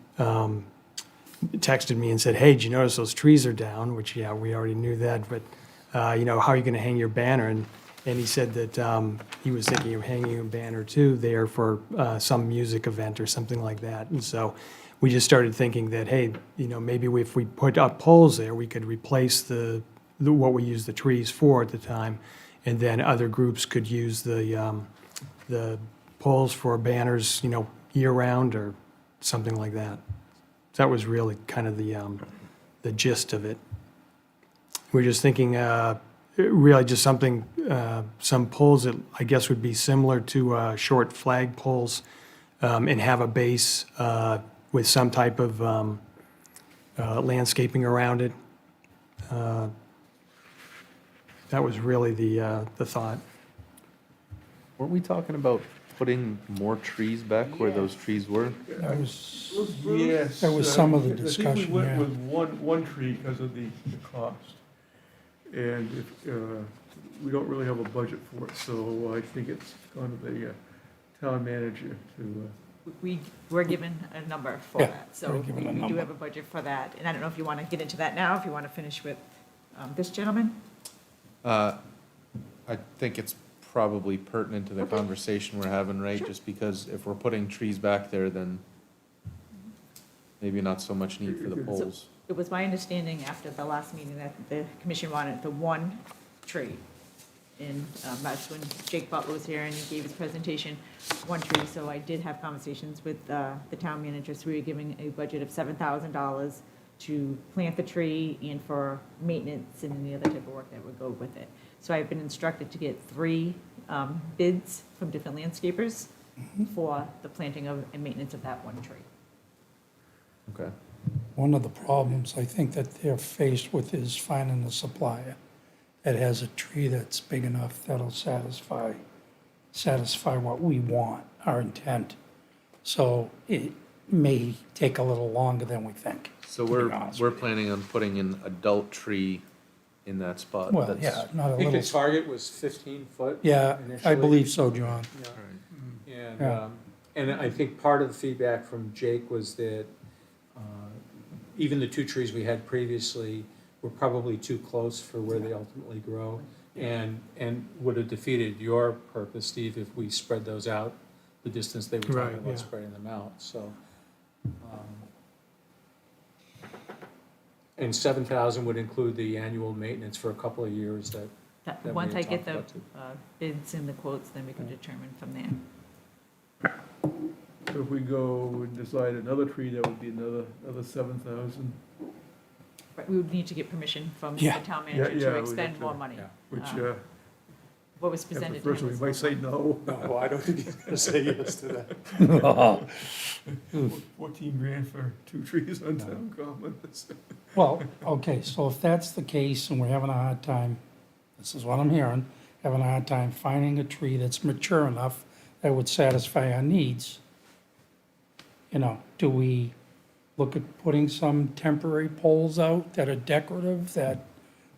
texted me and said, hey, did you notice those trees are down? Which, yeah, we already knew that, but, you know, how are you going to hang your banner? And he said that he was thinking of hanging a banner too there for some music event or something like that. And so we just started thinking that, hey, you know, maybe if we put up poles there, we could replace what we used the trees for at the time. And then other groups could use the poles for banners, you know, year-round or something like that. That was really kind of the gist of it. We're just thinking, really just something, some poles that I guess would be similar to short flag poles, and have a base with some type of landscaping around it. That was really the thought. Weren't we talking about putting more trees back where those trees were? That was, Yes. that was some of the I think discussion, we yeah. went with one tree because of the cost. And if, we don't really have a budget for it, so I think it's gone to the town manager to, We're given a number for Yeah, that, so we're given a we do number. have a budget for that. And I don't know if you want to get into that now, if you want to finish with this gentleman? I think it's probably pertinent to the conversation we're having, right? Just because if we're putting trees back there, then maybe not so much need for the poles. It was my understanding after the last meeting that the commission wanted the one tree. And that's when Jake Butler was here and he gave his presentation, one tree. So I did have conversations with the town manager, so we were giving a budget of $7,000 to plant the tree and for maintenance and any other type of work that would go with it. So I've been instructed to get 3 bids from different landscapers for the planting of and maintenance of that one tree. Okay. One of the problems I think that they're faced with is finding a supplier that has a tree that's big enough that'll satisfy what we want, our intent. So it may take a little longer than we think. So to be we're honest we're with you. planning on putting an adult tree in that spot. Well, That's- yeah, not I a think the little, target was 15 foot. yeah, I initially. believe so, John. Yeah. And, Yeah. and I think part of the feedback from Jake was that even the 2 trees we had previously were probably too close for where they ultimately grow. And would have defeated your purpose, Steve, if we spread those out the distance they were talking Right, about yeah. spreading them out, so. And 7,000 would include the annual maintenance for a couple of years that we Once had I get talked the about too. bids and the quotes, then we can determine from there. so if we go and decide another tree, that would be another 7,000, But we would need to get permission from the Yeah. town Yeah, manager yeah, to we'd expend have to- more money. yeah. which, What was after presented the to him first one, was we might say no. No, I don't think he's gonna say yes to that. 14 grand for 2 trees on town common. Well, okay, so if that's the case and we're having a hard time, this is what I'm hearing, having a hard time finding a tree that's mature enough that would satisfy our needs, you know, do we look at putting some temporary poles out that are decorative, that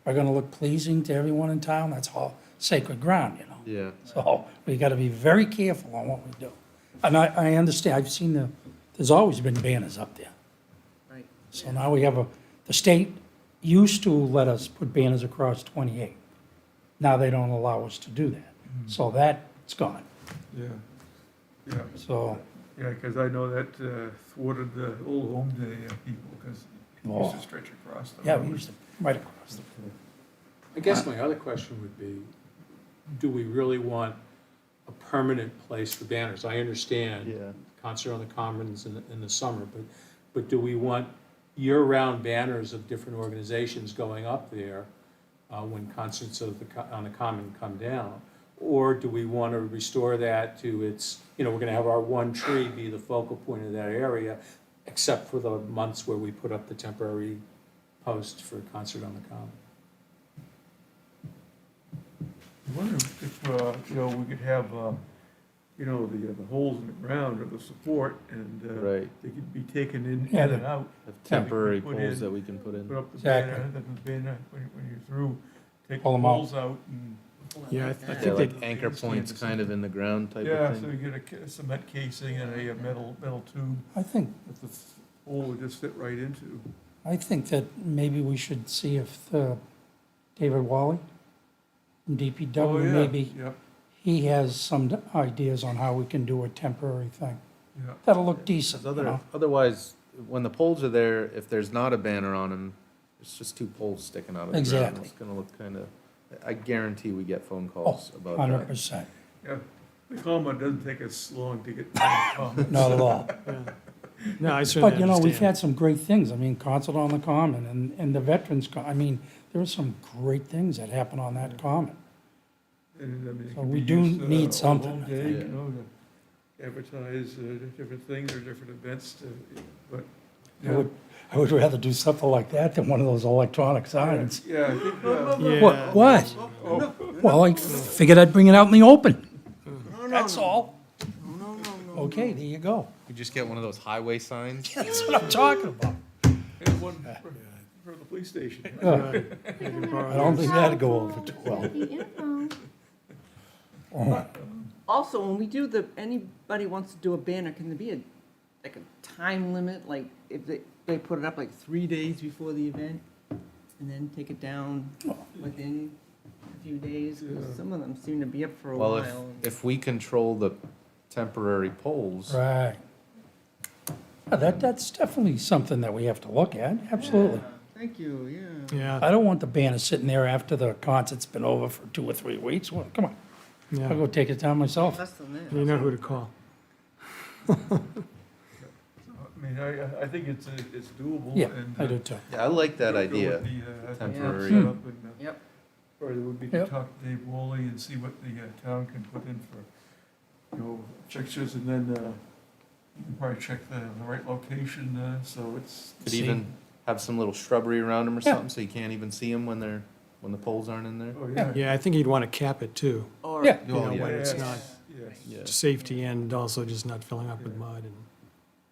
are gonna look pleasing to everyone in town? That's all sacred ground, you know? Yeah. So we gotta be very careful on what we do. And I understand, I've seen there's always been banners up there. Right. So now we have the state used to let us put banners across 28. Now they don't allow us to do that. So that's gone. Yeah, yeah. So, Yeah, because I know that thwarted the old home day people, because it used to stretch across the yeah, road. we used to, right across the, I guess my other question would be, do we really want a permanent place for banners? I understand Yeah. concert on the Commons in the summer, but do we want year-round banners of different organizations going up there when concerts on the Common come down? Or do we want to restore that to its, we're going to have our one tree be the focal point of that area, except for the months where we put up the temporary post for a concert on the Common? I wonder if, we could have, the holes in the ground or the support and, Right. they could be taken in Yeah, and out. Have temporary Put poles in- that we can put in. Put up the Exactly. banner, then the banner, when you're through, take the Pull 'em out. poles out and. Yeah, I Yeah, think like they, anchor points kind of in the ground type Yeah, of so thing. you get a cement casing and a metal tube I think, that the hole would just fit right into. I think that maybe we should see if David Wally from Oh, DPW, yeah, maybe Yep, he has some ideas on how we can do a temporary thing. yeah. That'll look decent, you know? Otherwise, when the poles are there, if there's not a banner on them, it's just two poles sticking out of the ground. Exactly. It's gonna look kind of, I guarantee we get phone calls about 100%. that. Yeah, the comment doesn't take us long to get. comments. Not at all. no, I certainly But, you know, we've understand. had some great things. I mean, Concert on the Common and the Veterans, I mean, there are some great things that happen on that common. And, I mean, it So could we be do used, need all something, home I day, think. you know, to advertise different things or different events to, but. I would rather do something like that than one of those electronic signs. Yeah, I think, Yeah. What? Well, I figured I'd bring it out in the open. That's all. Okay, there you go. We just get one of those highway signs. That's what I'm talking about. and one for the police station. I don't think that'd go over too well. Also, when we do anybody wants to do a banner, can there be like a time limit? Like if they put it up like 3 days before the event and then take it down within a few days? 'Cause some of them seem to be up for a Well, while. if we control the temporary poles, Right. Yeah, that's definitely something that we have to look at, absolutely. Thank you, yeah. Yeah, I don't want the banner sitting there after the concert's been over for 2 or 3 weeks. Well, come on, I'll yeah. go take it down myself. Less than that. You know who to call. I mean, I think it's doable. Yeah, and, I do too. yeah, I like that go idea. with the, Temporary. setup and, Yep. Or it would be to Yep. talk to Dave Woolley and see what the town can put in for, fixtures, and then, you can probably check the right location, so it's. Could even have some little shrubbery around them or Yeah. something, so you can't even see them when the poles aren't in there. Oh, yeah. Yeah, I think you'd want to cap it too, Or, Yeah. you know, Oh, yeah. when it's Yes, not yes. Yeah. safety and also just not filling up with mud and.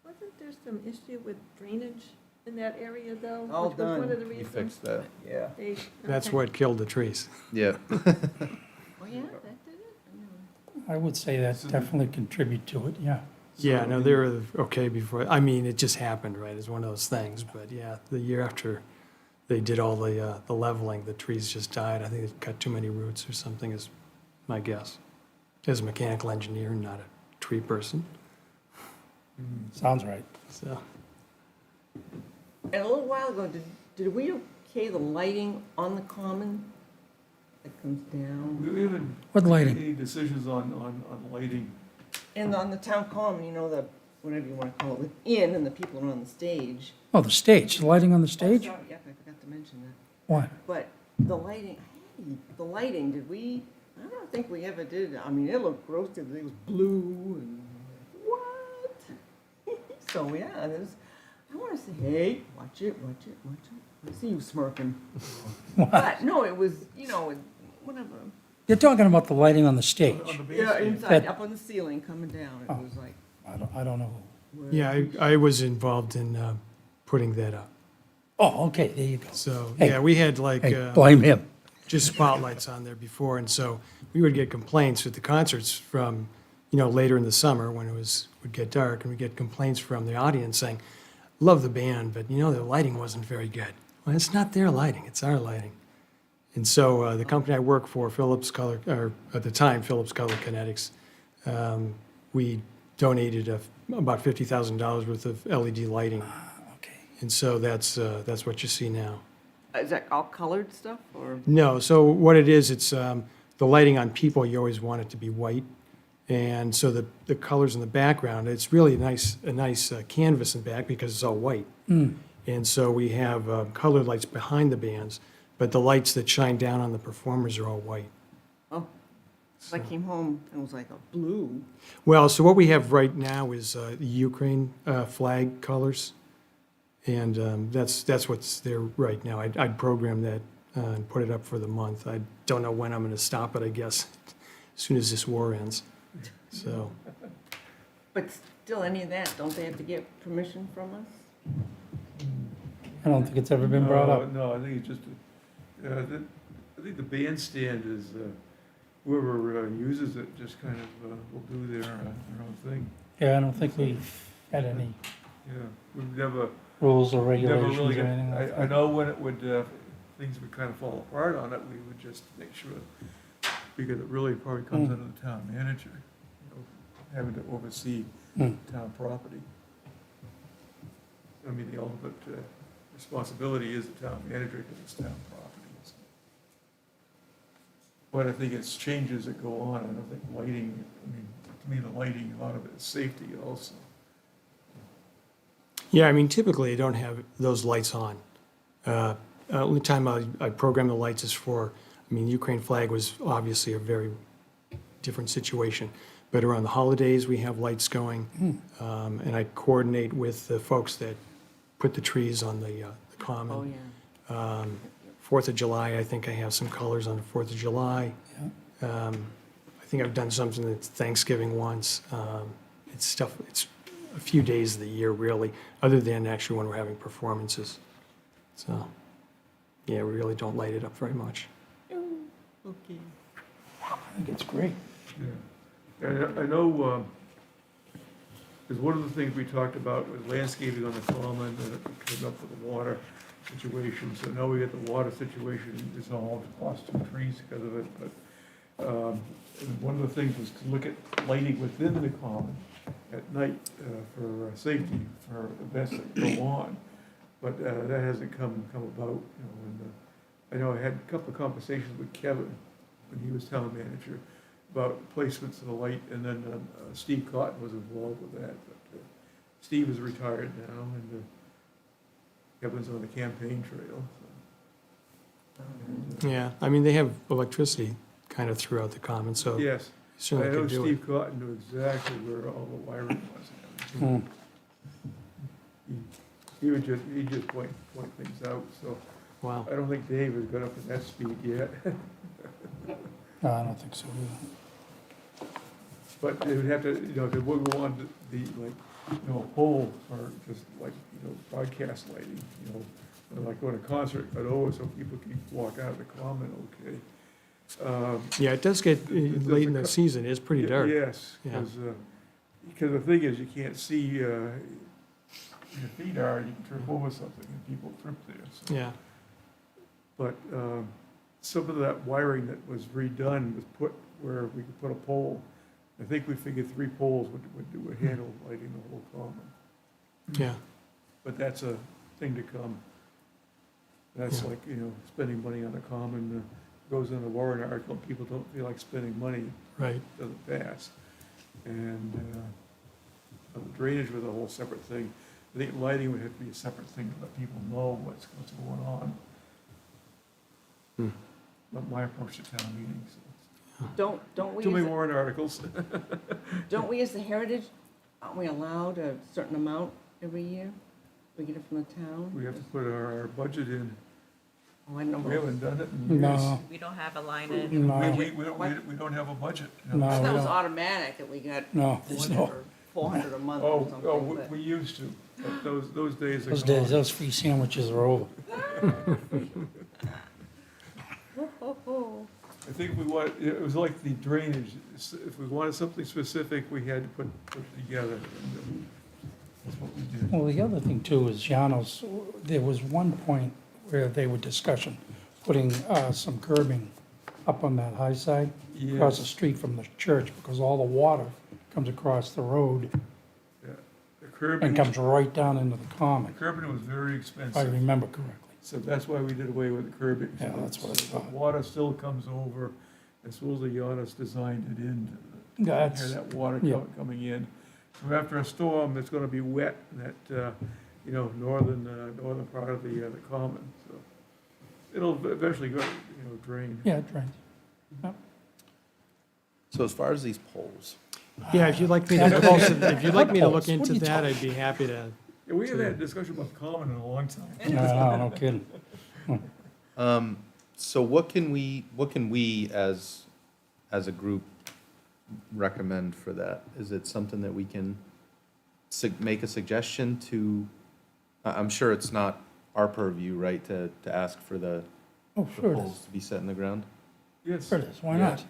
Wasn't there some issue with drainage in that area, though? All Which was one done. of the You reasons fixed that. yeah. they. That's okay. what killed the trees. Yeah. Oh, yeah, that did it? I would say that definitely contribute to it, yeah. Yeah, no, they were okay before, I mean, it just happened, right, it's one of those things, but yeah, the year after they did all the leveling, the trees just died, I think they cut too many roots or something is my guess. As a mechanical engineer, not a tree person, Sounds right. so. And a little while ago, did we okay the lighting on the common that comes down? We haven't. What lighting? Any decisions on lighting. And on the town common, the, whatever you want to call it, within, and the people are on the stage. Oh, the stage, the lighting on the stage? Sorry, yep, I forgot to mention that. What? But the lighting, did we, I don't think we ever did. I mean, it looked gross, it was blue and what? So, yeah, I want to say, hey, watch it. I see you smirking. But, no, it was, whatever. You're talking about the lighting on the stage? On the Yeah, bandstand. inside, That- up on the ceiling, coming down, it Oh. was like. I don't know. where- Yeah, I was involved in putting that up, Oh, okay, there you go. so, Hey, yeah, we had like. Hey, blame him. just spotlights on there before, and so we would get complaints at the concerts from, later in the summer when would get dark, and we'd get complaints from the audience saying, love the band, but the lighting wasn't very good. Well, it's not their lighting, it's our lighting. And so the company I work for, Philips Color, or at the time, Philips Color Kinetics, we donated about $50,000 worth of LED lighting. Okay. And so that's what you see now. Is that all colored stuff, or? No, so what it is, it's the lighting on people, you always want it to be white. And so the colors in the background, it's really a nice canvas in back because it's all white. And so we have colored lights behind the bands, but the lights that shine down on the performers are all white. Oh, so I came home and it was like a blue. Well, so what we have right now is the Ukraine flag colors, and that's what's there right now. I'd program that and put it up for the month. I don't know when I'm going to stop it, I guess, as soon as this war ends. So, But still, any of that, don't they have to get permission from us? I don't think it's ever been brought up. No, I think it's just, I think the bandstand is, whoever uses it just kind of will do their own thing. Yeah, I don't think we've had any Yeah, we've never. rules or never regulations really or got- anything like I that. know when it would, things would kind of fall apart on it, we would just make sure, because it really probably comes under the town manager, you know, having to oversee town property. I mean, the ultimate responsibility is the town manager because it's town property. So. But I think it's changes that go on. I don't think lighting, I mean, to me, the lighting, a lot of it is safety also. yeah, I mean, typically I don't have those lights on. Only time I program the lights is for, I mean, Ukraine flag was obviously a very different situation. But around the holidays, we have lights going, and I coordinate with the folks that put the trees on the common. Oh, yeah. 4th of July, I think I have some colors on the 4th of July. I think I've done something that's Thanksgiving once. It's stuff, it's a few days of the year, really, other than actually when we're having performances. So, yeah, we really don't light it up very much. Okay. I think it's great. Yeah. And I know, because one of the things we talked about was landscaping on the common, and it came up with the water situation. So now we got the water situation resolved, lost 2 trees because of it. But and one of the things was to look at lighting within the common at night for safety, for events that go on. But that hasn't come about, you know. And I know I had a couple of conversations with Kevin when he was town manager about placements of the light, and then Steve Cotton was involved with that. But Steve is retired now, and Kevin's on the campaign trail. So. And, Yeah, I mean, they have electricity kind of throughout the common, so you yes, I certainly know could do it. Steve Cotton knew exactly where all the wiring was and everything. He would just point things out. So Wow. I don't think Dave has got up to that speed yet. No, I don't think so either. But they would have to, you know, they would go on the, like, you know, pole for just like, you know, broadcast lighting, you know, like when a concert got over so people can walk out of the common okay. Yeah, it does get, late in the season, it's pretty dark. Yes, Yeah. because the thing is, you can't see, your feet are, you can trip over something and people trip there, so. Yeah, But some of that wiring that was redone was put where we could put a pole. I think we figured 3 poles would handle lighting the whole common. yeah, But that's a thing to come. That's Yeah. like, you know, spending money on the common, goes in the warrant article, people don't feel like spending money, right. doesn't pass. And the drainage was a whole separate thing. I think lighting would have to be a separate thing to let people know what's going on. Not my approach to town meetings. Don't we, Too many as a- warrant articles. don't we as the Heritage, aren't we allowed a certain amount every year? We get it from the town? We have to put our budget in. Oh, I don't We know. haven't done it in years. No, We don't have a line in. no, We don't have a budget. you No. know. I thought it was we don't. automatic that we got no, there's no, 400 a month or Oh, something, but. we used to, but those days are those gone. days, those free sandwiches are over. I think we want, it was like the drainage, if we wanted something specific, we had to put together. And that's what we did. Well, the other thing too is Janos, there was one point where they were discussing putting some curbing up on that high side, across the Yes. street from the church, because all the water comes across the road Yeah. The curbing, and comes right down into the the common, curbing was very if I expensive. remember correctly. So that's why we did away with the curbing. Yeah, that's what I So the thought. water still comes over, and supposedly Giannis designed it in to That's- hear that water yeah. coming in. So after a storm, it's gonna be wet, and that, you know, northern part of the common, so. It'll eventually go, you know, drain. Yeah, it drains. So as far as these poles, Yeah, if you'd like me to, if you'd like me to look What into are you that, talking- I'd be happy to. Yeah, we haven't had a discussion about the common in a long time. No, no kidding. so what can we as a group recommend for that? Is it something that we can make a suggestion to, I'm sure it's not our purview, right, to ask for the Oh, sure it poles is. to be set in the ground? Yes. Sure it is. Why Yeah. not?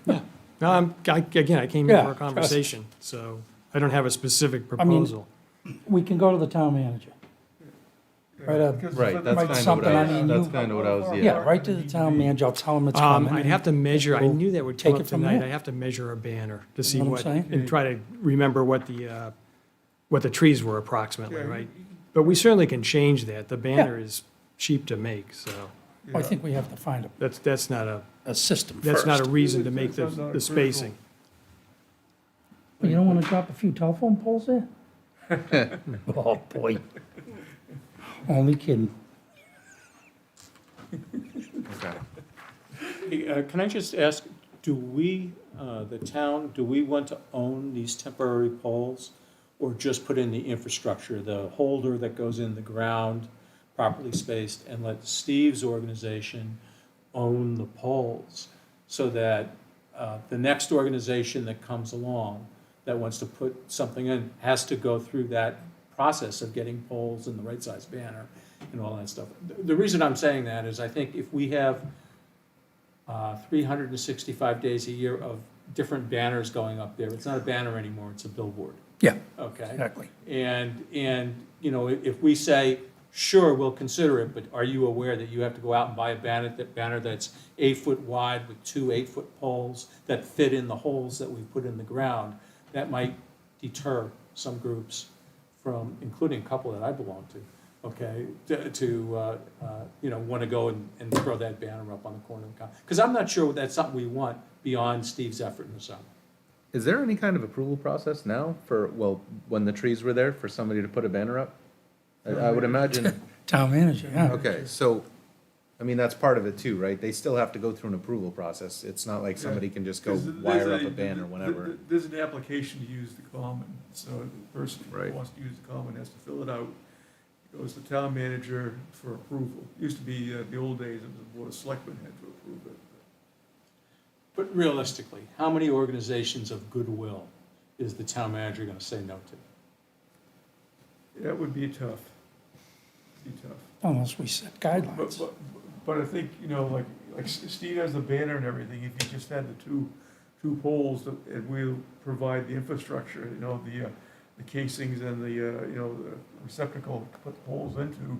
Yeah. No, again, I came here Yeah, for a trust- conversation, so I don't have a specific I mean, proposal. We can go to the town manager. Right, Because Right, the- that's write kind of what something, I I, mean, that's you- kind of what I was, Yeah, yeah. right to the town manager, I'll tell him it's coming. I'd have to measure, I We'll knew that would take come it up from tonight, there. I have to measure a banner to see know what what, I'm saying? and try to remember what the trees were approximately, Yeah, right? But we certainly can change that, the banner is cheap to make, so I think we have to find that's not a system that's first. not a reason to make It's not a the critical- spacing. You don't want to drop a few telephone poles there? Oh, boy. Only kidding. Okay. Hey, can I just ask, do we, the town, do we want to own these temporary poles? Or just put in the infrastructure, the holder that goes in the ground, properly spaced, and let Steve's organization own the poles? So that the next organization that comes along that wants to put something in has to go through that process of getting poles and the right size banner and all that stuff. The reason I'm saying that is I think if we have 365 days a year of different banners going up there, it's not a banner anymore, it's a billboard. Yeah, Okay? exactly. And, you know, if we say, sure, we'll consider it, but are you aware that you have to go out and buy a banner that's 8 foot wide with 2 8-foot poles that fit in the holes that we put in the ground? That might deter some groups from, including a couple that I belong to, okay, you know, want to go and throw that banner up on the corner of the because I'm not sure that's something we want beyond Steve's effort in the summer. Is there any kind of approval process now for, well, when the trees were there, for somebody to put a banner up? I would imagine, Town manager, yeah. okay, so, I mean, that's part of it too, right? They still have to go through an approval process. It's not like somebody can just go There's wire up a banner th- whenever. th- There's an application to use the common, so the person who Right. wants to use the common has to fill it out. Goes to town manager for approval. Used to be, the old days, it was the board of selectmen had to approve it. But realistically, how many organizations of goodwill is the town manager gonna say no to? That would be tough. Be tough. Unless we set guidelines. But I think, you know, like Steve has the banner and everything, if you just had the two poles, and we'll provide the infrastructure, you know, the casings and the, you know, the receptacle to put the poles into,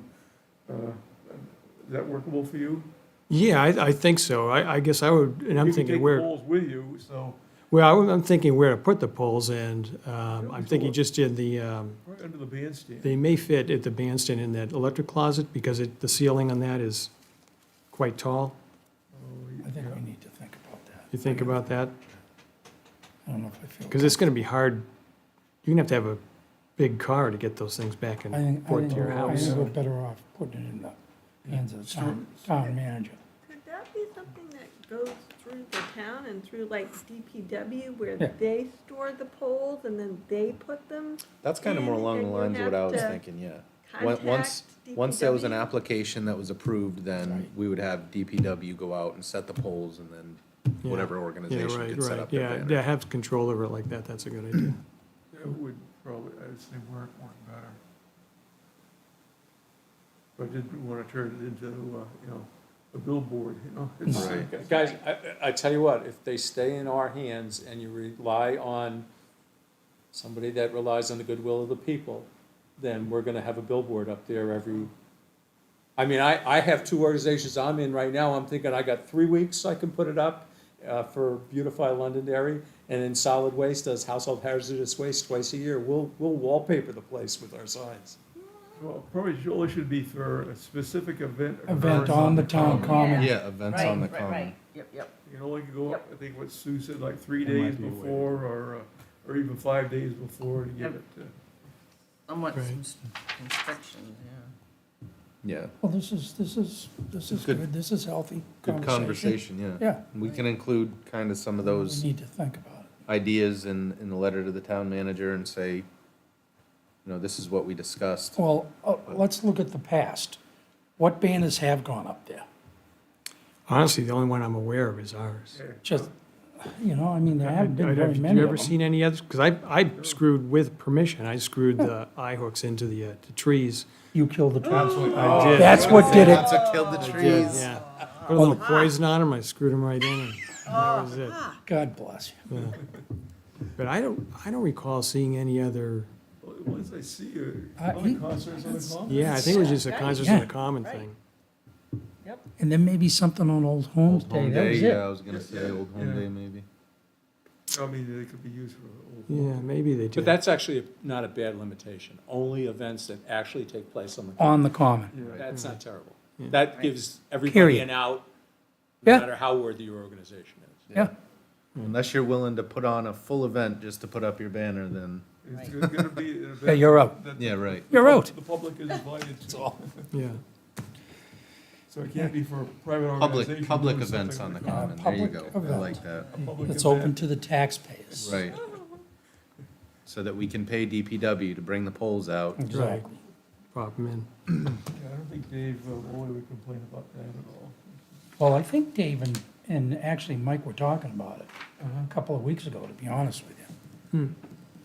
is that workable for you? Yeah, I think so, I guess I would, and I'm You can thinking take the where, poles with you, so, well, I'm thinking where to put the poles, and I'm thinking just in the, right under the bandstand. they may fit at the bandstand in that electric closet, because the ceiling on that is quite tall. I think we need to think about that. You think about that? I don't know if I feel. Because it's gonna be hard, you're gonna have to have a big car to get those things back I and think, forth to your I house. think we're better off putting it in the hands of the town manager. Could that be something that goes through the town and through like DPW where Yeah. they store the poles and then they put them? That's kind of more in, along the and you lines of what I have was to thinking, yeah. contact Once there was an DPW? application that was approved, then we would have DPW go out and set the poles, and then Yeah. whatever Yeah, organization right, could set right. up their Yeah, banner. yeah, have control over it like that, that's a good idea. That would probably, I'd say work better. But I didn't want to turn it into, you know, a billboard, you know? It's- Right. Guys, I tell you what, if they stay in our hands and you rely on somebody that relies on the goodwill of the people, then we're gonna have a billboard up there I mean, I have 2 organizations I'm in right now, I'm thinking I got 3 weeks I can put it up for Beautify Londonderry, and then Solid Waste does household hazardous waste twice a year. We'll wallpaper the place with our signs. Well, probably only should be for a specific event. Event occurring on the town common. Yeah, events on the common. Yep. You can only go up, I think what Sue said, like 3 That might days be a way to before, or even 5 days before to get it. Somewhat Right. construction, yeah. Yeah. Well, this is Good- good, this is healthy Good conversation, yeah. Yeah. We can include kind of some of those We need to think about it. ideas in the letter to the town manager and say, you know, this is what we discussed. Well, let's look at the past. What banners have gone up there? Honestly, the only one I'm aware of is ours. Just, you know, I mean, there haven't been very Have many you of ever them. seen any others? Because I screwed with permission. I screwed the eye hooks into the trees. You killed the trees. I did. That's what did it. That's what killed the trees. Yeah. Put a little poison on them, I screwed them right in, and that was it. God bless you. Yeah. But I don't recall seeing any other, Once I see Uh, other he- concerts on the common. yeah, I think it was just a Concerts in Yeah. the Common thing. And then maybe something on Old Homes Old Day, Home that Day, was yeah, I it. was gonna say Old Home Yeah. Day, maybe. I mean, they could be used for old. Yeah, maybe they But did. that's actually not a bad limitation. Only events that actually take place on the. On the Common. That's not terrible. That gives everybody Period. an out, no Yeah. matter how worthy your organization is. Yeah. Unless you're willing to put on a full event just to put up your banner, then, It's gonna be an event Yeah, you're out. that yeah, right. You're out. the public is invited to. Yeah. So it can't be for a private Public, organization. public doing events something on the like common, there you public go, I event. like that. a public It's event. open to the taxpayers. Right. So that we can pay DPW to bring the poles out. Exactly. Pop them in. Yeah, I don't think Dave Woolley would complain about that at all. Well, I think Dave and actually Mike were talking about it a couple of weeks ago, to be honest with you.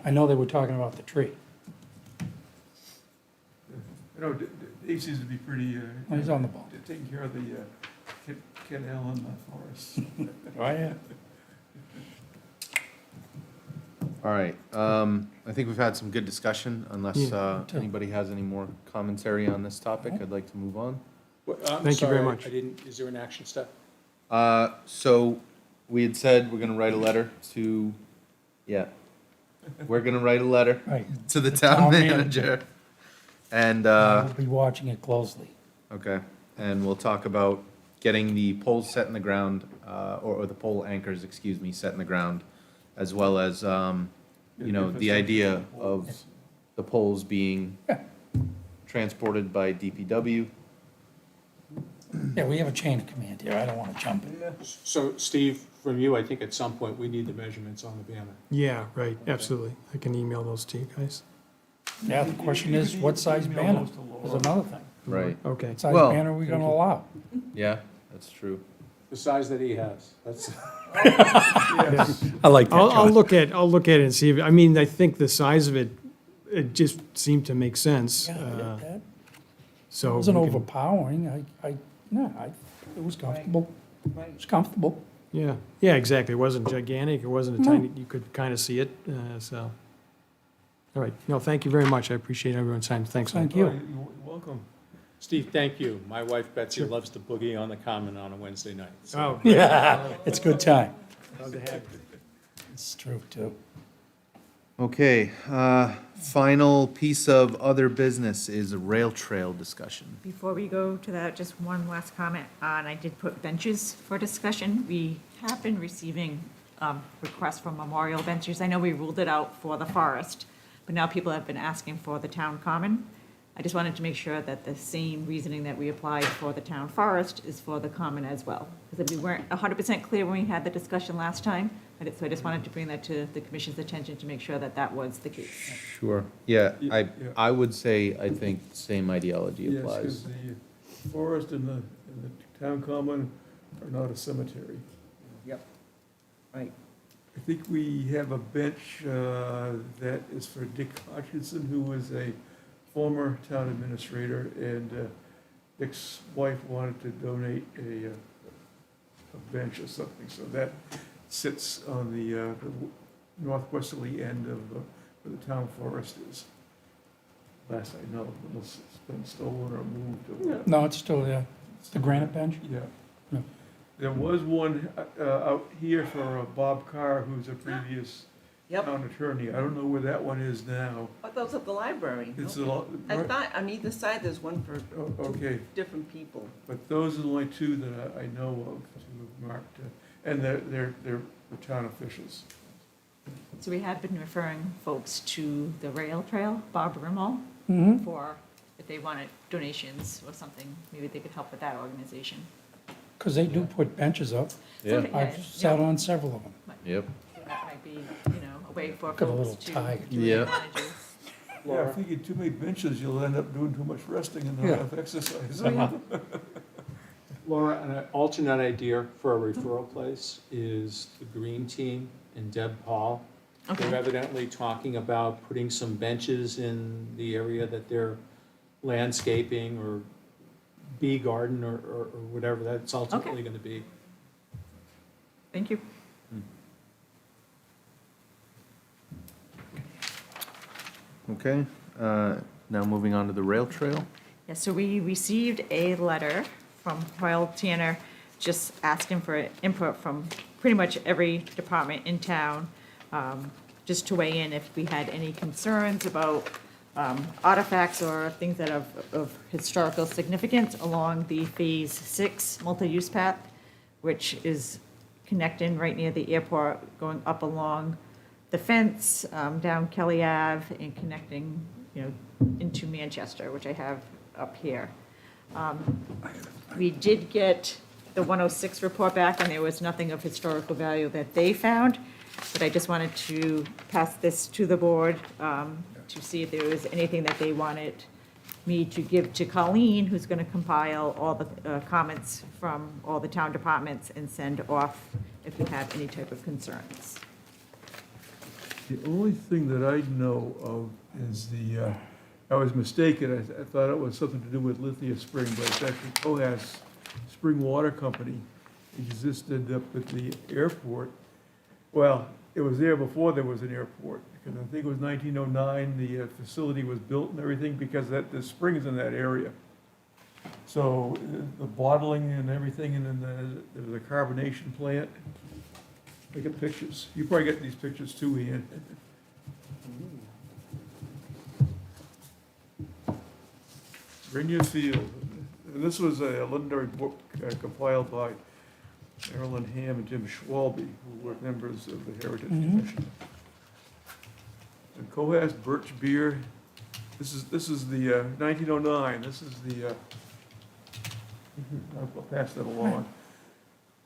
I know they were talking about the tree. You know, Dave seems to be pretty, Oh, he's on the ball. taking care of the Ken Allen forest. Oh, yeah. All right, I think we've had some good discussion, unless, Yeah, too. anybody has any more commentary on this topic, I'd like to move on. Thank you very much. I didn't, is there an action step? So, we had said we're gonna write a letter to, yeah, we're gonna write a letter Right. to the The town town manager. manager. And, We'll be watching it closely. okay, and we'll talk about getting the poles set in the ground, or the pole anchors, excuse me, set in the ground, as well as, you know, the idea of the poles being Yeah. transported by DPW. Yeah, we have a chain of command here. I don't want to jump in. So Steve, from you, I think at some point we need the measurements on the banner. Yeah, right, absolutely. I can email those to you guys. Yeah, the question is, what size banner is another thing. Right, Okay. What size Well, banner are we gonna allow? yeah, that's true. The size that he has, that's. I like that, I'll John. look at it and see if, I mean, I think the size of it, it just seemed to make sense. Yeah, I get that. It So. wasn't we can- overpowering. It was comfortable. It was comfortable. Yeah, yeah, exactly. It wasn't gigantic. It wasn't a No. tiny, you could kind of see it, so. All right. No, thank you very much. I appreciate everyone's time. Thanks. Thank You're you. welcome. Steve, thank you. My wife Betsy loves to boogie on the common on a Wednesday night. so- Oh, Yeah, it's a good time. glad to have you. It's true, too. Okay, final piece of other business is a rail trail discussion. Before we go to that, just one last comment, and I did put benches for discussion. We have been receiving requests for memorial benches. I know we ruled it out for the forest, but now people have been asking for the town common. I just wanted to make sure that the same reasoning that we applied for the town forest is for the common as well. Because we weren't 100% clear when we had the discussion last time, so I just wanted to bring that to the commission's attention to make sure that that was the case. Sure. Yeah, Yeah. I would say, I think same ideology Yes, applies. because the forest and the town common are not a cemetery. Yep. Right. I think we have a bench that is for Dick Hutchinson, who was a former town administrator, and Dick's wife wanted to donate a bench or something, so that sits on the northwesterly end of where the town forest is. Last I know, unless it's been stolen or moved or whatever. No, it's still there. The granite bench? Yeah. No. There was one out here for Bob Carr, who's a previous Yep. town attorney. I don't know where that one is now. I thought it was at the library. It's a lot, I thought on either side there's one for oh, okay, different people. but those are the only two that I know of to have marked, and they're town officials. So we have been referring folks to the rail trail, Bob Rimmel, for, if they wanted donations or something, maybe they could help with that organization. Because they do put benches up. Yeah. I've sat on several of them. Yep. That might be, you know, a way for Got a folks little to. tired. Yeah. manage. Yeah, if you get too many benches, you'll end up doing too much resting and not Yeah. enough exercise. Laura, an alternate idea for a referral place is the Green Team and Deb Paul. Okay. They're evidently talking about putting some benches in the area that they're landscaping or bee garden or whatever that's ultimately gonna be. Thank you. Okay, now moving on to the rail trail. Yeah, so we received a letter from Hoyle Tanner just asking for input from pretty much every department in town, just to weigh in if we had any concerns about artifacts or things that are of historical significance along the Phase 6 multi-use path, which is connecting right near the airport, going up along the fence, down Kelly Ave, and connecting, you know, into Manchester, which I have up here. We did get the 106 report back, and there was nothing of historical value that they found, but I just wanted to pass this to the board to see if there was anything that they wanted me to give to Colleen, who's going to compile all the comments from all the town departments and send off if you have any type of concerns. The only thing that I know of is I was mistaken, I thought it was something to do with Lithia Spring, but it's actually Cohas Spring Water Company. It existed up at the airport. Well, it was there before there was an airport, because I think it was 1909, the facility was built and everything, because the spring's in that area. So the bottling and everything, and then there was a carbonation plant. I get pictures. You probably get these pictures too, Ian. Grenier Field. And this was a literary book compiled by Marilyn Ham and Jim Schwalbe, who were members of the Heritage Commission. And Cohas Birch Beer. This is the 1909. This is the. I'll pass that along.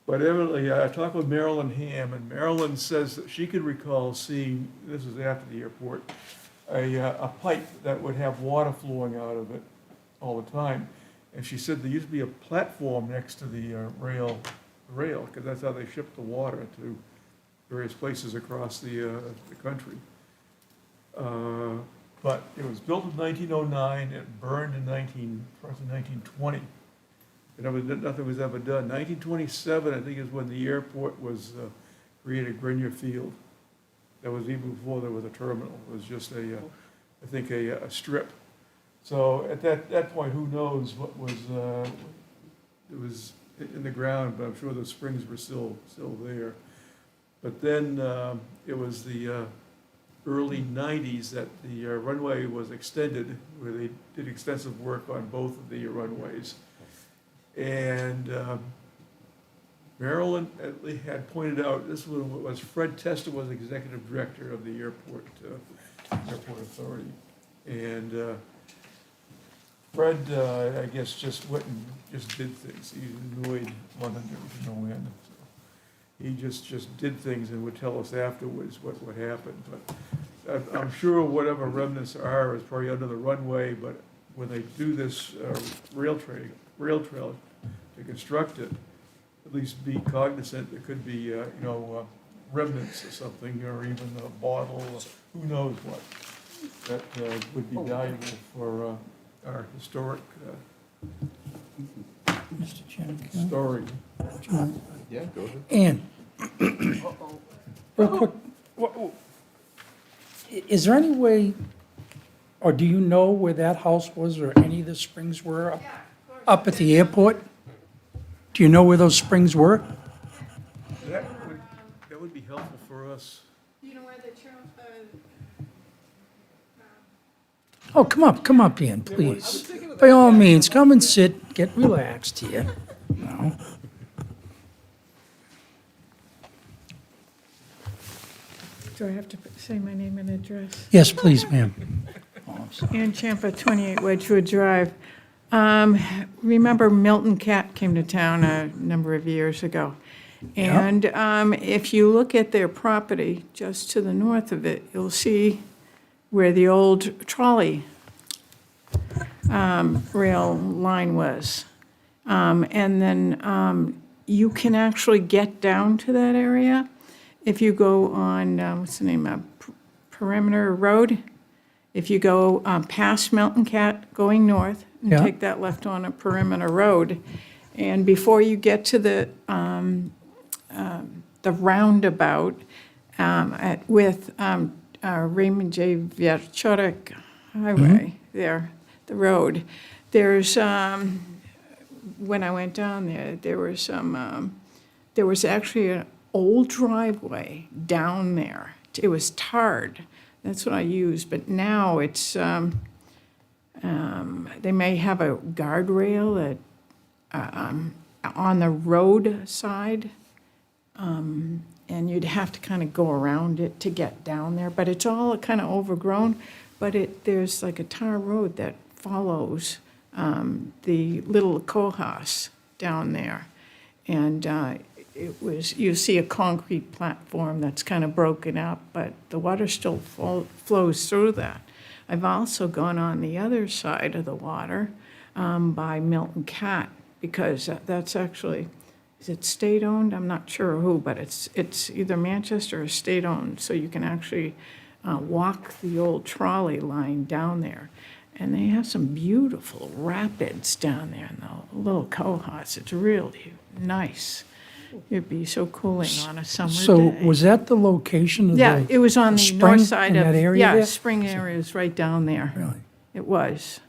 But evidently, I talked with Marilyn Ham, and Marilyn says that she could recall seeing, this is after the airport, a pipe that would have water flowing out of it all the time. And she said there used to be a platform next to the rail, because that's how they shipped the water to various places across the country. But it was built in 1909, it burned in 1920. Nothing was ever done. 1927, I think, is when the airport was created, Grenier Field. That was even before there was a terminal. It was just I think a strip. So at that point, who knows what was, it was in the ground, but I'm sure the springs were still there. But then it was the early 90s that the runway was extended, where they did extensive work on both of the runways. And Marilyn had pointed out, this was Fred Testa was executive director of the airport authority. And Fred, I guess, just went and just did things. He annoyed London to no end. So he just did things and would tell us afterwards what happened. But I'm sure whatever remnants are is probably under the runway, but when they do this rail trail to construct it, at least be cognizant there could be, remnants or something, or even a bottle, who knows what, that would be valuable for our historic Mr. Chairman. story. Yeah, go ahead. Ann, real quick, is there any way, or do you know where that house was or any of the springs were up at the airport? Do you know where those springs were? That would be helpful for us. You know where the Oh, come up, Ian, please. By all means, come and sit, get relaxed here. No. Do I have to say my name and address? Yes, please, ma'am. Ann Champa, 28 Wedgewood Drive. Remember Milton Cat came to town a number of years ago. And if you look at their property just to the north of it, you'll see where the old trolley rail line was. And then you can actually get down to that area if you go on, what's the name, Perimeter Road. If you go past Milton Cat going north, and Yeah. take that left on a Perimeter Road, and before you get to the roundabout with Raymond J. Vierchotek Highway there, the road, there's, when I went down there, there was actually an old driveway down there. It was tarred. That's what I used, but now it's, they may have a guardrail that, on the road side, and you'd have to kind of go around it to get down there, but it's all kind of overgrown, but there's like a tar road that follows the little Cohos down there. And you see a concrete platform that's kind of broken up, but the water still flows through that. I've also gone on the other side of the water by Milton Cat, because that's actually, is it state-owned? I'm not sure who, but it's either Manchester or state-owned, so you can actually walk the old trolley line down there. And they have some beautiful rapids down there in the little Cohos. It's really nice. It'd be so cooling on a summer day. So was that the location of the Yeah, it was on the spring north side in of, that area yeah, there? spring area is right down there. Really? It was.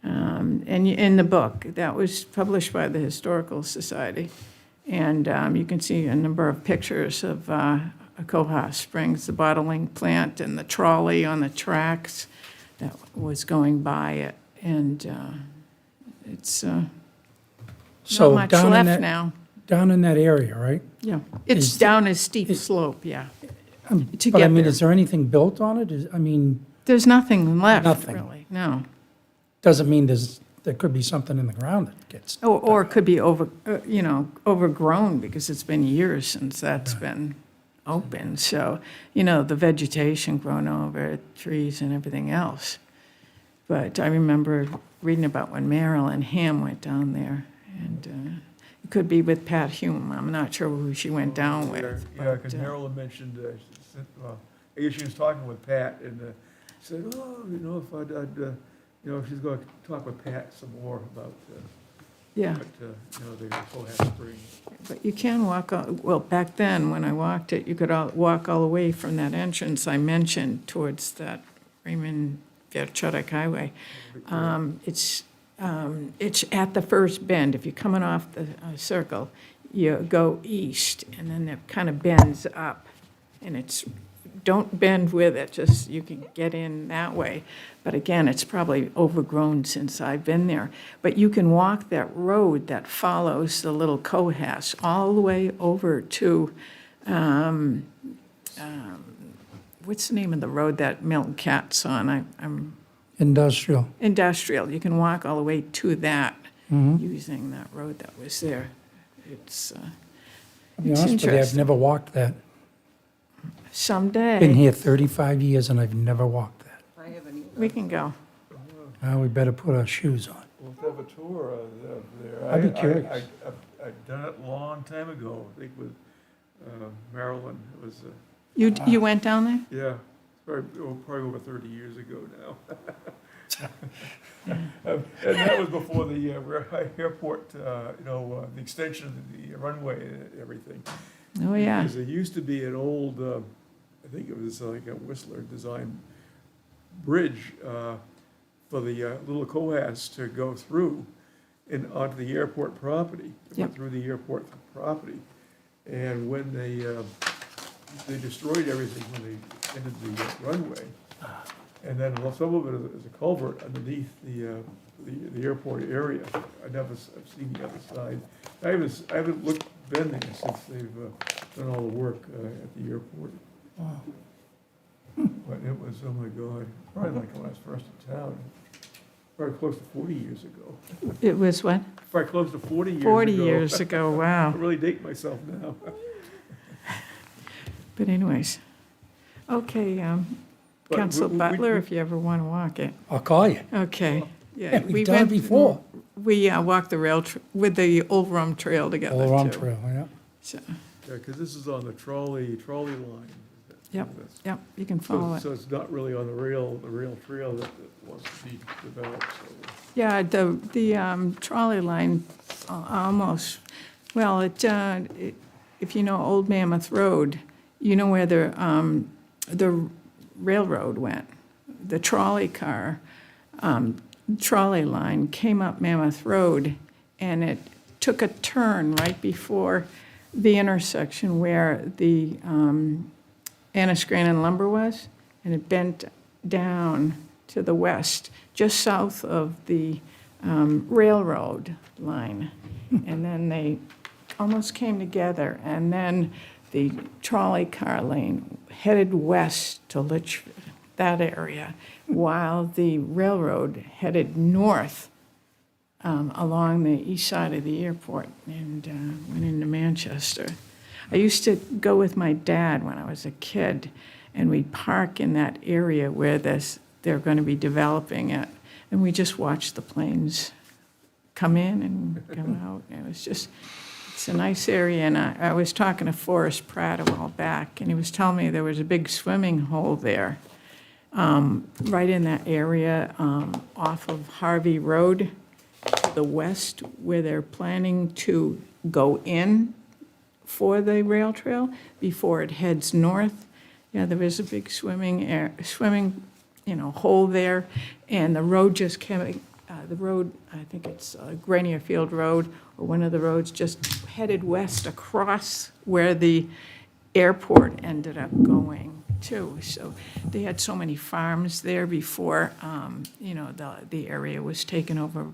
And in the book, that was published by the Historical Society. And you can see a number of pictures of Cohos Springs, the bottling plant and the trolley on the tracks that was going by it. And it's not So much down in left that- now. Down in that area, right? Yeah, it's Is- down a steep slope, yeah. To But I get mean, there. is there anything built on it? I mean, There's nothing left, Nothing. really, no. doesn't mean there could be something in the ground that gets, Or it could be overgrown, because it's been years since that's been open. So, the vegetation grown over it, trees and everything else. But I remember reading about when Marilyn Ham went down there, and it could be with Pat Hume. I'm not sure who she went down with. Yeah, because Marilyn mentioned, I guess she was talking with Pat, and said, if if she's going to talk with Pat some more about Yeah. the Cohasset Springs. But you can walk, well, back then, when I walked it, you could walk all the way from that entrance I mentioned towards that Raymond Vierchotek Highway. It's at the first bend. If you're coming off the circle, you go east, and then it kind of bends up. And don't bend with it, just you can get in that way. But again, it's probably overgrown since I've been there. But you can walk that road that follows the little Cohas all the way over to, what's the name of the road that Milton Cat's on? I'm industrial. Industrial. You can walk all the way to that Mhm. using that road that was there. It's To be honest with you, I've interesting. never walked that. Someday. Been here 35 years and I've never walked that. I haven't either. We can go. We better put our shoes on. We'll have a tour of there. I'd be curious. I've done it a long time ago, I think with Marilyn. It was, You went down there? yeah, probably over 30 years ago now. And that was before the airport, the extension of the runway and everything. Oh, yeah. Because there used to be an old, I think it was like a Whistler design bridge for the little Cohas to go through and onto the airport property. It went Yep. through the airport property. And when they destroyed everything when they ended the runway. And then some of it is a culvert underneath the airport area. I've seen the other side. I haven't been there since they've done all the work at the airport. But it was, oh my God, probably like when I was first in town, probably close to 40 years ago. It was what? Probably close to 40 years ago. 40 years ago, wow. I really date myself now. But anyways, okay, But Council we- Butler, if you ever want to walk it. I'll call you. Okay. Yeah, we've done it before. We walked the with the Old Rum Trail together, All around too. trail, yeah. So, Yeah, because this is on the trolley line. yep, yep, you can So, follow it. so it's not really on the rail trail that wants to be developed, so. Yeah, the trolley line almost, well, if you know Old Mammoth Road, you know where the railroad went. The trolley trolley line came up Mammoth Road, and it took a turn right before the intersection where the Annisquam Lumber was, and it bent down to the west, just south of the railroad line. And then they almost came together, and then the trolley car lane headed west to Litchfield, that area, while the railroad headed north along the east side of the airport and went into Manchester. I used to go with my dad when I was a kid, and we'd park in that area where they're going to be developing it, and we just watched the planes come in and come out. It was just, it's a nice area, and I was talking to Forrest Pratt a while back, and he was telling me there was a big swimming hole there, right in that area off of Harvey Road to the west, where they're planning to go in for the rail trail before it heads north. Yeah, there is a big swimming hole there, and the road just came, the road, I think it's Grenier Field Road, or one of the roads, just headed west across where the airport ended up going too. So they had so many farms there before, the area was taken over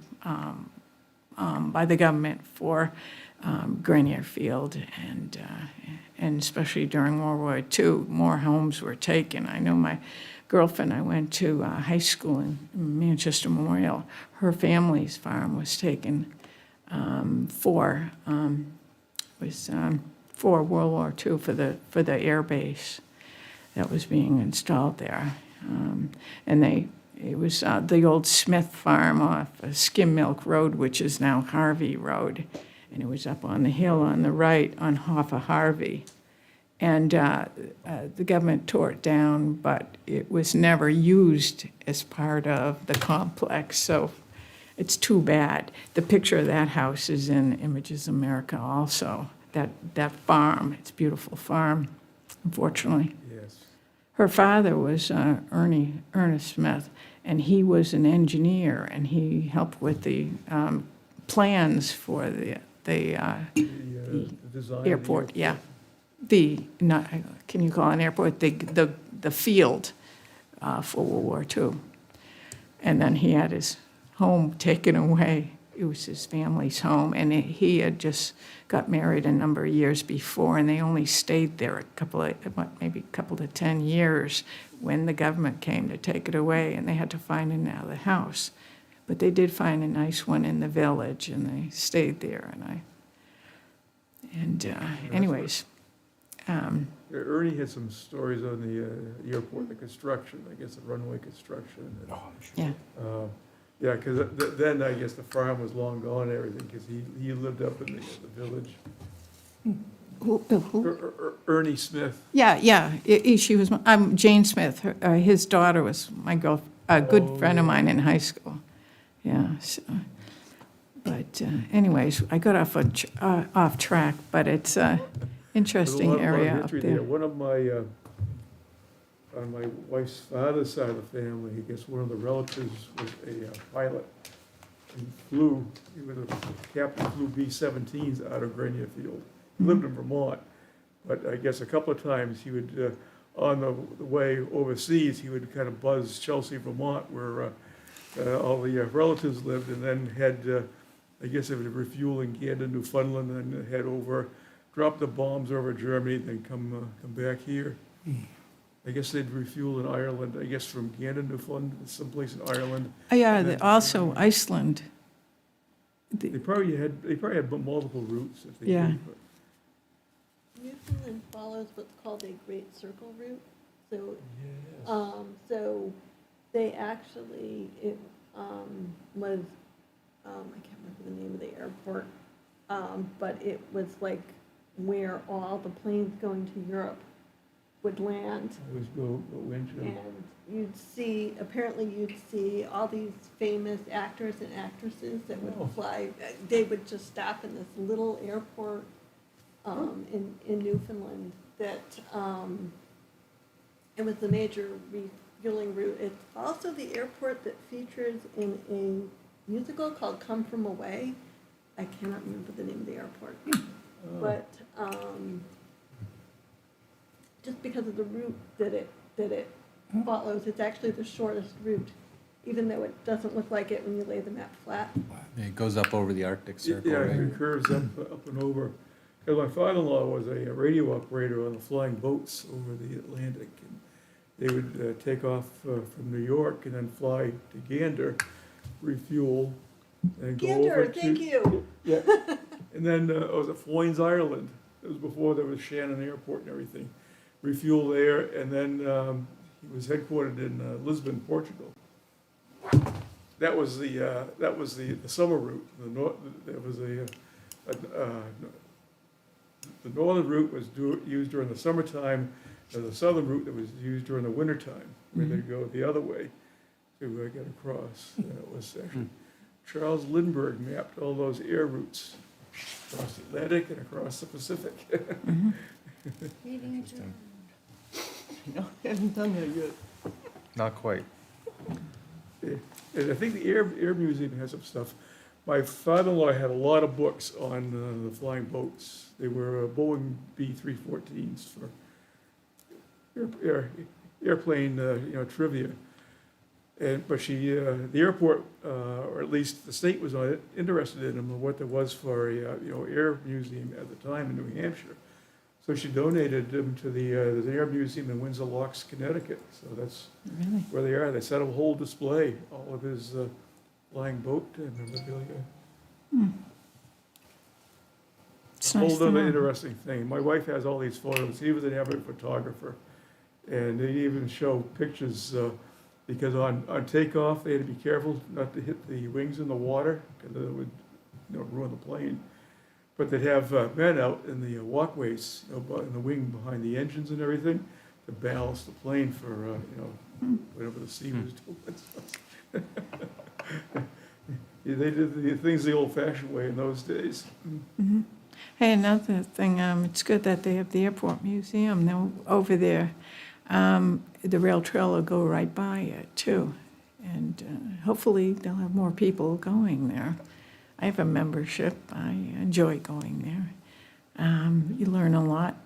by the government for Grenier Field, and especially during World War II, more homes were taken. I know my girlfriend, I went to high school in Manchester Memorial. Her family's farm was taken for World War II, for the air base that was being installed there. It was the old Smith farm off Skim Milk Road, which is now Harvey Road. And it was up on the hill on the right on Hoffa Harvey. And the government tore it down, but it was never used as part of the complex, so it's too bad. The picture of that house is in Images America also, that farm, it's a beautiful farm, unfortunately. Yes. Her father was Ernest Smith, and he was an engineer, and he helped with the plans for the design airport, yeah. Can you call it an airport? The field for World War II. And then he had his home taken away. It was his family's home, and he had just got married a number of years before, and they only stayed there maybe a couple to 10 years when the government came to take it away, and they had to find another house. But they did find a nice one in the village, and they stayed there, anyways. Ernie had some stories on the airport, the construction, I guess the runway construction. Oh, I'm sure. Yeah, because then I guess the farm was long gone and everything, because he lived up in the village. Who? Ernie Smith. Yeah. She was. I'm Jane Smith. His daughter was my a good friend of mine in high school. Yeah. So, but anyways, I got off track, but it's a interesting area up there. One of my on my wife's father's side of the family, I guess one of the relatives was a pilot. He was a captain, flew B-17s out of Grenier Field. He lived in Vermont, but I guess a couple of times he would, on the way overseas, he would kind of buzz Chelsea, Vermont, where all the relatives lived, and then head, I guess it was refueling Gander, Newfoundland, and head over, drop the bombs over Germany, then come back here. I guess they'd refuel in Ireland, I guess from Gander, Newfoundland, someplace in Ireland. Yeah, And then- also Iceland. They probably had multiple routes if they Yeah. did, but. Newfoundland follows what's called a Great Circle route. So they actually, it was, I can't remember the name of the airport, but it was like where all the planes going to Europe would land. Always go into. And apparently you'd see all these famous actors and actresses that would fly. They would just stop in this little airport in Newfoundland that, it was the major refueling route. It's also the airport that features in a musical called Come From Away. I cannot remember the name of the airport. But just because of the route that it follows, it's actually the shortest route, even though it doesn't look like it when you lay the map flat. It goes up over the Arctic Circle, Yeah, right? it curves up and over. Because my father-in-law was a radio operator on the flying boats over the Atlantic. And they would take off from New York and then fly to Gander, refuel, and go over Gander, to. thank you. Yeah, and then it was at Foynes, Ireland. It was before there was Shannon Airport and everything. Refuel there, and then he was headquartered in Lisbon, Portugal. That was the summer route. There was the northern route was used during the summertime, and the southern route that was used during the wintertime, where they go the other way to get across. And it was actually Charles Lindbergh mapped all those air routes across the Atlantic and across the Pacific. Interesting. No, I haven't done that yet. Not quite. And I think the Air Museum has some stuff. My father-in-law had a lot of books on the flying boats. They were Boeing B-314s for airplane, trivia. But the airport, or at least the state was interested in them, and what there was for a, air museum at the time in New Hampshire. So she donated them to the Air Museum in Windsor Locks, Connecticut. So that's Really? where they are. They set up a whole display, all of his flying boat and memorabilia. It's A whole nice to other know. interesting thing. My wife has all these photos. He was an avid photographer. And they even show pictures, because on takeoff, they had to be careful not to hit the wings in the water, because it would, ruin the plane. But they'd have men out in the walkways, in the wing behind the engines and everything, to ballast the plane for, whatever the sea was doing. Yeah, they did the things the old-fashioned way in those days. Mhm. Hey, another thing, it's good that they have the airport museum now over there. The rail trail will go right by it too. And hopefully they'll have more people going there. I have a membership. I enjoy going there. You learn a lot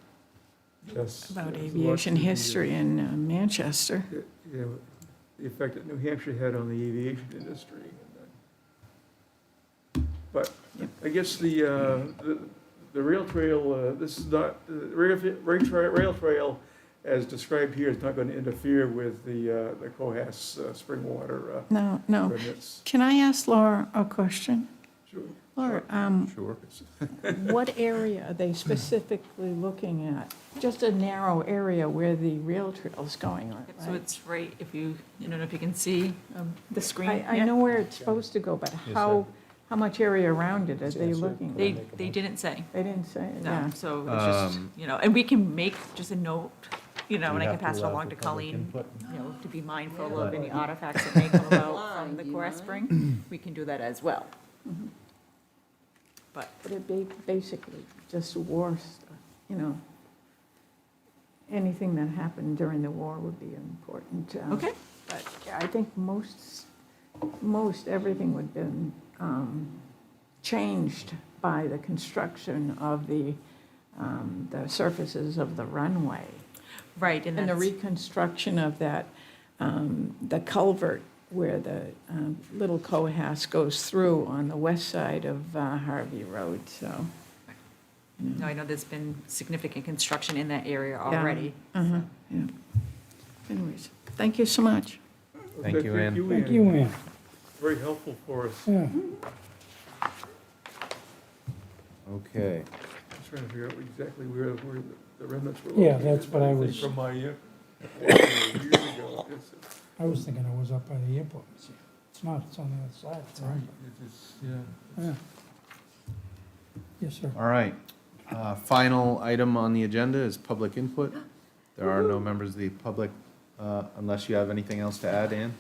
Yes. about there's a lot aviation to the, history in Manchester. The effect that New Hampshire had on the aviation industry. But I guess the rail trail, this is not, the rail trail as described here is not going to interfere with the Cohas spring water No. permits. Can I ask Laura a question? Sure. Laura, Sure. what area are they specifically looking at? Just a narrow area where the rail trail is going on, So right? it's right, if you, I don't know if you can see the screen. I Yeah. know where it's supposed to go, but how much area around it are they looking? They didn't say. They didn't say, No, yeah. so it's just, and we can make just a note, and I We'd can have to pass it allow along for to public Colleen, input. to be mindful of any artifacts that may come about from the Do you Core mind? Spring. We can do that as well. But But it basically just war stuff, anything that happened during the war would be important. Okay. But yeah, I think most everything would have been changed by the construction of the surfaces of the runway. Right, And the reconstruction of that, the culvert where the little Cohas goes through on the west side of Harvey Road, so. No, I know there's been significant construction in that area Yeah. already. Uh-huh, yeah. anyways, thank you so much. Thank you, Ann. Thank you, Ann. Very helpful for us. Yeah. Okay. I'm trying to figure out exactly where the remnants were Yeah, located. that's what I was- From my, years ago. I was thinking it was up by the airport. It's not, it's on the other side. It's all right. Yeah. Yeah. Yes, sir. All right. Final item on the agenda is public input. There are no members of the public, unless you have anything else to add, Ann?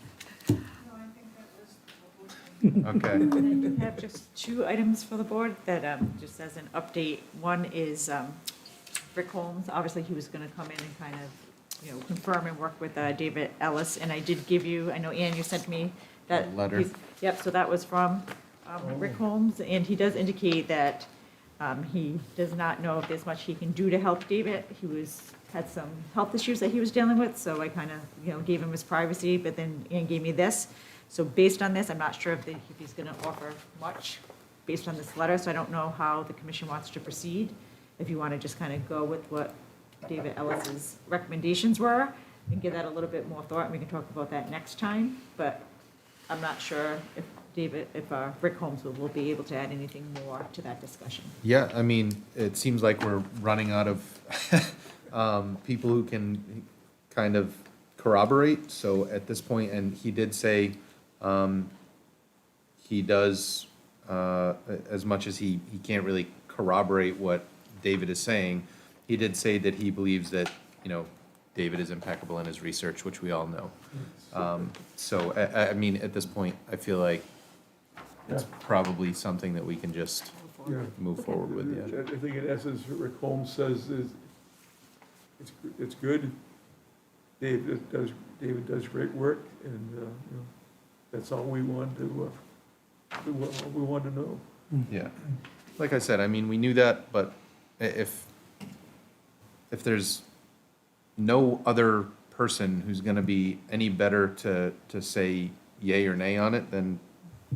Okay. I have just two items for the board that, just as an update. One is Rick Holmes. Obviously, he was going to come in and kind of, confirm and work with David Ellis. And I did give you, I know, Ann, you sent me that. Letter. Yep, so that was from Rick Holmes. And he does indicate that he does not know if there's much he can do to help David. He had some health issues that he was dealing with, so I kind of, gave him his privacy, but then Ann gave me this. So based on this, I'm not sure if he's going to offer much based on this letter, so I don't know how the commission wants to proceed. If you want to just kind of go with what David Ellis's recommendations were and give that a little bit more thought, and we can talk about that next time. But I'm not sure if Rick Holmes will be able to add anything more to that discussion. Yeah, I mean, it seems like we're running out of people who can kind of corroborate. So at this point, and he did say he does, as much as he can't really corroborate what David is saying, he did say that he believes that, David is impeccable in his research, which we all know. So, I mean, at this point, I feel like it's probably something that we can just Yeah. move forward with, yeah. I think in essence, Rick Holmes says is, it's good. David does great work, and, that's all we want to, we want to know. Yeah. Like I said, I mean, we knew that, but if there's no other person who's gonna be any better to say yay or nay on it, then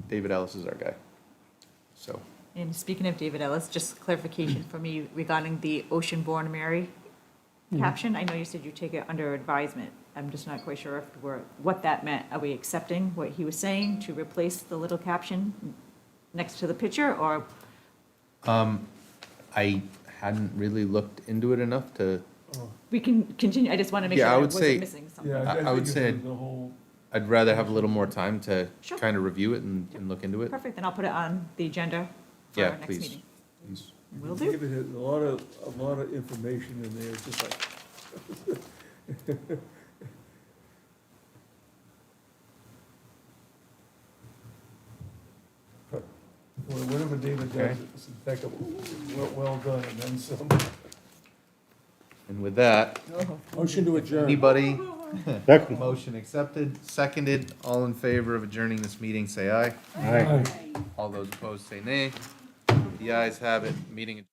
David Ellis is our guy. So, And speaking of David Ellis, just clarification for me regarding the Ocean-born Mary caption. I know you said you take it under advisement. I'm just not quite sure what that meant. Are we accepting what he was saying to replace the little caption next to the picture, or? I hadn't really looked into it enough to, We can continue, I just want to make sure Yeah, I I would wasn't say- missing something. Yeah, I would think say it's the whole. I'd rather have a little more time to Sure. kind of review it and look into it. Perfect, then I'll put it on the agenda for Yeah, our next please. meeting. Please. Will do. David has a lot of information in there, it's just like. But whatever David Okay. does, it's impeccable, well done, and then some. And with that, Motion to adjourn. anybody? Second. Motion accepted, seconded, all in favor of adjourning this meeting, say aye. Aye. All those opposed, say nay. The ayes have it, meeting.